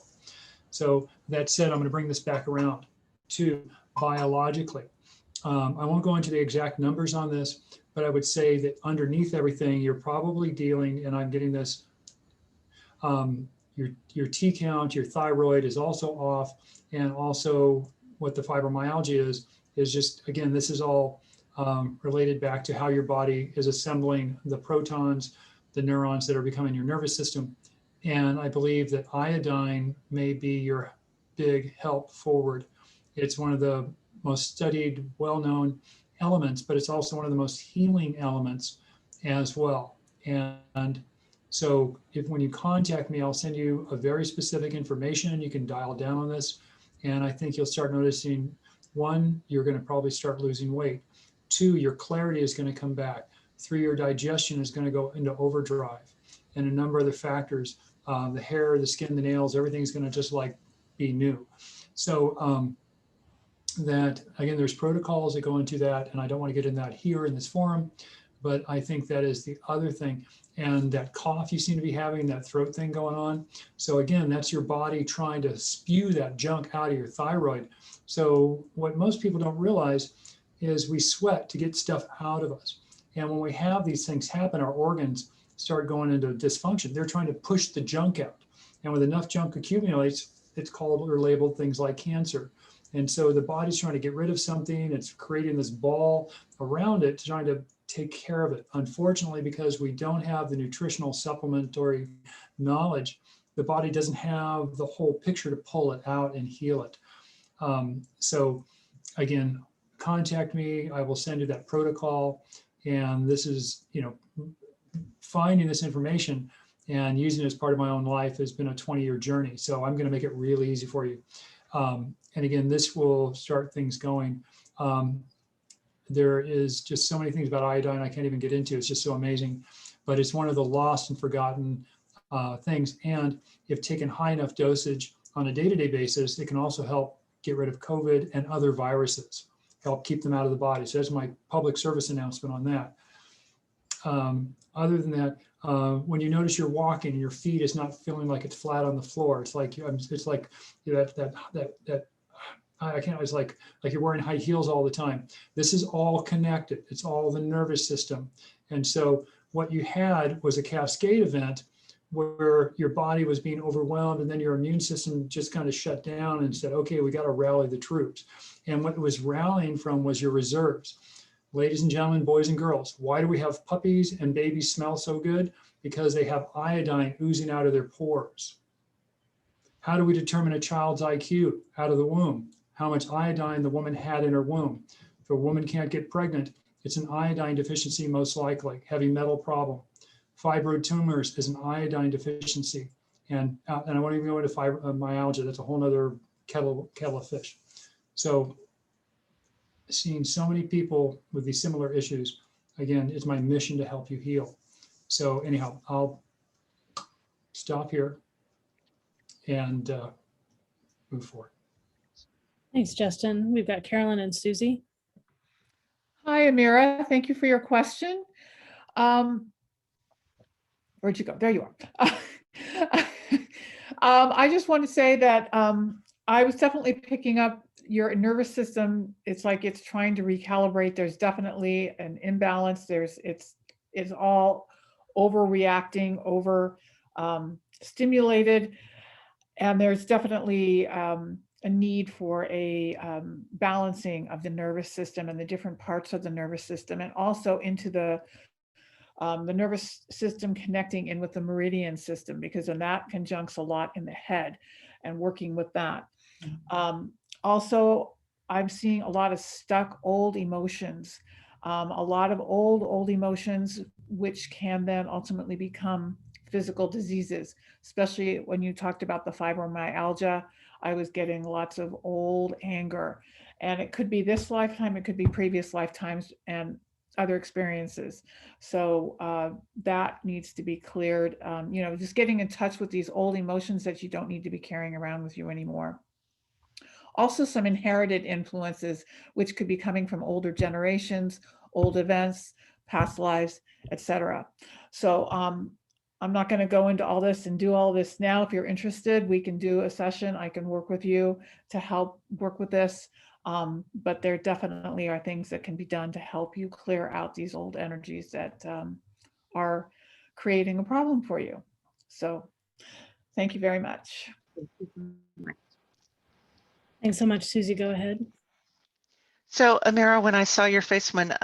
So that said, I'm going to bring this back around to biologically. I won't go into the exact numbers on this, but I would say that underneath everything, you're probably dealing, and I'm getting this, your T count, your thyroid is also off, and also what the fibromyalgia is just, again, this is all related back to how your body is assembling the protons, the neurons that are becoming your nervous system. And I believe that iodine may be your big help forward. It's one of the most studied, well-known elements, but it's also one of the most healing elements as well. And so when you contact me, I'll send you a very specific information. You can dial down on this. And I think you'll start noticing, one, you're going to probably start losing weight. Two, your clarity is going to come back. Three, your digestion is going to go into overdrive. And a number of the factors, the hair, the skin, the nails, everything's going to just like be new. So that, again, there's protocols that go into that, and I don't want to get in that here in this forum, but I think that is the other thing. And that cough you seem to be having, that throat thing going on. So again, that's your body trying to spew that junk out of your thyroid. So what most people don't realize is we sweat to get stuff out of us. And when we have these things happen, our organs start going into dysfunction. They're trying to push the junk out. And with enough junk accumulates, it's called or labeled things like cancer. And so the body's trying to get rid of something. It's creating this ball around it, trying to take care of it. Unfortunately, because we don't have the nutritional supplementary knowledge, the body doesn't have the whole picture to pull it out and heal it. So again, contact me. I will send you that protocol. And this is, finding this information and using it as part of my own life has been a 20-year journey. So I'm going to make it really easy for you. And again, this will start things going. There is just so many things about iodine I can't even get into. It's just so amazing. But it's one of the lost and forgotten things. And if taken high enough dosage on a day-to-day basis, it can also help get rid of COVID and other viruses, help keep them out of the body. So that's my public service announcement on that. Other than that, when you notice you're walking and your feet is not feeling like it's flat on the floor, it's like it's like you're wearing high heels all the time. This is all connected. It's all the nervous system. And so what you had was a cascade event where your body was being overwhelmed, and then your immune system just kind of shut down and said, okay, we got to rally the troops. And what it was rallying from was your reserves. Ladies and gentlemen, boys and girls, why do we have puppies and babies smell so good? Because they have iodine oozing out of their pores. How do we determine a child's IQ out of the womb? How much iodine the woman had in her womb. If a woman can't get pregnant, it's an iodine deficiency most likely, heavy metal problem. Fibroid tumors is an iodine deficiency. And I won't even go into fibromyalgia, that's a whole nother kettle of fish. So seeing so many people with these similar issues, again, it's my mission to help you heal. So anyhow, I'll stop here and move forward. Thanks, Justin. We've got Carolyn and Susy. Hi, Amira. Thank you for your question. Where'd you go? There you are. I just want to say that I was definitely picking up your nervous system. It's like it's trying to recalibrate. There's definitely an imbalance. It's all overreacting, over stimulated, and there's definitely a need for a balancing of the nervous system and the different parts of the nervous system, and also into the nervous system connecting in with the meridian system, because then that conjuncts a lot in the head and working with that. Also, I'm seeing a lot of stuck old emotions, a lot of old emotions, which can then ultimately become physical diseases, especially when you talked about the fibromyalgia. I was getting lots of old anger, and it could be this lifetime, it could be previous lifetimes and other experiences. So that needs to be cleared. Just getting in touch with these old emotions that you don't need to be carrying around with you anymore. Also, some inherited influences, which could be coming from older generations, old events, past lives, etc. So I'm not going to go into all this and do all this now. If you're interested, we can do a session. I can work with you to help work with this. But there definitely are things that can be done to help you clear out these old energies that are creating a problem for you. So thank you very much. Thanks so much, Susy. Go ahead. So Amira, when I saw your face when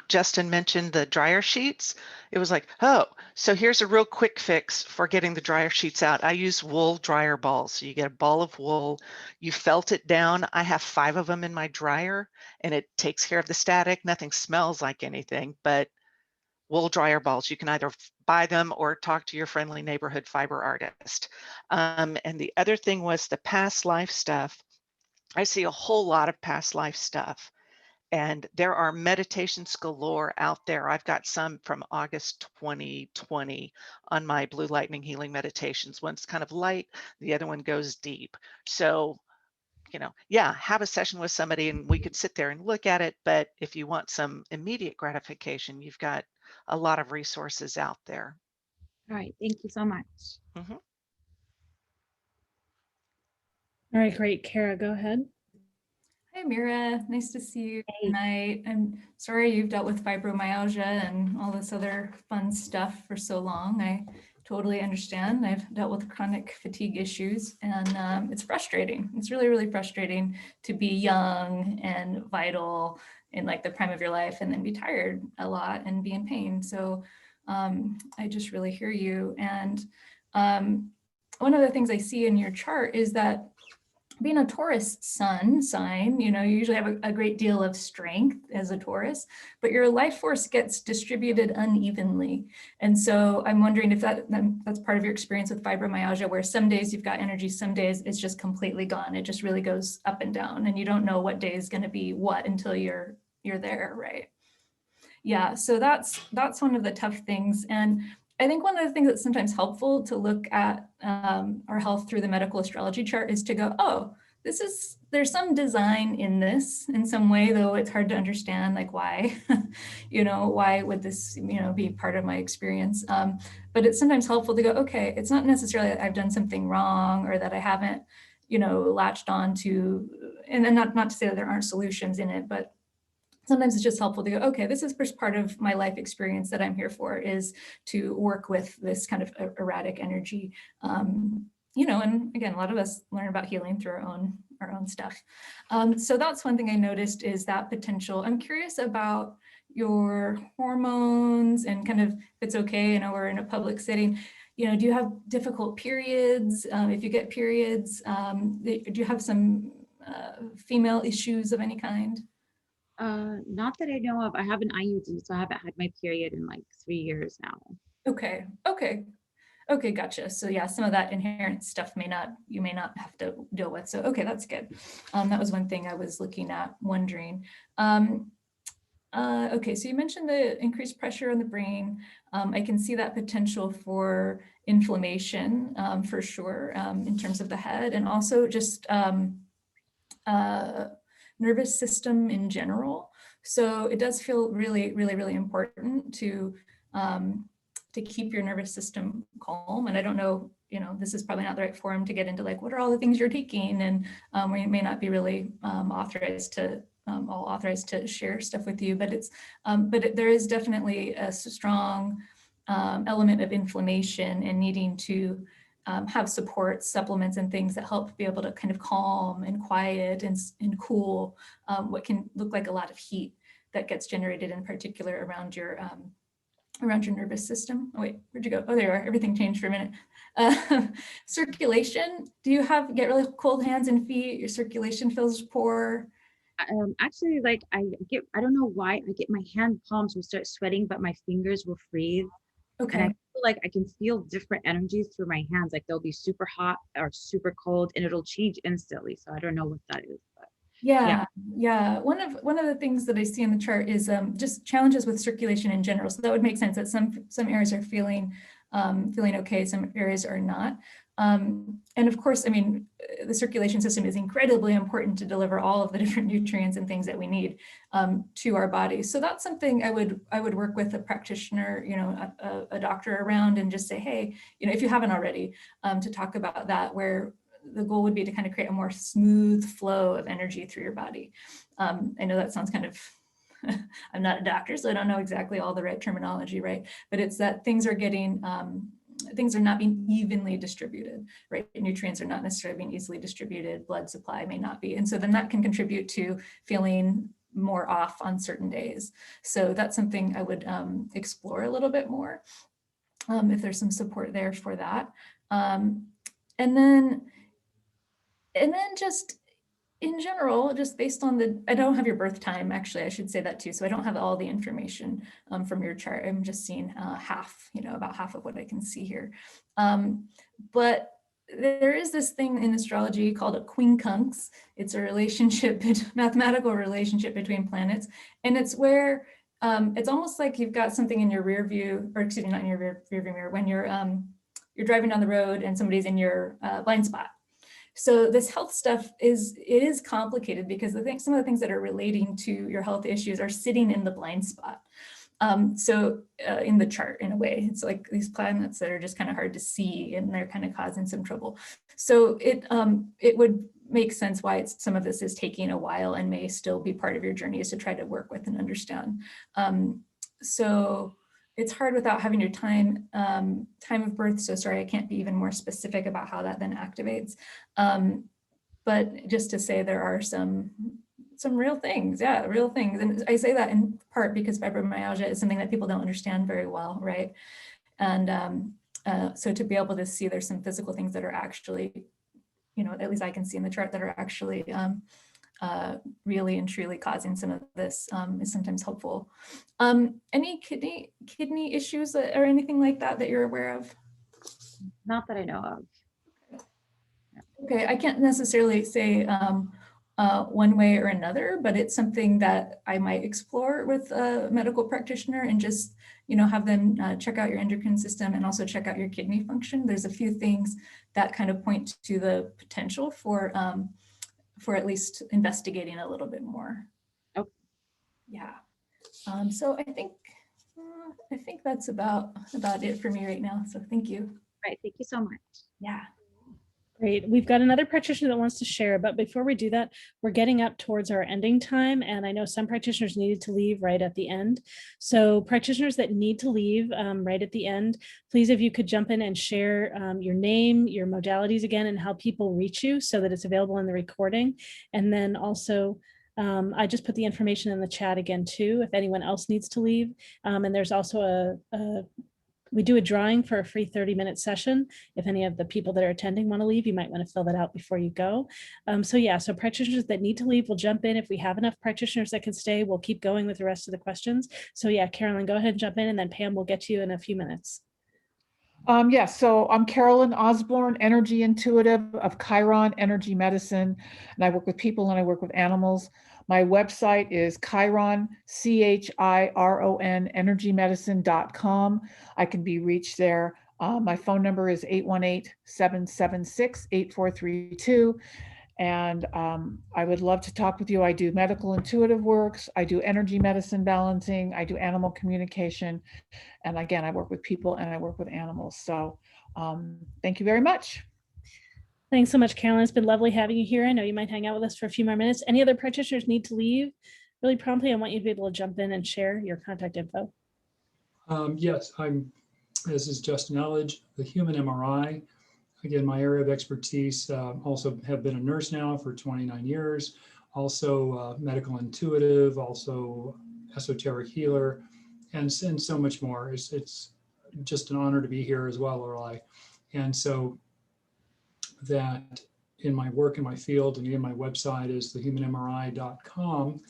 Justin mentioned the dryer sheets, it was like, oh, so here's a real quick fix for getting the dryer sheets out. I use wool dryer balls. So you get a ball of wool, you felt it down. I have 5 of them in my dryer, and it takes care of the static. Nothing smells like anything, but wool dryer balls, you can either buy them or talk to your friendly neighborhood fiber artist. And the other thing was the past life stuff. I see a whole lot of past life stuff. And there are meditations galore out there. I've got some from August 2020 on my Blue Lightning Healing meditations. One's kind of light, the other one goes deep. So, yeah, have a session with somebody and we could sit there and look at it. But if you want some immediate gratification, you've got a lot of resources out there. All right, thank you so much. Mhm. All right, great. Cara, go ahead. Hi, Mira. Nice to see you tonight. I'm sorry you've dealt with fibromyalgia and all this other fun stuff for so long. I totally understand. I've dealt with chronic fatigue issues, and it's frustrating. It's really, really frustrating to be young and vital in like the prime of your life and then be tired a lot and be in pain. So I just really hear you. And one of the things I see in your chart is that being a Taurus sun sign, you usually have a great deal of strength as a Taurus, but your life force gets distributed unevenly. And so I'm wondering if that's part of your experience with fibromyalgia, where some days you've got energy, some days it's just completely gone. It just really goes up and down, and you don't know what day is going to be what until you're there, right? Yeah, so that's one of the tough things. And I think one of the things that's sometimes helpful to look at our health through the medical astrology chart is to go, oh, there's some design in this in some way, though it's hard to understand like why, why would this, be part of my experience. But it's sometimes helpful to go, okay, it's not necessarily that I've done something wrong or that I haven't, latched on to, and then not to say that there aren't solutions in it, but sometimes it's just helpful to go, okay, this is just part of my life experience that I'm here for, is to work with this kind of erratic energy. And again, a lot of us learn about healing through our own stuff. So that's one thing I noticed, is that potential. I'm curious about your hormones and kind of, if it's okay, I know we're in a public setting, do you have difficult periods? If you get periods, do you have some female issues of any kind? Not that I know of. I have an IUD, so I haven't had my period in like 3 years now. Okay. Okay, gotcha. So yeah, some of that inherent stuff you may not have to deal with. So okay, that's good. That was one thing I was looking at, wondering. Okay, so you mentioned the increased pressure on the brain. I can see that potential for inflammation for sure in terms of the head, and also just nervous system in general. So it does feel really, really, really important to keep your nervous system calm. And I don't know, this is probably not the right forum to get into like, what are all the things you're taking? And we may not be really authorized to share stuff with you, but there is definitely a strong element of inflammation and needing to have support supplements and things that help be able to kind of calm and quiet and cool what can look like a lot of heat that gets generated in particular around your nervous system. Oh wait, where'd you go? Oh, there you are. Everything changed for a minute. Circulation. Do you get really cold hands and feet? Your circulation feels poor? Actually, like I don't know why I get my hand palms will start sweating, but my fingers will freeze. Okay. And I feel like I can feel different energies through my hands. Like they'll be super hot or super cold, and it'll change instantly. So I don't know what that is. But yeah. One of the things that I see in the chart is just challenges with circulation in general. So that would make sense that some areas are feeling okay, some areas are not. And of course, I mean, the circulation system is incredibly important to deliver all of the different nutrients and things that we need to our bodies. So that's something I would work with a practitioner, a doctor around, and just say, hey, if you haven't already, to talk about that, where the goal would be to kind of create a more smooth flow of energy through your body. I know that sounds kind of, I'm not a doctor, so I don't know exactly all the right terminology, right? But it's that things are not being evenly distributed, right? Nutrients are not necessarily being easily distributed, blood supply may not be. And so then that can contribute to feeling more off on certain days. So that's something I would explore a little bit more if there's some support there for that. And then just in general, just based on I don't have your birth time, actually, I should say that too. So I don't have all the information from your chart. I'm just seeing half, about half of what I can see here. But there is this thing in astrology called a quincunx. It's a relationship, mathematical relationship between planets. And it's where it's almost like you've got something in your rear view, or excuse me, not in your rear view mirror, when you're driving down the road and somebody's in your blind spot. So this health stuff is complicated because some of the things that are relating to your health issues are sitting in the blind spot. So in the chart, in a way, it's like these planets that are just kind of hard to see, and they're kind of causing some trouble. So it would make sense why some of this is taking a while and may still be part of your journey, is to try to work with and understand. So it's hard without having your time of birth. So sorry, I can't be even more specific about how that then activates. But just to say there are some real things, real things. And I say that in part because fibromyalgia is something that people don't understand very well, right? And so to be able to see there's some physical things that are actually, at least I can see in the chart, that are actually really and truly causing some of this is sometimes helpful. Any kidney issues or anything like that you're aware of? not that I know of. Okay, I can't necessarily say one way or another, but it's something that I might explore with a medical practitioner and just, have them check out your endocrine system and also check out your kidney function. There's a few things that kind of point to the potential for at least investigating a little bit more. Okay. Yeah. So I think that's about it for me right now. So thank you. Right. Thank you so much. Yeah. Great. We've got another practitioner that wants to share, but before we do that, we're getting up towards our ending time. And I know some practitioners needed to leave right at the end. So practitioners that need to leave right at the end, please, if you could jump in and share your name, your modalities again, and how people reach you so that it's available in the recording. And then also, I just put the information in the chat again, too, if anyone else needs to leave. And there's also we do a drawing for a free 30-minute session. If any of the people that are attending want to leave, you might want to fill that out before you go. So practitioners that need to leave will jump in. If we have enough practitioners that can stay, we'll keep going with the rest of the questions. So yeah, Carolyn, go ahead and jump in, and then Pam will get to you in a few minutes. Yes, so I'm Carolyn Osborne, energy intuitive of Chiron Energy Medicine, and I work with people and I work with animals. My website is Chiron, CHIRON, energymedicine.com. I can be reached there. My phone number is 818-776-8432. And I would love to talk with you. I do medical intuitive works. I do energy medicine balancing. I do animal communication. And again, I work with people and I work with animals. So thank you very much. Thanks so much, Carolyn. It's been lovely having you here. I know you might hang out with us for a few more minutes. Any other practitioners need to leave really promptly? I want you to be able to jump in and share your contact info. Yes, this is Justin Elledge, the human MRI. Again, my area of expertise, also have been a nurse now for 29 years, also medical intuitive, also esoteric healer, and so much more. It's just an honor to be here as well, Laureli. And so that in my work in my field, and again, my website is thehumanmri.com.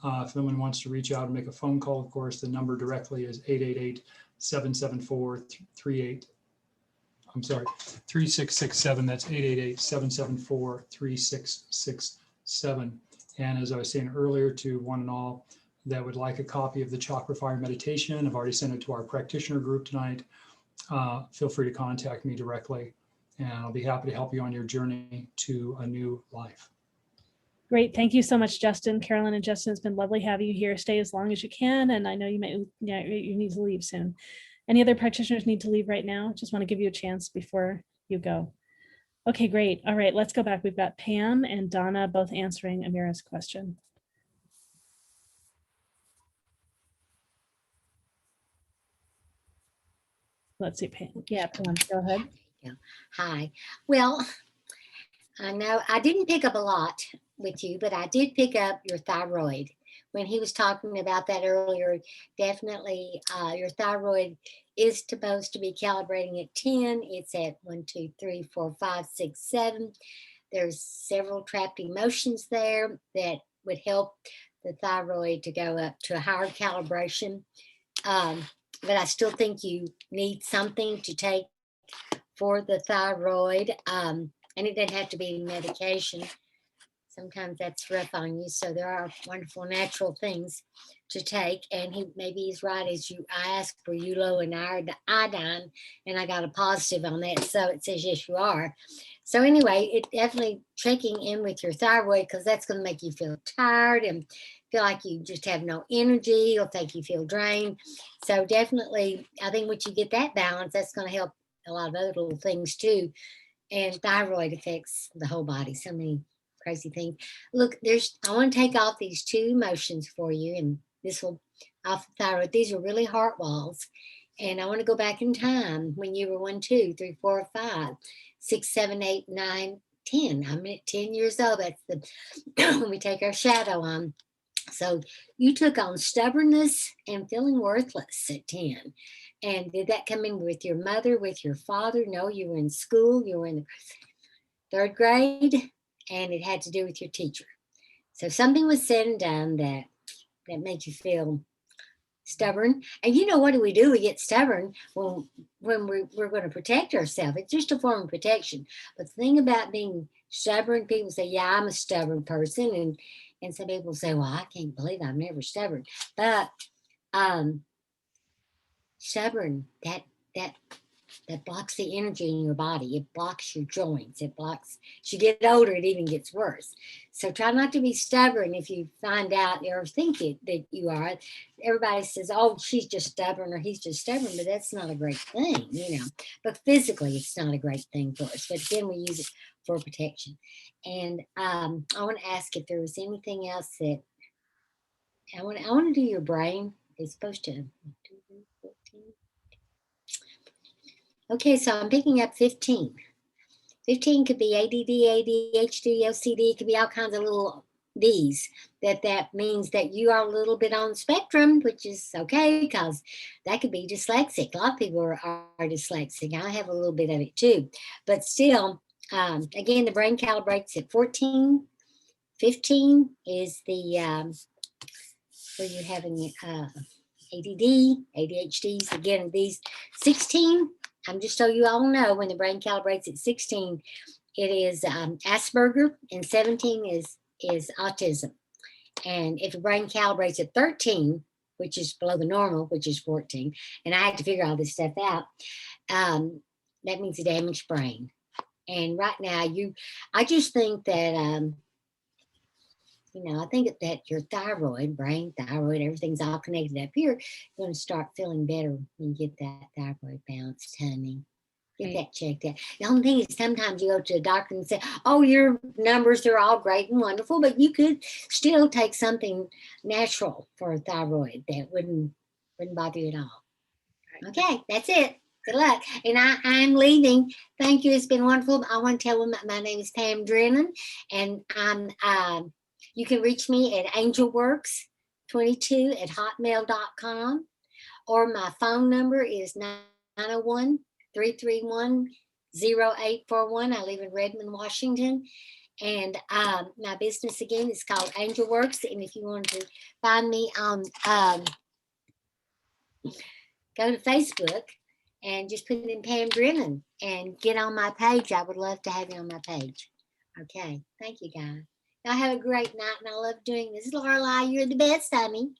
If anyone wants to reach out and make a phone call, of course, the number directly is 3667. That's 888-7674-3667. And as I was saying earlier to one and all that would like a copy of the Chakra Fire Meditation, I've already sent it to our practitioner group tonight. Feel free to contact me directly, and I'll be happy to help you on your journey to a new life. Great. Thank you so much, Justin. Carolyn and Justin, it's been lovely having you here. Stay as long as you can. And I know you need to leave soon. Any other practitioners need to leave right now? Just want to give you a chance before you go. Okay, great. All right, let's go back. We've got Pam and Donna both answering Amira's question. Let's see, Pam. Yeah, Pam, go ahead. Yeah. Hi. Well, I know I didn't pick up a lot with you, but I did pick up your thyroid. When he was talking about that earlier, definitely your thyroid is supposed to be calibrating at 10. It's at 1, 2, 3, 4, 5, 6, 7. There's several trapped emotions there that would help the thyroid to go up to a higher calibration. But I still think you need something to take for the thyroid. And it doesn't have to be medication. Sometimes that's rough on you. So there are wonderful natural things to take. And he's right, as I asked for ULO and iodine, and I got a positive on that. So it says, yes, you are. So anyway, it definitely checking in with your thyroid, because that's going to make you feel tired and feel like you just have no energy. It'll make you feel drained. So definitely, I think once you get that balance, that's going to help a lot of other little things too. And thyroid affects the whole body. So many crazy things. Look, I want to take off these 2 emotions for you, and this will off the thyroid. These are really heart walls. And I want to go back in time when you were 1, 2, 3, 4, 5, 6, 7, 8, 9, 10. I'm at 10 years old. That's when we take our shadow on. So you took on stubbornness and feeling worthless at 10. And did that come in with your mother, with your father? No, you were in school. You were in the 3rd grade, and it had to do with your teacher. So something was said and done that made you feel stubborn. And you know, what do? We get stubborn when we're going to protect ourselves. It's just a form of protection. But the thing about being stubborn, people say, yeah, I'm a stubborn person. And some people say, well, I can't believe I'm never stubborn. But stubborn, that blocks the energy in your body. It blocks your joints. It blocks, as you get older, it even gets worse. So try not to be stubborn if you find out or think that you are. Everybody says, oh, she's just stubborn or he's just stubborn, but that's not a great thing, But physically, it's not a great thing for us. But again, we use it for protection. And I want to ask if there was anything else that I want to do your brain. It's supposed to. Okay, so I'm picking up 15. 15 could be ADD, ADHD, OCD. It could be all kinds of little Ds. That means that you are a little bit on the spectrum, which is okay, because that could be dyslexic. A lot of people are dyslexic. I have a little bit of it too. But still, again, the brain calibrates at 14. 15 is the where you're having ADD, ADHDs. Again, these 16. I'm just so you all know, when the brain calibrates at 16, it is Asperger, and 17 is autism. And if the brain calibrates at 13, which is below the normal, which is 14, and I had to figure all this stuff out, that means a damaged brain. And right now, I just think that, I think that your thyroid, brain, thyroid, everything's all connected up here. You're going to start feeling better when you get that thyroid balanced, honey. Get that checked out. The only thing is sometimes you go to a doctor and say, oh, your numbers are all great and wonderful, but you could still take something natural for a thyroid that wouldn't bother you at all. Okay, that's it. Good luck. And I'm leaving. Thank you. It's been wonderful. I want to tell them that my name is Pam Drinnon, and you can reach me at angelworks22@hotmail.com, or my phone number is 901-331-0841. I live in Redmond, Washington. And my business again is called AngelWorks. And if you want to find me on, go to Facebook and just put in Pam Drinnon and get on my page. I would love to have you on my page. Okay, thank you, guys. Y'all have a great night, and I love doing this. Laureli, you're the best, honey.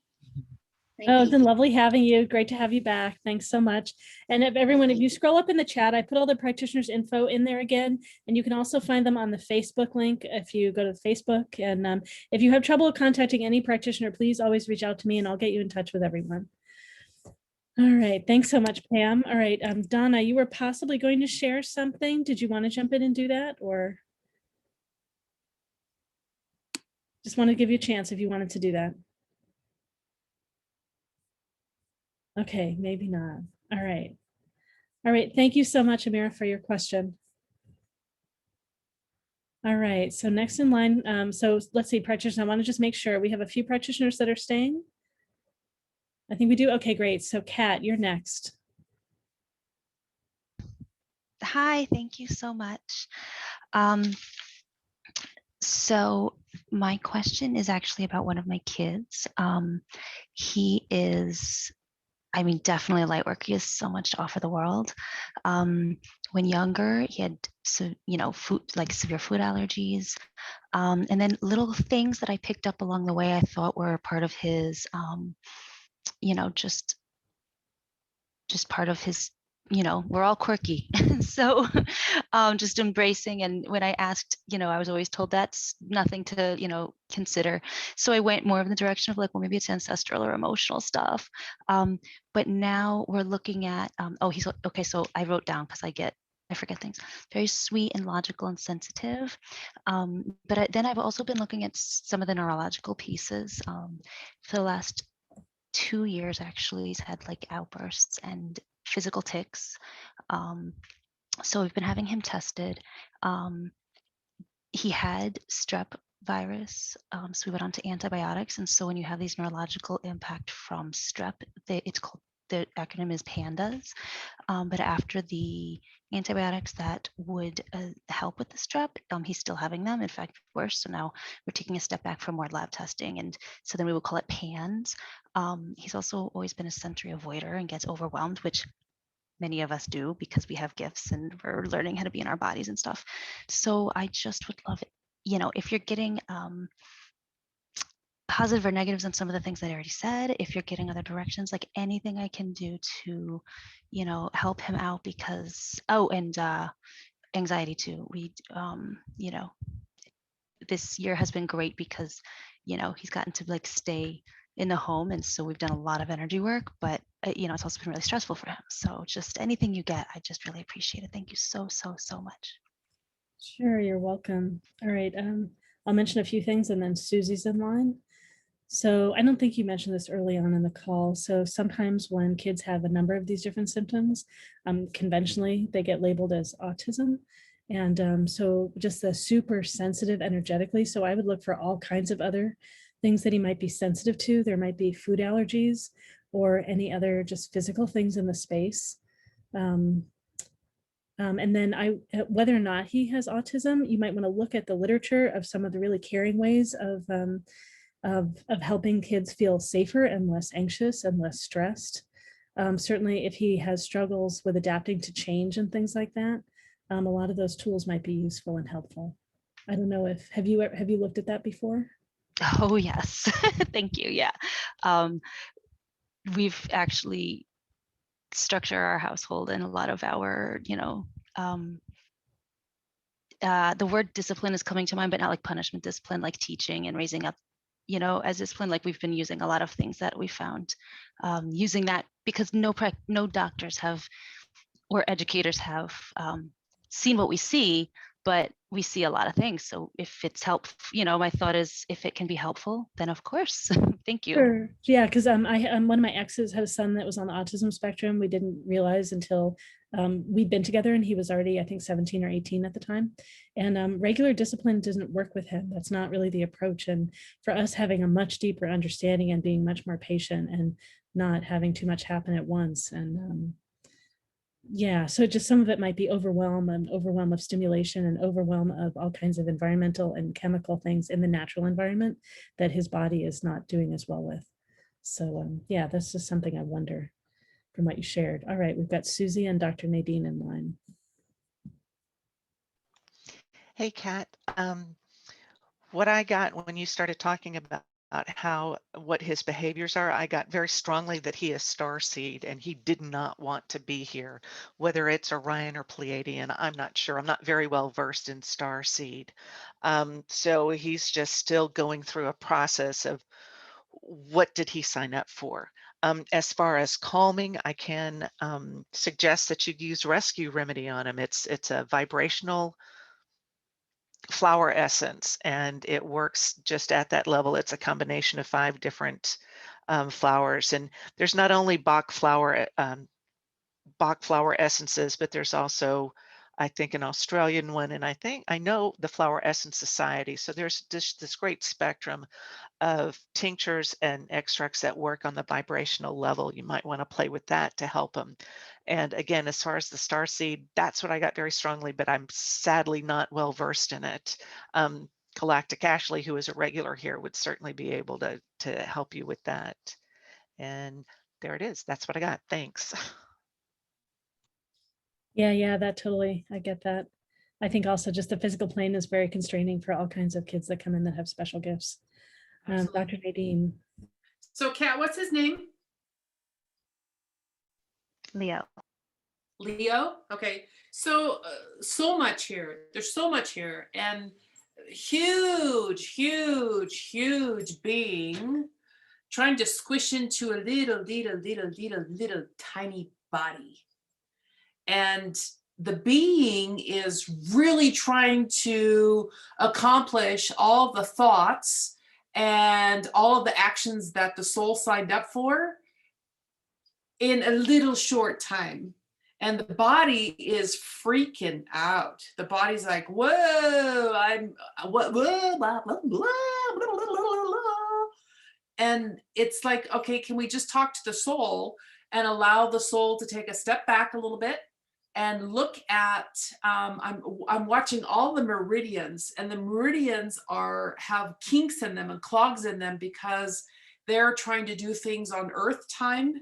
Oh, it's been lovely having you. Great to have you back. Thanks so much. And if everyone, if you scroll up in the chat, I put all the practitioners' info in there again, and you can also find them on the Facebook link if you go to Facebook. And if you have trouble contacting any practitioner, please always reach out to me and I'll get you in touch with everyone. All right. Thanks so much, Pam. All right. Donna, you were possibly going to share something. Did you want to jump in and do that, or just want to give you a chance if you wanted to do that? Okay, maybe not. All right. All right. Thank you so much, Amira, for your question. All right. So next in line, so let's see, practitioners. I want to just make sure we have a few practitioners that are staying. I think we do. Okay, great. So Kat, you're next. Hi, thank you so much. So my question is actually about one of my kids. He is, I mean, definitely a light worker. He has so much to offer the world. When younger, he had, food, like severe food allergies. And then little things that I picked up along the way I thought were part of his, just part of his, we're all quirky. So just embracing. And when I asked, I was always told that's nothing to, consider. So I went more in the direction of like, well, maybe it's ancestral or emotional stuff. But now we're looking at, he's okay. So I wrote down, because I forget things, very sweet and logical and sensitive. But then I've also been looking at some of the neurological pieces. For the last 2 years, actually, he's had like outbursts and physical tics. So we've been having him tested. He had strep virus, so we went on to antibiotics. And so when you have these neurological impact from strep, it's called, the acronym is PANDAS. But after the antibiotics that would help with the strep, he's still having them, in fact, worse. So now we're taking a step back for more lab testing. And so then we would call it PANS. He's also always been a sensory avoider and gets overwhelmed, which many of us do because we have gifts and we're learning how to be in our bodies and stuff. So I just would love it, if you're getting positive or negatives on some of the things that I already said, if you're getting other directions, like anything I can do to, help him out, because, and anxiety too. We, this year has been great because, he's gotten to like stay in the home. And so we've done a lot of energy work, but it's also been really stressful for him. So just anything you get, I just really appreciate it. Thank you so, so, so much. Sure, you're welcome. All right, I'll mention a few things and then Susie's in line. So I don't think you mentioned this early on in the call. So sometimes when kids have a number of these different symptoms, conventionally, they get labeled as autism. And so just the super sensitive energetically. So I would look for all kinds of other things that he might be sensitive to. There might be food allergies or any other just physical things in the space. And then whether or not he has autism, you might want to look at the literature of some of the really caring ways of helping kids feel safer and less anxious and less stressed. Certainly if he has struggles with adapting to change and things like that, a lot of those tools might be useful and helpful. I don't know if, have you looked at that before? Oh, yes. Thank you. Yeah. We've actually structured our household and a lot of our, the word discipline is coming to mind, but not like punishment discipline, like teaching and raising up, as discipline. Like we've been using a lot of things that we found, using that because no doctors have or educators have seen what we see, but we see a lot of things. So if it's helpful, my thought is if it can be helpful, then of course. Thank you. Sure. Yeah, because one of my exes had a son that was on the autism spectrum. We didn't realize until we'd been together, and he was already, I think, 17 or 18 at the time. And regular discipline doesn't work with him. That's not really the approach. And for us, having a much deeper understanding and being much more patient and not having too much happen at once. And yeah, so just some of it might be overwhelm of stimulation and overwhelm of all kinds of environmental and chemical things in the natural environment that his body is not doing as well with. So yeah, that's just something I wonder from what you shared. All right, we've got Susy and Dr. Nadine in line. Hey, Kat. What I got when you started talking about what his behaviors are, I got very strongly that he is starseed and he did not want to be here, whether it's Orion or Pleiadian. I'm not sure. I'm not very well versed in starseed. So he's just still going through a process of what did he sign up for. As far as calming, I can suggest that you use Rescue Remedy on him. It's a vibrational flower essence, and it works just at that level. It's a combination of 5 different flowers, and there's not only Bach flower essences, but there's also, I think, an Australian one, and I know the Flower Essence Society. So there's this great spectrum of tinctures and extracts that work on the vibrational level. You might want to play with that to help them. And again, as far as the starseed, that's what I got very strongly, but I'm sadly not well versed in it. Galactic Ashley, who is a regular here, would certainly be able to help you with that. And there it is. That's what I got. Thanks. Yeah, that totally, I get that. I think also just the physical plane is very constraining for all kinds of kids that come in that have special gifts. Dr. Nadine. So Kat, what's his name? Leo. Leo. Okay. So so much here. There's so much here, and huge being trying to squish into a little tiny body. And the being is really trying to accomplish all the thoughts and all of the actions that the soul signed up for in a little short time. And the body is freaking out. The body's like, whoa, blah, blah, blah, blah. And it's like, okay, can we just talk to the soul and allow the soul to take a step back a little bit and look at, I'm watching all the meridians, and the meridians have kinks in them and clogs in them because they're trying to do things on Earth time,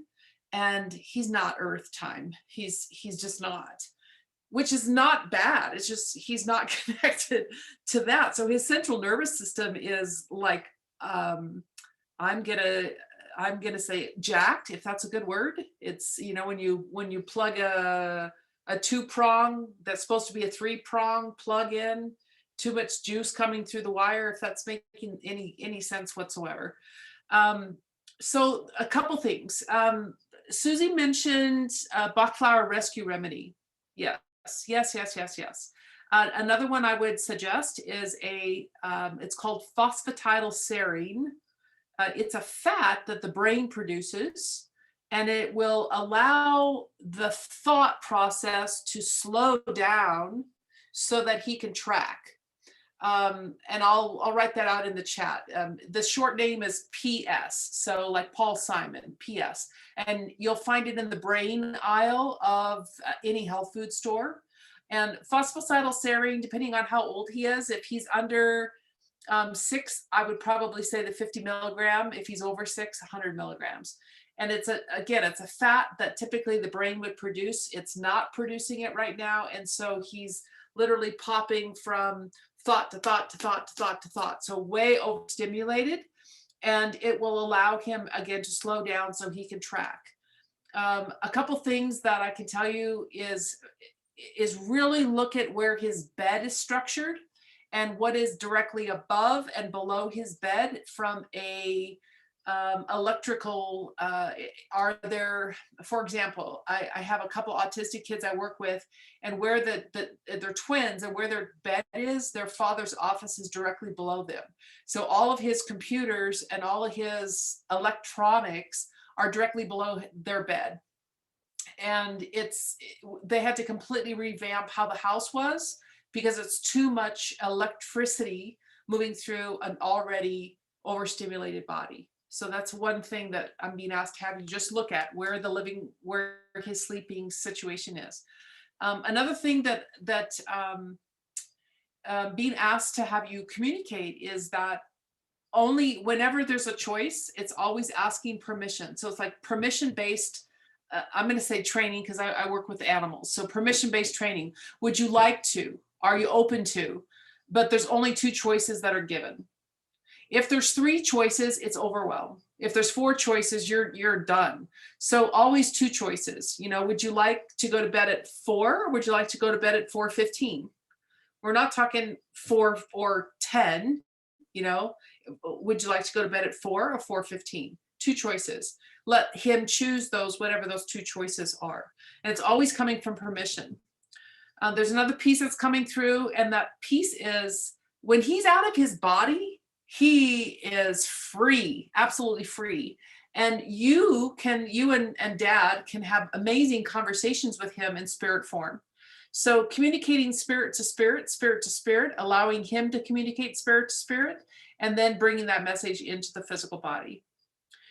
and he's not Earth time. He's just not, which is not bad. It's just he's not connected to that. So his central nervous system is like, I'm gonna say jacked, if that's a good word. It's, when you plug a 2-prong that's supposed to be a 3-prong plug in, too much juice coming through the wire, if that's making any sense whatsoever. So a couple things. Susy mentioned Bach flower rescue remedy. Yes. Another one I would suggest is it's called phosphatidylserine. It's a fat that the brain produces, and it will allow the thought process to slow down so that he can track. And I'll write that out in the chat. The short name is PS, so like Paul Simon, PS. And you'll find it in the brain aisle of any health food store. And phosphatidylserine, depending on how old he is, if he's under 6, I would probably say the 50 milligram. If he's over 6, 100 milligrams. And it's again, it's a fat that typically the brain would produce. It's not producing it right now. And so he's literally popping from thought to thought to thought to thought to thought. So way overstimulated, and it will allow him again to slow down so he can track. A couple things that I can tell you is really look at where his bed is structured and what is directly above and below his bed from a electrical. Are there, for example, I have a couple autistic kids I work with, and where they're twins, and where their bed is, their father's office is directly below them. So all of his computers and all of his electronics are directly below their bed. And they had to completely revamp how the house was because it's too much electricity moving through an already overstimulated body. So that's one thing that I'm being asked to have you just look at, where his sleeping situation is. Another thing that being asked to have you communicate is that only whenever there's a choice, it's always asking permission. So it's like permission-based, I'm going to say training because I work with animals. So permission-based training. Would you like to? Are you open to? But there's only 2 choices that are given. If there's 3 choices, it's overwhelmed. If there's 4 choices, you're done. So always 2 choices. You know, would you like to go to bed at 4? Or would you like to go to bed at 4:15? We're not talking 4 or 10. You know, would you like to go to bed at 4 or 4:15? 2 choices. Let him choose those, whatever those 2 choices are. And it's always coming from permission. There's another piece that's coming through, and that piece is when he's out of his body, he is free, absolutely free. And you and dad can have amazing conversations with him in spirit form. So communicating spirit to spirit, spirit to spirit, allowing him to communicate spirit to spirit, and then bringing that message into the physical body.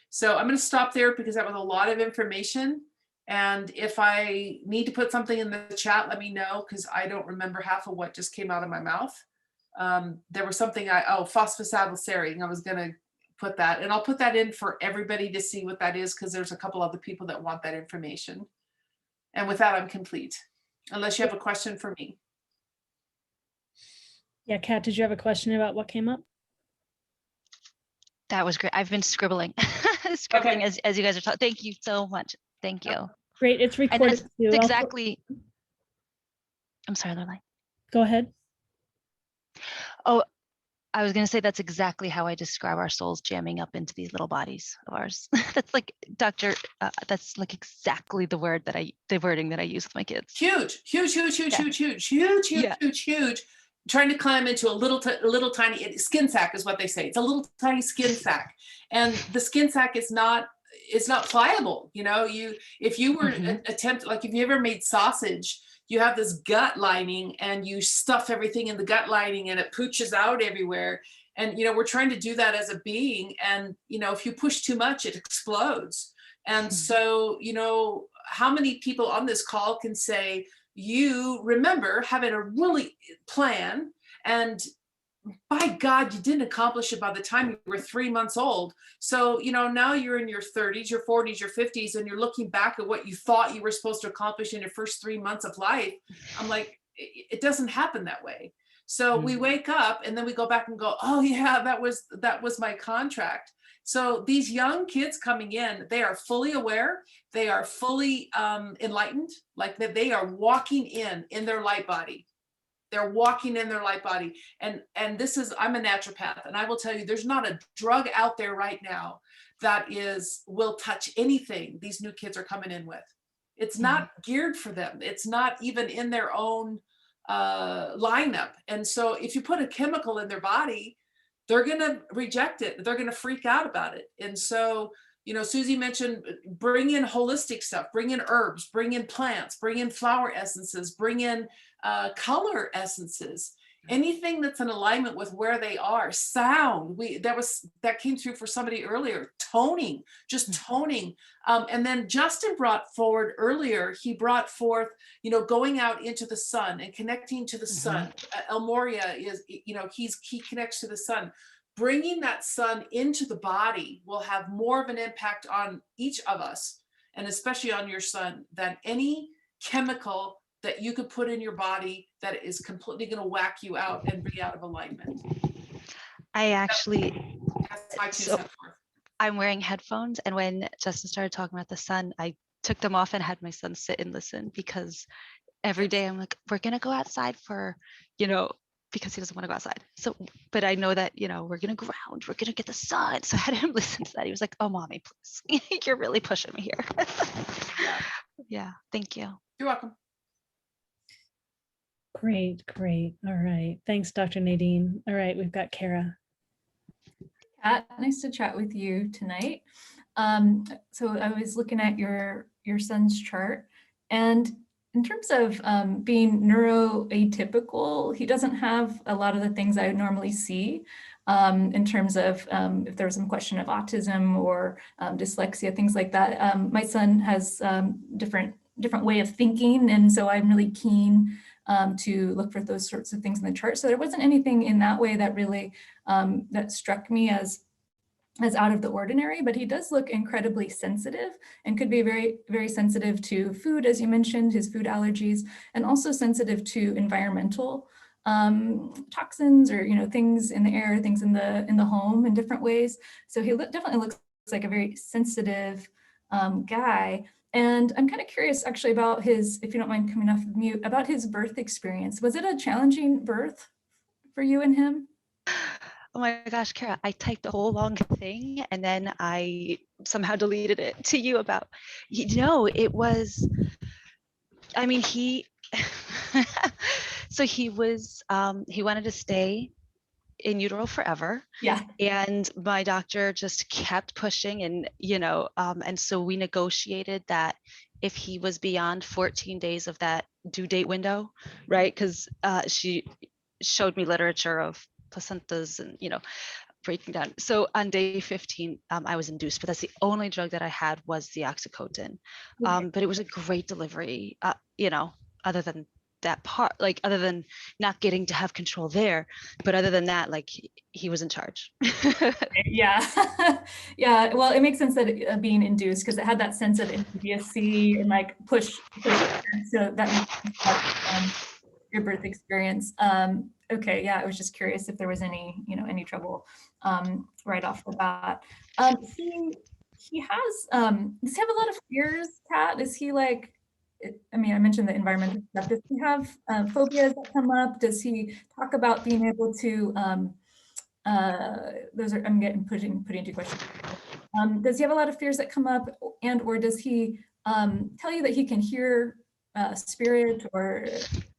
So I'm going to stop there because that was a lot of information. And if I need to put something in the chat, let me know, because I don't remember half of what just came out of my mouth. There was something phosphosadylserine. I was going to put that, and I'll put that in for everybody to see what that is, because there's a couple other people that want that information. And with that, I'm complete, unless you have a question for me. Yeah, Kat, did you have a question about what came up? That was great. I've been scribbling, Okay. as you guys are talking. Thank you so much. Thank you. Great, it's And recorded that's too. exactly. I'm sorry, Laureli. Go ahead. Oh, I was going to say that's exactly how I describe our souls jamming up into these little bodies of ours. That's like that's like exactly the wording that I use with my kids. Huge. Trying to climb into a little tiny skin sack is what they say. It's a little tiny skin sack, and the skin sack is not pliable. You know, if you were if you ever made sausage, you have this gut lining and you stuff everything in the gut lining and it pooches out everywhere. And, you know, we're trying to do that as a being. And, you know, if you push too much, it explodes. And so, you know, how many people on this call can say, you remember having a really plan, and by God, you didn't accomplish it by the time you were 3 months old. So, you know, now you're in your 30s, your 40s, your 50s, and you're looking back at what you thought you were supposed to accomplish in your first 3 months of life. I'm like, it doesn't happen that way. So we wake up and then we go back and go, oh yeah, that was my contract. So these young kids coming in, they are fully aware, they are fully enlightened, like that they are walking in their light body. They're walking in their light body. And this is, I'm a naturopath, and I will tell you, there's not a drug out there right now that will touch anything these new kids are coming in with. It's not geared for them. It's not even in their own lineup. And so if you put a chemical in their body, they're going to reject it. They're going to freak out about it. And so, you know, Susy mentioned bring in holistic stuff, bring in herbs, bring in plants, bring in flower essences, bring in color essences. anything that's in alignment with where they are. Sound, that came through for somebody earlier. Toning, just toning. And then Justin brought forward earlier, he brought forth, going out into the sun and connecting to the sun. El Moria is, he connects to the sun. Bringing that sun into the body will have more of an impact on each of us, and especially on your son, than any chemical that you could put in your body that is completely going to whack you out and be out of alignment. I actually, That's my 2 so cents worth. I'm wearing headphones, and when Justin started talking about the sun, I took them off and had my son sit and listen, because every day I'm like, we're gonna go outside for, because he doesn't want to go outside. So, but I know that, we're gonna ground, we're gonna get the sun. So I had him listen to that. He was like, oh, mommy, please, you're really pushing me here. Yeah, thank you. You're welcome. Great. All right. Thanks, Dr. Nadine. All right, we've got Cara. Kat, nice to chat with you tonight. So I was looking at your son's chart, and in terms of being neuroatypical, he doesn't have a lot of the things I would normally see in terms of if there was some question of autism or dyslexia, things like that. My son has different way of thinking, and so I'm really keen to look for those sorts of things in the chart. So there wasn't anything in that way that really that struck me as out of the ordinary, but he does look incredibly sensitive and could be very, very sensitive to food, as you mentioned, his food allergies, and also sensitive to environmental toxins or things in the air, things in the home in different ways. So he definitely looks like a very sensitive guy. And I'm kind of curious actually about his, if you don't mind coming off of mute, about his birth experience. Was it a challenging birth for you and him? Oh my gosh, Cara, I typed a whole long thing and then I somehow deleted it to you about, it was, I mean, so he wanted to stay in utero forever. Yeah. And my doctor just kept pushing and, and so we negotiated that if he was beyond 14 days of that due date window, right? Because she showed me literature of placentas and breaking down. So on day 15 I was induced, but that's the only drug that I had was the oxycodone. But it was a great delivery, other than that part, like other than not getting to have control there, but other than that, like he was in charge. Yeah. Yeah, well, it makes sense that it, being induced, because it had that sense of immediacy and like push. So that makes sense, your birth experience. Okay, yeah, I was just curious if there was any trouble right off the bat. He has, does he have a lot of fears, Kat? Is he like, I mean, I mentioned the environmental stuff. Does he have phobias that come up? Does he talk about being able to, those are, I'm getting putting into question. Does he have a lot of fears that come up, and or does he tell you that he can hear spirit or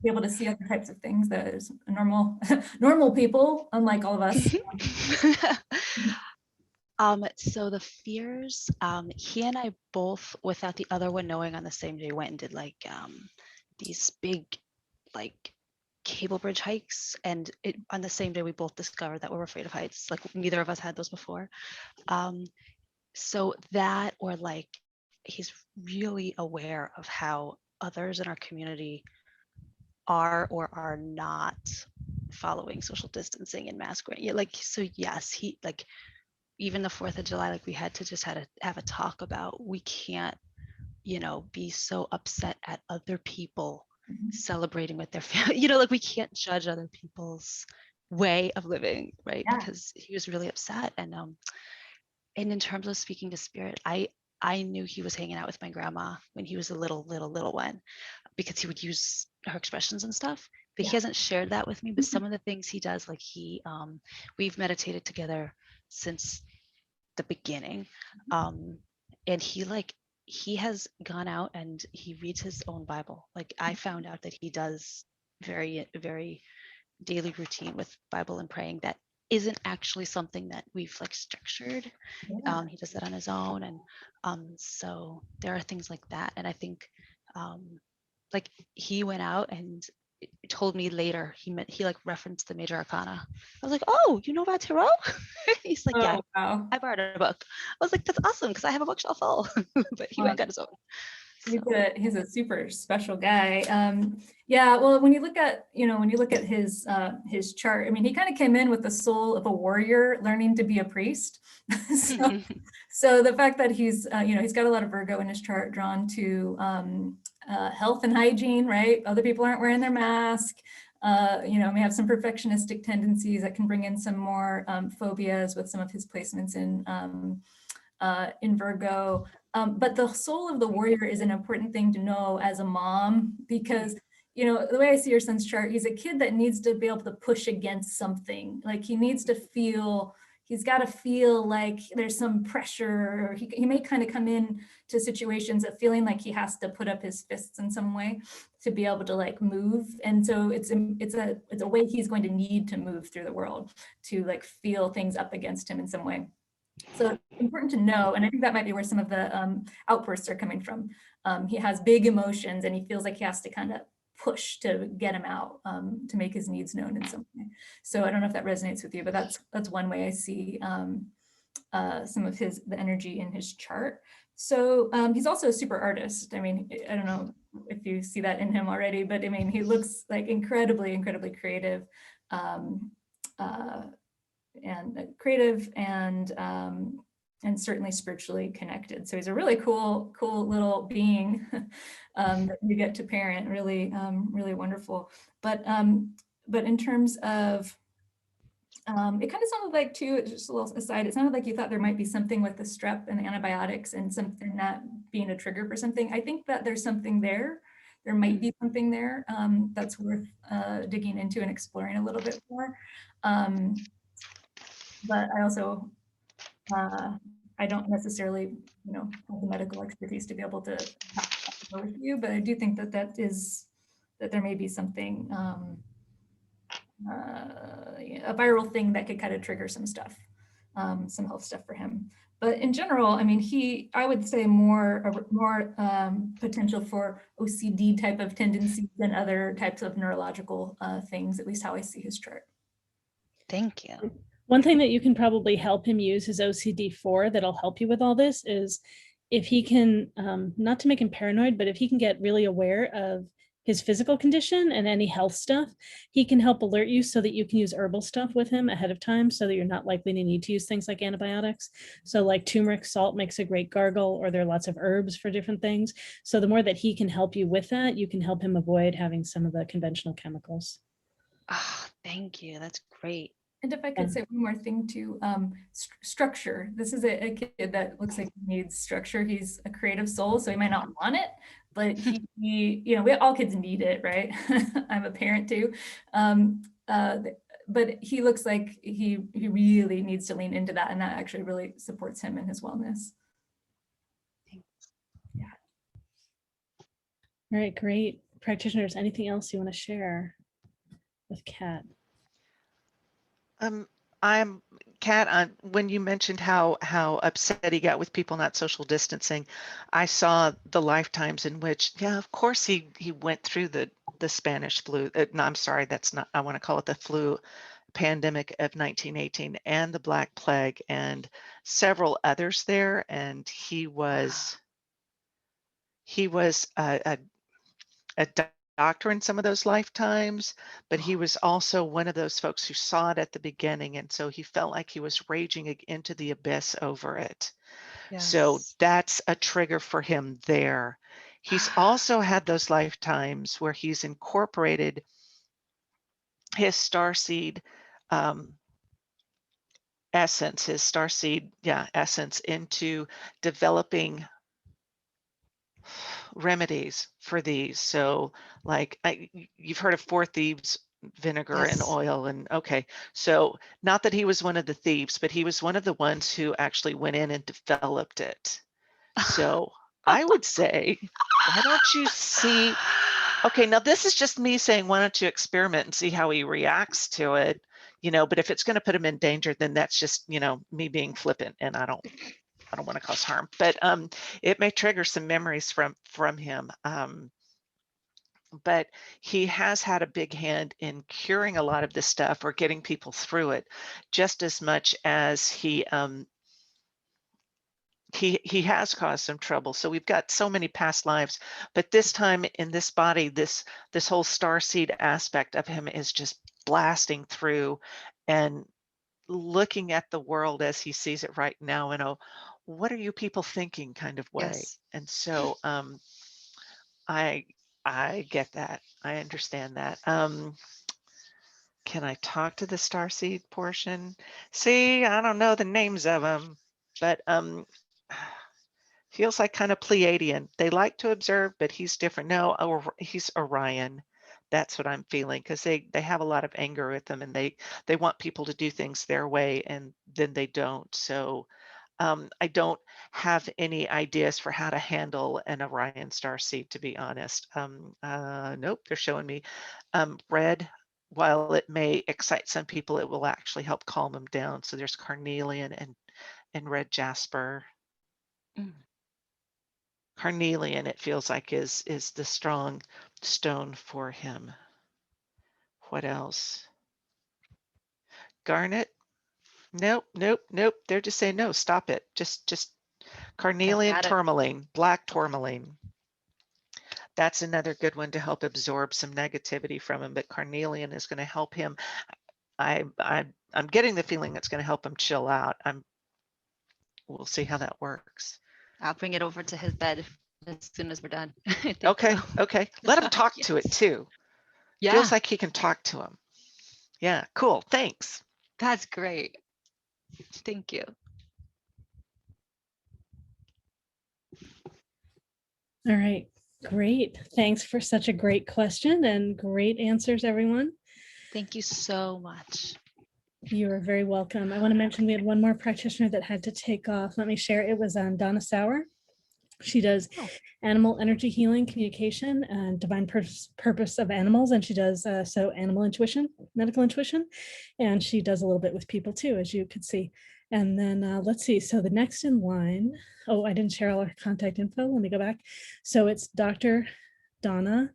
be able to see other types of things that is normal people, unlike all of us? So the fears, he and I both, without the other one knowing, on the same day went and did like these big like cable bridge hikes, and on the same day we both discovered that we're afraid of heights. Like neither of us had those before. So that, or like he's really aware of how others in our community are or are not following social distancing and mask wearing. Yeah, like, so yes, he like, even the 4th of July, like we had to just have a talk about, we can't, be so upset at other people celebrating with their family, like we can't judge other people's way of living, right? Yeah. Because he was really upset. And in terms of speaking to spirit, I knew he was hanging out with my grandma when he was a little one, because he would use her expressions and stuff, but he hasn't shared that with me. But some of the things he does, like we've meditated together since the beginning. And he has gone out and he reads his own Bible. Like I found out that he does very, very daily routine with Bible and praying that isn't actually something that we've like structured. He does that on his own. And so there are things like that. And I think like he went out and told me later. He like referenced the major arcana. I was like, oh, you know about tarot? He's like, yeah, Oh, wow. I borrowed a book. I was like, that's awesome because I have a bookshelf full. But he went and got his own. He's a super special guy. Yeah, well, when you look at, his chart, I mean, he kind of came in with the soul of a warrior learning to be a priest. So the fact that he's got a lot of Virgo in his chart, drawn to health and hygiene, right? Other people aren't wearing their mask. May have some perfectionistic tendencies that can bring in some more phobias with some of his placements in Virgo. But the soul of the warrior is an important thing to know as a mom, because, the way I see your son's chart, he's a kid that needs to be able to push against something. Like he's got to feel like there's some pressure, or he may kind of come in to situations of feeling like he has to put up his fists in some way to be able to like move. And so it's a way he's going to need to move through the world, to like feel things up against him in some way. So it's important to know, and I think that might be where some of the outbursts are coming from. He has big emotions and he feels like he has to kind of push to get him out, to make his needs known in some way. So I don't know if that resonates with you, but that's one way I see some of the energy in his chart. So he's also a super artist. I mean, I don't know if you see that in him already, but I mean, he looks like incredibly, incredibly creative. And certainly spiritually connected. So he's a really cool little being that you get to parent. Really, really wonderful. But in terms of, it kind of sounded like too, just a little aside, it sounded like you thought there might be something with the strep and the antibiotics and something that being a trigger for something. I think that there's something there. There might be something there that's worth digging into and exploring a little bit more. But I also, I don't necessarily, have the medical expertise to be able to go with you, but I do think that there may be something, a viral thing that could kind of trigger some stuff, some health stuff for him. But in general, I mean, I would say more potential for OCD type of tendencies than other types of neurological things, at least how I see his chart. Thank you. One thing that you can probably help him use his OCD4 that'll help you with all this is if he can, not to make him paranoid, but if he can get really aware of his physical condition and any health stuff, he can help alert you so that you can use herbal stuff with him ahead of time so that you're not likely to need to use things like antibiotics. So like turmeric salt makes a great gargle, or there are lots of herbs for different things. So the more that he can help you with that, you can help him avoid having some of the conventional chemicals. Oh, thank you. That's great. And if I could say one more thing too, structure. This is a kid that looks like he needs structure. He's a creative soul, so he might not want it, but we all kids need it, right? I'm a parent too. But he looks like he really needs to lean into that, and that actually really supports him in his wellness. Thanks. Yeah. All right, great. Practitioners, anything else you want to share with Kat? I'm Kat. When you mentioned how upset he got with people not social distancing, I saw the lifetimes in which, yeah, of course he went through the Spanish flu. No, I'm sorry, that's not. I want to call it the flu pandemic of 1918 and the Black Plague and several others there, and he was a doctor in some of those lifetimes, but he was also one of those folks who saw it at the beginning, and so he felt like he was raging into the abyss over it. Yes. So that's a trigger for him there. He's also had those lifetimes where he's incorporated his starseed essence into developing remedies for these. So like you've heard of 4 thieves, vinegar and Yes. oil, and okay, so not that he was one of the thieves, but he was one of the ones who actually went in and developed it. So I would say, why don't you see, okay, now this is just me saying, why don't you experiment and see how he reacts to it, but if it's going to put him in danger, then that's just, me being flippant, and I don't want to cause harm, but it may trigger some memories from him. but he has had a big hand in curing a lot of this stuff or getting people through it, just as much as he has caused some trouble. So we've got so many past lives, but this time in this body, this whole starseed aspect of him is just blasting through and looking at the world as he sees it right now in a what are you people thinking kind of way. Yes. And so I get that. I understand that. Can I talk to the starseed portion? See, I don't know the names of them, but feels like kind of Pleiadian. They like to observe, but he's different. No, he's Orion. That's what I'm feeling, because they have a lot of anger with them, and they want people to do things their way, and then they don't. So I don't have any ideas for how to handle an Orion starseed, to be honest. Nope, they're showing me red. While it may excite some people, it will actually help calm them down. So there's carnelian and red jasper. Mm. Carnelian, it feels like, is the strong stone for him. What else? Garnet? Nope, nope, nope. They're just saying no, stop it. Just carnelian Got it. tourmaline, black tourmaline. That's another good one to help absorb some negativity from him, but carnelian is going to help him. I'm getting the feeling it's going to help him chill out. We'll see how that works. I'll bring it over to his bed as soon as we're done. Thank Okay, you. okay. Let him talk to it too. Yeah, Feels like he can talk to him. Yeah, cool. Thanks. that's great. Thank you. All right, great. Thanks for such a great question and great answers, everyone. Thank you so much. You are very welcome. I want to mention we had one more practitioner that had to take off. Let me share. It was Donna Sauer. She does animal energy healing, communication, and divine purpose of animals. And she does so animal intuition, medical intuition. And she does a little bit with people too, as you could see. And then let's see. So the next in line, oh, I didn't share all her contact info. Let me go back. So it's Dr. Donna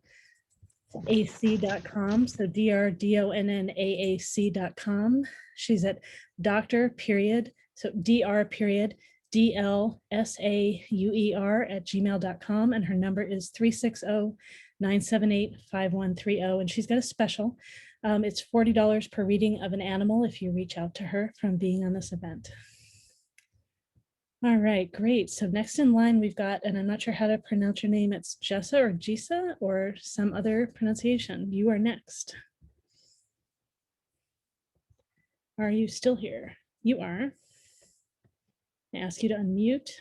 ac.com. So DRDONNAAC.com. She's at Dr. period. So DR period DLSAUER@gmail.com. And her number is 360-978-5130. And she's got a special. It's $40 per reading of an animal if you reach out to her from being on this event. All right, great. So next in line, we've got, and I'm not sure how to pronounce your name. It's Jessa or Jisa or some other pronunciation. You are next. Are you still here? You are. I ask you to unmute.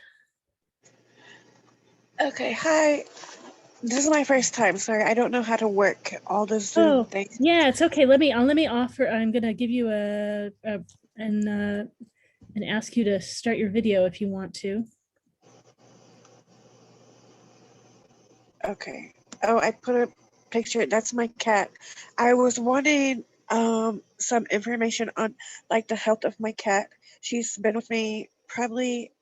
Okay, hi. This is my first time. Sorry, I don't know how to work all the Zoom things. Yeah, it's okay. Let me offer. I'm gonna give you and ask you to start your video if you want to. Okay. Oh, I put a picture. That's my cat. I was wanting some information on like the health of my cat. She's been with me probably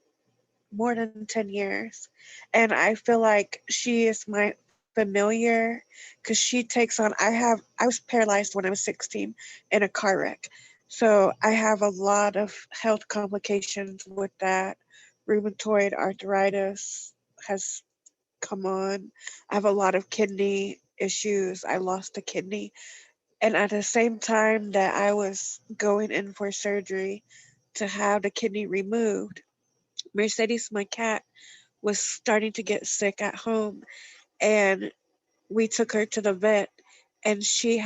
more than 10 years, and I feel like she is my familiar because she takes on. I was paralyzed when I was 16 in a car wreck, so I have a lot of health complications with that. Rheumatoid arthritis has come on. I have a lot of kidney issues. I lost a kidney, and at the same time that I was going in for surgery to have the kidney removed, Mercedes, my cat, was starting to get sick at home, and we took her to the vet, and she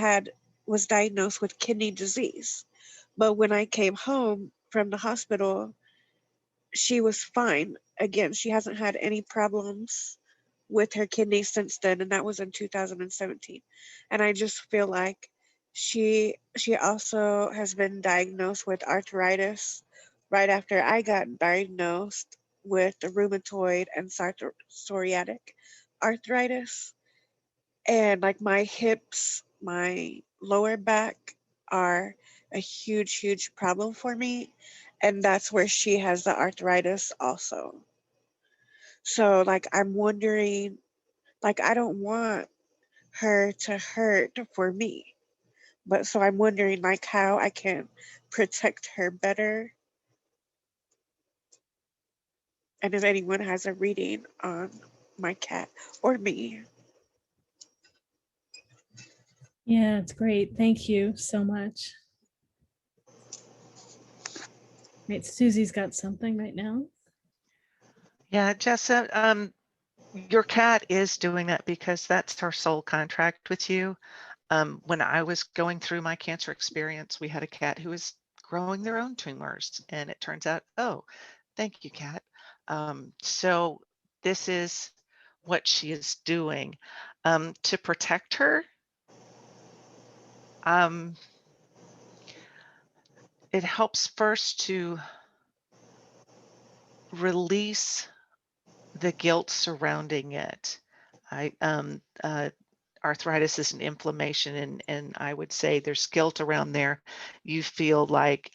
was diagnosed with kidney disease. But when I came home from the hospital, she was fine. Again, she hasn't had any problems with her kidney since then, and that was in 2017. And I just feel like she also has been diagnosed with arthritis right after I got diagnosed with the rheumatoid and psoriatic arthritis. And like my hips, my lower back are a huge problem for me, and that's where she has the arthritis also. So like I'm wondering, like I don't want her to hurt for me. But so I'm wondering like how I can protect her better. And if anyone has a reading on my cat or me. Yeah, it's great. Thank you so much. Right, Susie's got something right now. Yeah, Jessa, your cat is doing that because that's her soul contract with you. When I was going through my cancer experience, we had a cat who was growing their own tumors, and it turns out, oh, thank you, cat. So this is what she is doing to protect her. It helps first to release the guilt surrounding it. Arthritis is an inflammation, and I would say there's guilt around there. You feel like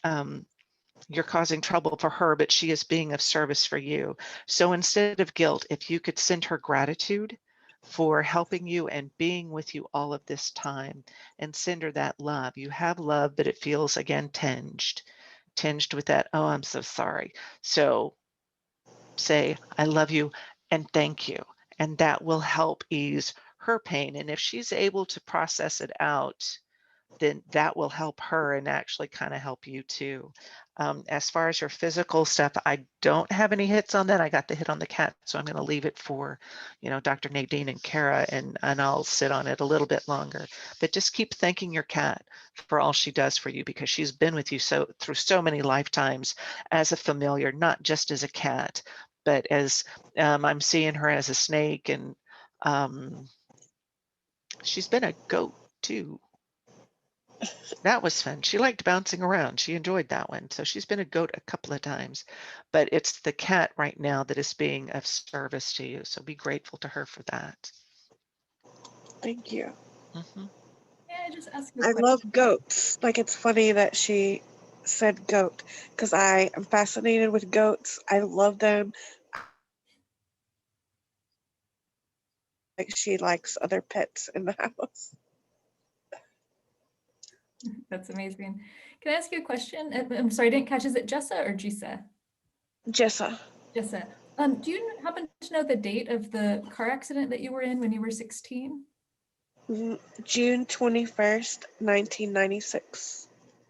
you're causing trouble for her, but she is being of service for you. So instead of guilt, if you could send her gratitude for helping you and being with you all of this time, and send her that love. You have love, but it feels again tinged with that, oh, I'm so sorry. So say, I love you and thank you. And that will help ease her pain. And if she's able to process it out, then that will help her and actually kind of help you too. As far as your physical stuff, I don't have any hits on that. I got the hit on the cat, so I'm going to leave it for, Dr. Nadine and Cara, and I'll sit on it a little bit longer. But just keep thanking your cat for all she does for you, because she's been with you through so many lifetimes as a familiar, not just as a cat, but as I'm seeing her as a snake, and she's been a goat too. That was fun. She liked bouncing around. She enjoyed that one. So she's been a goat a couple of times, but it's the cat right now that is being of service to you. So be grateful to her for that. Thank you. Mm-hmm. Yeah, I just ask a I question. love goats. Like it's funny that she said goat because I am fascinated with goats. I love them. Like she likes other pets in the house. That's amazing. Can I ask you a question? I'm sorry, I didn't catch. Is it Jessa or Jisa? Jessa. Jessa. Do you happen to know the date of the car accident that you were in when you were 16? June 21st, 1996.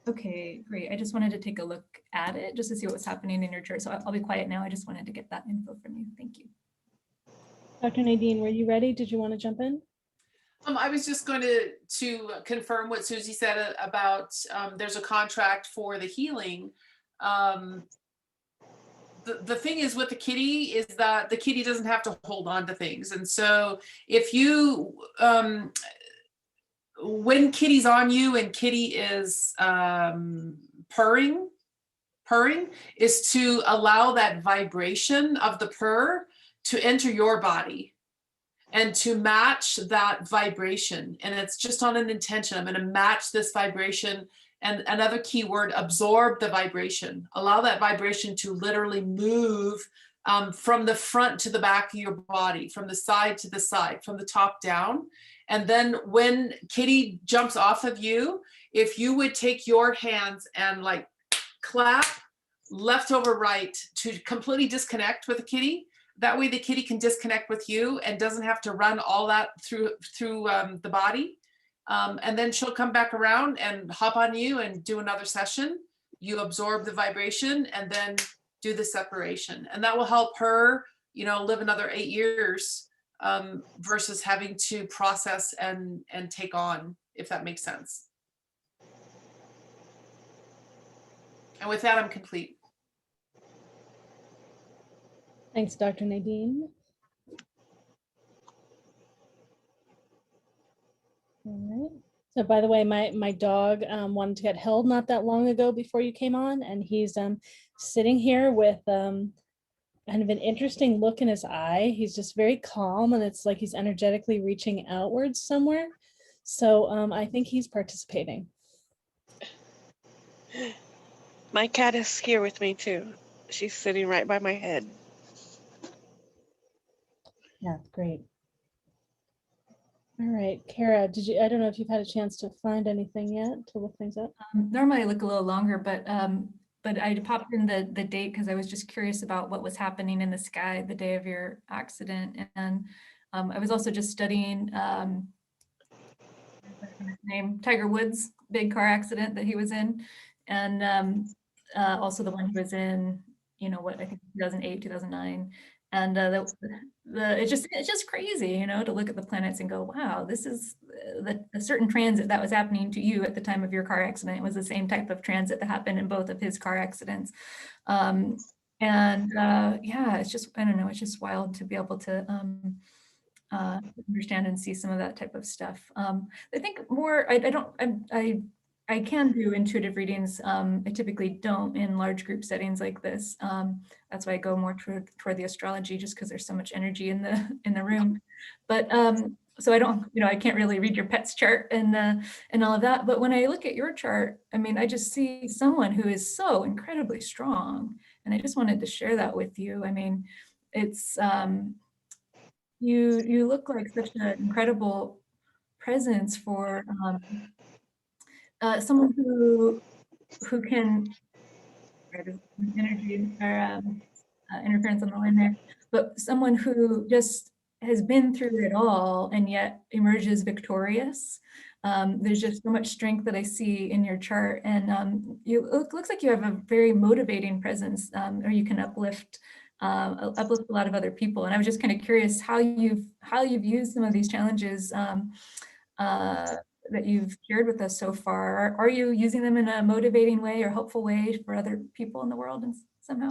Okay, great. I just wanted to take a look at it just to see what was happening in your chart. So I'll be quiet now. I just wanted to get that info from you. Thank you. Dr. Nadine, were you ready? Did you want to jump in? I was just going to confirm what Susy said about there's a contract for the healing. The thing is with the kitty is that the kitty doesn't have to hold on to things. And so if you, when kitty's on you and kitty is purring is to allow that vibration of the purr to enter your body and to match that vibration. And it's just on an intention. I'm going to match this vibration. And another key word, absorb the vibration. Allow that vibration to literally move from the front to the back of your body, from the side to the side, from the top down. And then when kitty jumps off of you, if you would take your hands and like clap left over right to completely disconnect with the kitty. That way the kitty can disconnect with you and doesn't have to run all that through the body. And then she'll come back around and hop on you and do another session. You absorb the vibration and then do the separation. And that will help her, live another 8 years versus having to process and take on, if that makes sense. And with that, I'm complete. Thanks, Dr. Nadine. All right. So by the way, my dog wanted to get held not that long ago before you came on, and he's sitting here with kind of an interesting look in his eye. He's just very calm, and it's like he's energetically reaching outwards somewhere. So I think he's participating. My cat is here with me too. She's sitting right by my head. Yeah, great. All right, Cara, I don't know if you've had a chance to find anything yet to look things up. Normally I look a little longer, but I popped in the date because I was just curious about what was happening in the sky the day of your accident. And I was also just studying his name, Tiger Woods' big car accident that he was in. And also the one he was in, I think 2008, 2009. And it's just crazy, to look at the planets and go, wow, this is the certain transit that was happening to you at the time of your car accident was the same type of transit that happened in both of his car accidents. Yeah, it's just, I don't know, it's just wild to be able to understand and see some of that type of stuff. I think more, I can do intuitive readings. I typically don't in large group settings like this. That's why I go more toward the astrology, just because there's so much energy in the room. But so I don't, I can't really read your pet's chart and all of that. But when I look at your chart, I mean, I just see someone who is so incredibly strong, and I just wanted to share that with you. I mean, it's you look like such an incredible presence for someone who can energy or interference on the line there, but someone who just has been through it all and yet emerges victorious. There's just so much strength that I see in your chart, and looks like you have a very motivating presence, or you can uplift a lot of other people. And I was just kind of curious how you've used some of these challenges that you've shared with us so far. Are you using them in a motivating way or helpful way for other people in the world and somehow?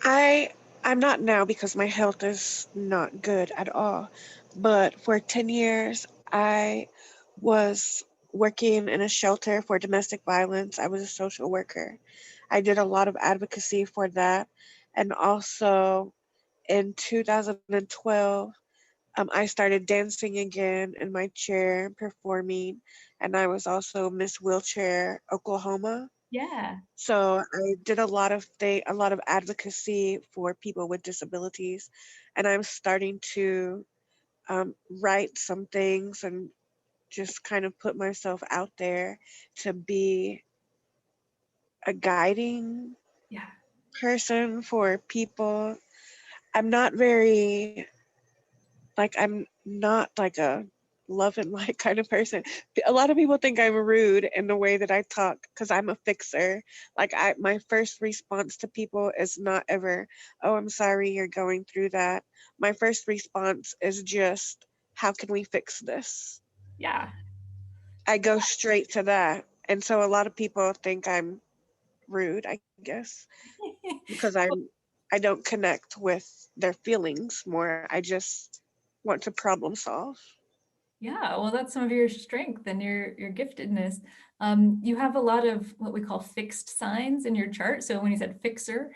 I'm not now because my health is not good at all. But for 10 years, I was working in a shelter for domestic violence. I was a social worker. I did a lot of advocacy for that. And also in 2012, I started dancing again in my chair, performing, and I was also Miss Wheelchair Oklahoma. Yeah. So I did a lot of advocacy for people with disabilities, and I'm starting to write some things and just kind of put myself out there to be a guiding person for people. I'm not like a love and light kind of person. A lot of people think I'm rude in the way that I talk because I'm a fixer. My first response to people is not ever, oh, I'm sorry you're going through that. My first response is just, how can we fix this? Yeah. I go straight to that. And so a lot of people think I'm rude, I guess, because I don't connect with their feelings more. I just want to problem solve. Yeah, well, that's some of your strength and your giftedness. You have a lot of what we call fixed signs in your chart. So when you said fixer,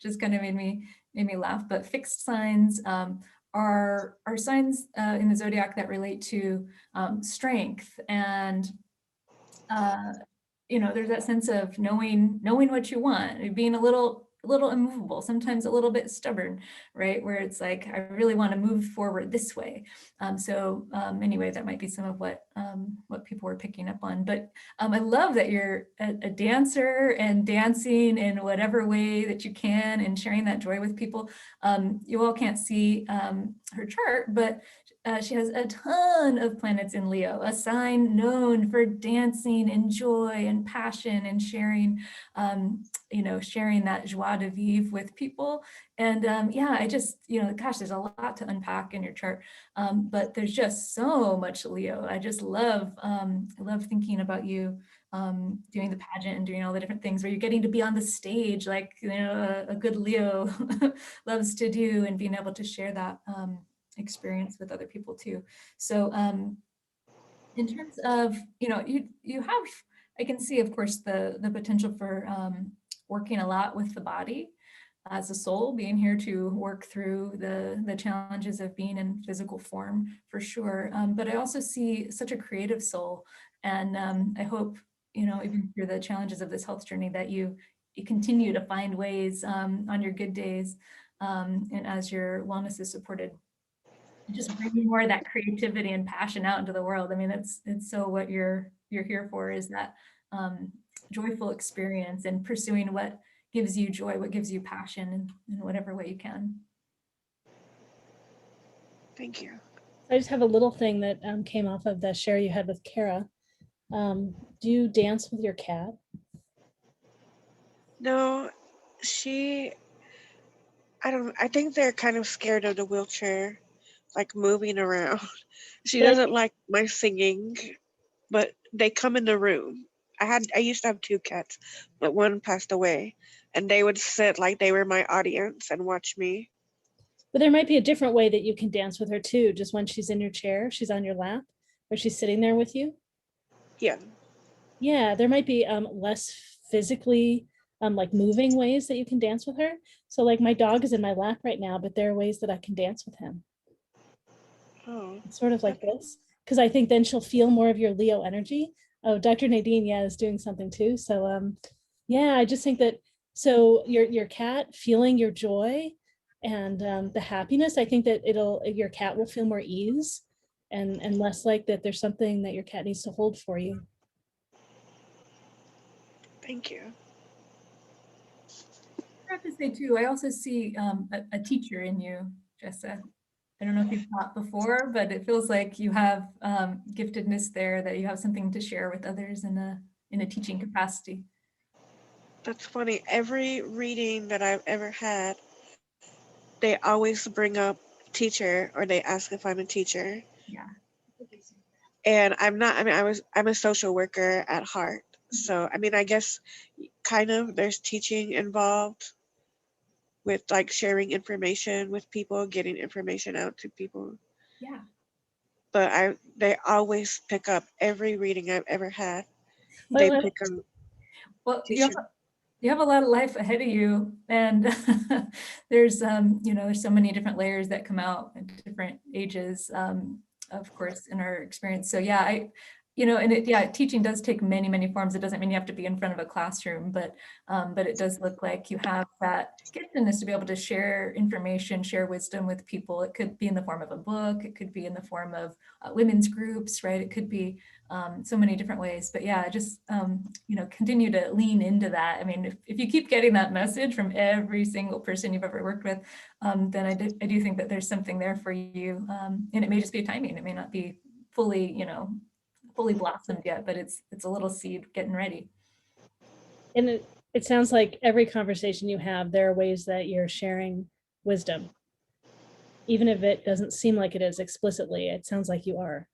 just kind of made me laugh. But fixed signs are signs in the zodiac that relate to strength, and there's that sense of knowing what you want, being a little immovable, sometimes a little bit stubborn, right? Where it's like, I really want to move forward this way. Anyway, that might be some of what people were picking up on. But I love that you're a dancer and dancing in whatever way that you can and sharing that joy with people. You all can't see her chart, but she has a ton of planets in Leo, a sign known for dancing and joy and passion and sharing, sharing that joie de vivre with people. And I just, gosh, there's a lot to unpack in your chart, but there's just so much Leo. I just love thinking about you doing the pageant and doing all the different things where you're getting to be on the stage like, a good Leo loves to do, and being able to share that experience with other people too. So in terms of, you have, I can see, of course, the potential for working a lot with the body as a soul, being here to work through the challenges of being in physical form, for sure. But I also see such a creative soul, and I hope, even through the challenges of this health journey, that you continue to find ways on your good days, and as your wellness is supported just bringing more of that creativity and passion out into the world. I mean, it's so what you're here for, is that joyful experience and pursuing what gives you joy, what gives you passion in whatever way you can. Thank you. I just have a little thing that came off of the share you had with Cara. Do you dance with your cat? No, I think they're kind of scared of the wheelchair, like moving around. She But I doesn't like my singing, but they come in the room. I used to have 2 cats, but one passed away, and they would sit like they were my audience and watch me. But there might be a different way that you can dance with her too, just when she's in your chair, she's on your lap, or she's sitting there with you. Yeah. Yeah, there might be less physically like moving ways that you can dance with her. So like my dog is in my lap right now, but there are ways that I can dance with him. Oh. It's sort of like this, because I think then she'll feel more of your Leo energy. Oh, Dr. Nadine, yeah, is doing something too. So yeah, I just think that, so your cat feeling your joy and the happiness, I think that your cat will feel more ease and less like that there's something that your cat needs to hold for you. Thank you. I have to say too, I also see a teacher in you, Jessa. I don't know if you've taught before, but it feels like you have giftedness there, that you have something to share with others in a teaching capacity. That's funny. Every reading that I've ever had, they always bring up teacher, or they ask if I'm a teacher. Yeah. And I'm not. I mean, I'm a social worker at heart. So I mean, I guess kind of there's teaching involved with like sharing information with people, getting information out to people. Yeah. But they always pick up every reading I've ever had. They pick up. Well, you have a lot of life ahead of you, and there's there's so many different layers that come out at different ages, of course, in our experience. So yeah, teaching does take many, many forms. It doesn't mean you have to be in front of a classroom, but it does look like you have that giftedness to be able to share information, share wisdom with people. It could be in the form of a book. It could be in the form of women's groups, right? It could be so many different ways. But yeah, just continue to lean into that. I mean, if you keep getting that message from every single person you've ever worked with, then I do think that there's something there for you, and it may just be timing. It may not be fully blossomed yet, but it's a little seed getting ready. And it sounds like every conversation you have, there are ways that you're sharing wisdom. Even if it doesn't seem like it is explicitly, it sounds like you are.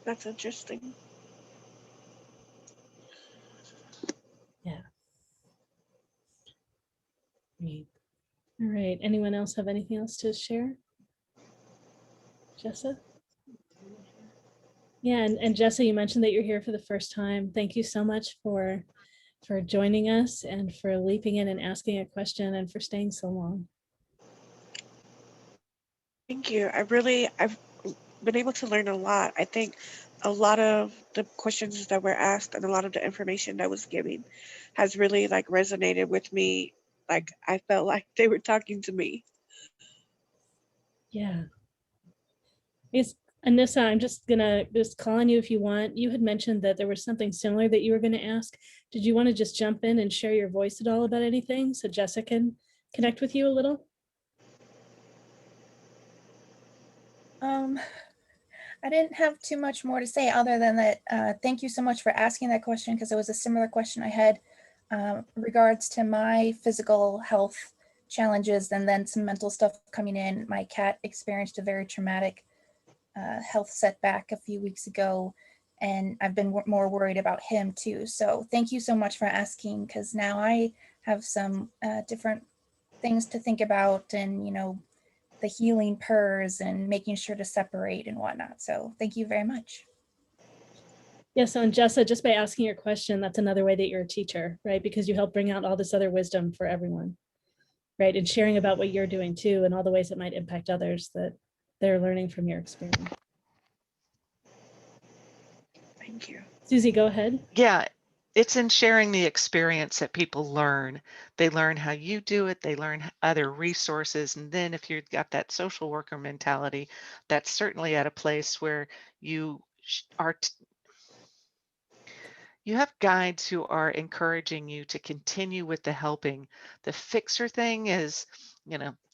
That's interesting. Yeah. Great. All right. Anyone else have anything else to share? Jessa? Yeah, and Jessa, you mentioned that you're here for the first time. Thank you so much for joining us and for leaping in and asking a question and for staying so long. Thank you. I've been able to learn a lot. I think a lot of the questions that were asked and a lot of the information that was given has really like resonated with me. Like I felt like they were talking to me. Yeah. Anissa, I'm just gonna call on you if you want. You had mentioned that there was something similar that you were gonna ask. Did you want to just jump in and share your voice at all about anything so Jessa can connect with you a little? I didn't have too much more to say other than that. Thank you so much for asking that question, because it was a similar question I had regards to my physical health challenges and then some mental stuff coming in. My cat experienced a very traumatic health setback a few weeks ago, and I've been more worried about him too. So thank you so much for asking, because now I have some different things to think about, and the healing purrs and making sure to separate and whatnot. So thank you very much. Yeah, so and Jessa, just by asking your question, that's another way that you're a teacher, right? Because you help bring out all this other wisdom for everyone, right? And sharing about what you're doing too, and all the ways it might impact others that they're learning from your experience. Thank you. Susie, go ahead. Yeah, It's in sharing the experience that people learn. They learn how you do it, they learn other resources. And then if you've got that social worker mentality, that's certainly at a place where you you have guides who are encouraging you to continue with the helping. The fixer thing is,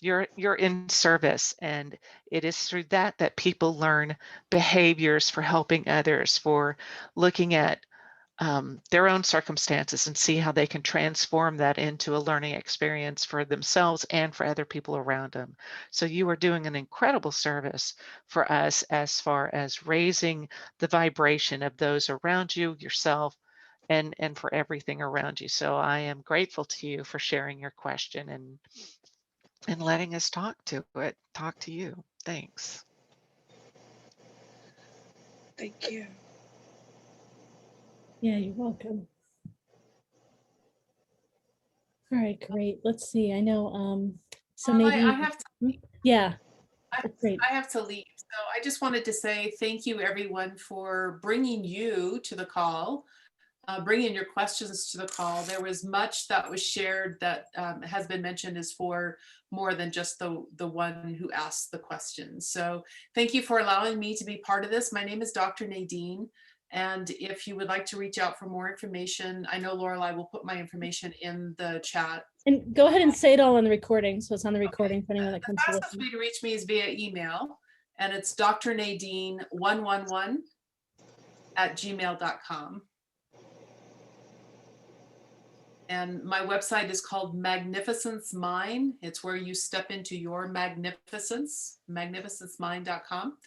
you're in service, and it is through that that people learn behaviors for helping others, for looking at their own circumstances and see how they can transform that into a learning experience for themselves and for other people around them. So you are doing an incredible service for us as far as raising the vibration of those around you, yourself, and for everything around you. So I am grateful to you for sharing your question and letting us talk to you. Thanks. Thank you. Yeah, you're welcome. All right, great. Let's see. I know. So maybe. I have to. Yeah. I have to leave. So I just wanted to say thank you, everyone, for bringing you to the call, bringing your questions to the call. There was much that was shared that has been mentioned is for more than just the one who asked the questions. So thank you for allowing me to be part of this. My name is Dr. Nadine. And if you would like to reach out for more information, I know Laureli will put my information in the chat. And go ahead and say it all on the recording. So it's on the recording for anyone that comes to The listen. fastest way to reach me is via email, and it's drnadine111@gmail.com. And my website is called Magnificence Mind. It's where you step into your magnificence, magnificencemind.com.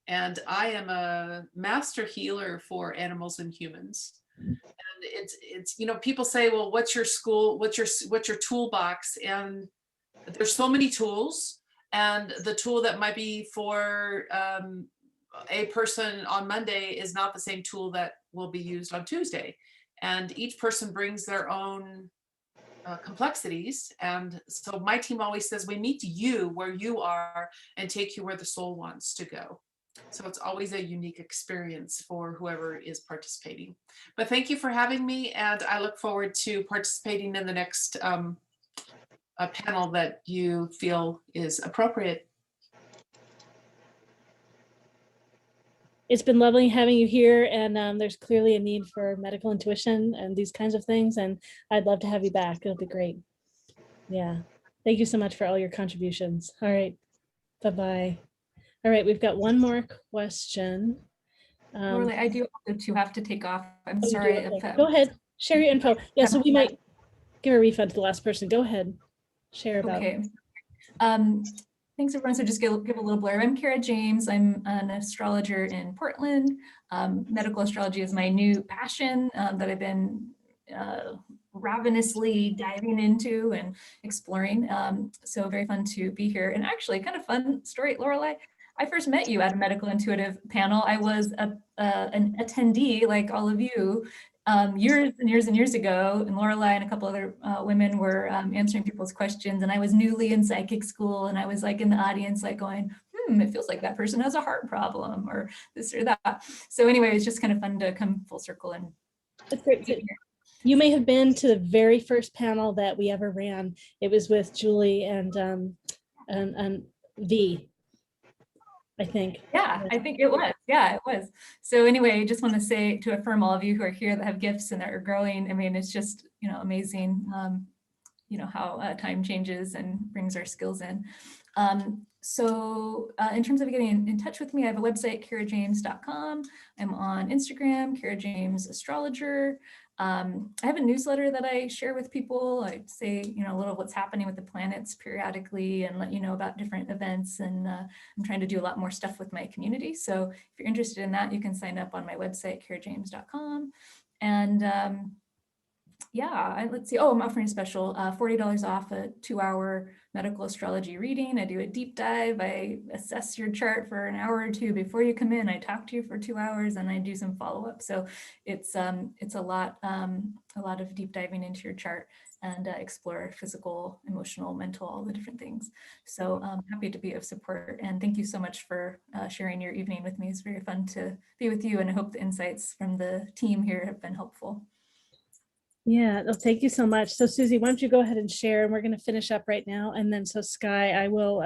And I am a master healer for animals and humans. And it's people say, well, what's your school? What's your toolbox? And there's so many tools, and the tool that might be for a person on Monday is not the same tool that will be used on Tuesday. And each person brings their own complexities. And so my team always says, we meet you where you are and take you where the soul wants to go. So it's always a unique experience for whoever is participating. But thank you for having me. And I look forward to participating in the next panel that you feel is appropriate. It's been lovely having you here, and there's clearly a need for medical intuition and these kinds of things, and I'd love to have you back. It'll be great. Yeah. Thank you so much for all your contributions. All right. Bye-bye. All right, we've got one more question. Laureli, I do also have to take off. I'm sorry. If, Go ahead, share your info. Yeah, so we might give a refund to the last person. Go ahead, share about. Okay. Thanks everyone. So just give a little blurb. I'm Cara James. I'm an astrologer in Portland. Medical astrology is my new passion that I've been ravenously diving into and exploring. So very fun to be here. And actually kind of fun story, Laureli. I first met you at a medical intuitive panel. I was an attendee like all of you years and years and years ago, and Laureli and a couple other women were answering people's questions, and I was newly in psychic school, and I was like in the audience like going, it feels like that person has a heart problem or this or that. So anyway, it's just kind of fun to come full circle. And that's great. You may have been to the very first panel that we ever ran. It was with Julie and V, I think. Yeah, I think it was. Yeah, it was. So anyway, I just want to say, to affirm all of you who are here that have gifts and that are growing. I mean, it's just, amazing, how time changes and brings our skills in. So in terms of getting in touch with me, I have a website, carajames.com. I'm on Instagram, Cara James Astrologer. I have a newsletter that I share with people. I say, a little of what's happening with the planets periodically and let you know about different events. And I'm trying to do a lot more stuff with my community. So if you're interested in that, you can sign up on my website, carajames.com. And yeah, let's see. Oh, I'm offering a special $40 off a 2-hour medical astrology reading. I do a deep dive. I assess your chart for an hour or two before you come in. I talk to you for 2 hours and I do some follow-up. So it's a lot of deep diving into your chart and explore physical, emotional, mental, all the different things. So I'm happy to be of support. And thank you so much for sharing your evening with me. It's very fun to be with you, and I hope the insights from the team here have been helpful. Yeah, no, thank you so much. So Susie, why don't you go ahead and share, and we're going to finish up right now. And then so Sky, I will,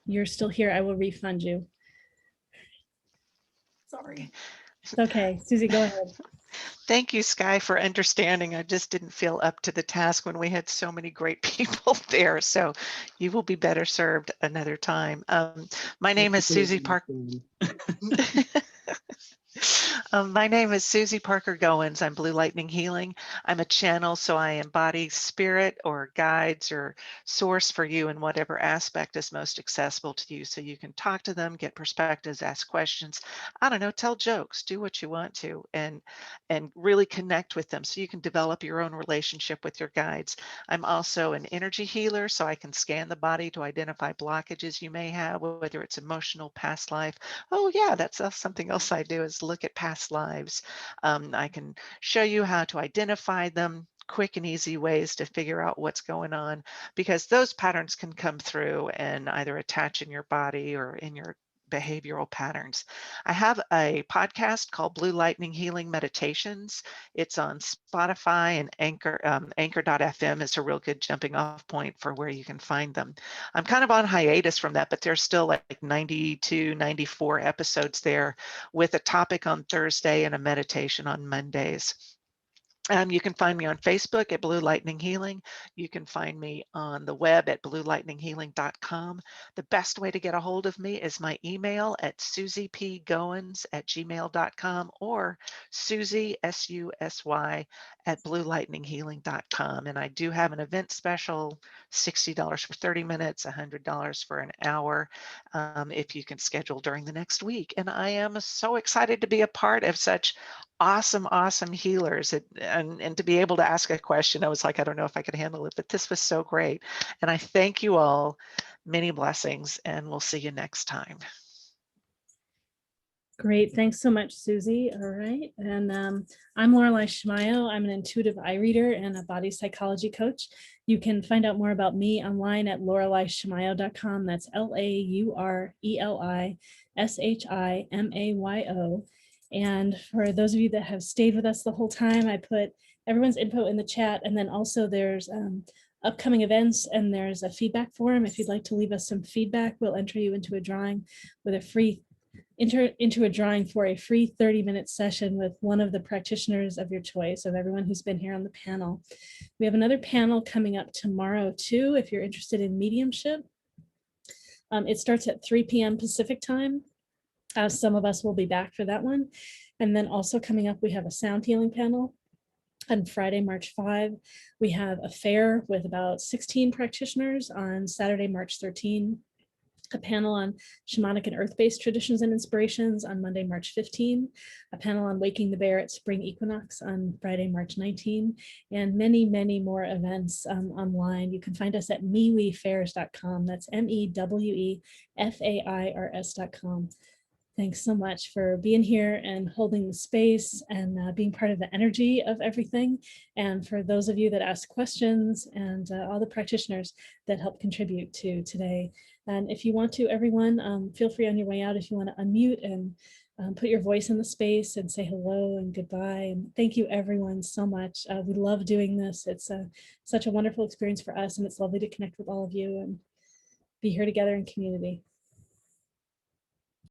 you're still here. I will refund you. Sorry. It's okay. Susie, go ahead. Thank you, Sky, for understanding. I just didn't feel up to the task when we had so many great people there. So you will be better served another time. My name is Susie Parker. My name is Susie Parker Goins. I'm Blue Lightning Healing. I'm a channel, so I embody spirit or guides or source for you in whatever aspect is most accessible to you. So you can talk to them, get perspectives, ask questions. I don't know, tell jokes, do what you want to, and really connect with them so you can develop your own relationship with your guides. I'm also an energy healer, so I can scan the body to identify blockages you may have, whether it's emotional, past life. Oh yeah, that's something else I do is look at past lives. I can show you how to identify them, quick and easy ways to figure out what's going on, because those patterns can come through and either attach in your body or in your behavioral patterns. I have a podcast called Blue Lightning Healing Meditations. It's on Spotify and Anchor. Anchor.fm is a real good jumping off point for where you can find them. I'm kind of on hiatus from that, but there's still like 92, 94 episodes there with a topic on Thursday and a meditation on Mondays. You can find me on Facebook at Blue Lightning Healing. You can find me on the web at bluelightninghealing.com. The best way to get a hold of me is my email at susypgoins@gmail.com or Susy, S-U-S-Y, at bluelightninghealing.com. And I do have an event special, $60 for 30 minutes, $100 for an hour, if you can schedule during the next week. And I am so excited to be a part of such awesome healers, and to be able to ask a question. I was like, I don't know if I could handle it, but this was so great. And I thank you all. Many blessings, and we'll see you next time. Great. Thanks so much, Susie. All right. And I'm Laureli Shimayo. I'm an intuitive eye reader and a body psychology coach. You can find out more about me online at laurelishimayo.com. That's LAURELISHIMAYO. And for those of you that have stayed with us the whole time, I put everyone's info in the chat. And then also there's upcoming events, and there's a feedback form. If you'd like to leave us some feedback, we'll enter you into a drawing with a free into a drawing for a free 30-minute session with one of the practitioners of your choice, of everyone who's been here on the panel. We have another panel coming up tomorrow too, if you're interested in mediumship. It starts at 3 p.m. Pacific time. Some of us will be back for that one. And then also coming up, we have a sound healing panel on Friday, March 5. We have a fair with about 16 practitioners on Saturday, March 13. A panel on shamanic and earth-based traditions and inspirations on Monday, March 15, a panel on waking the bear at spring equinox on Friday, March 19, and many more events online. You can find us at MeWeFairs.com. That's MEWEFAIRS.com. Thanks so much for being here and holding the space and being part of the energy of everything. And for those of you that ask questions, and all the practitioners that help contribute to today. And if you want to, everyone, feel free on your way out if you want to unmute and put your voice in the space and say hello and goodbye. And thank you everyone so much. We love doing this. It's such a wonderful experience for us, and it's lovely to connect with all of you and be here together in community.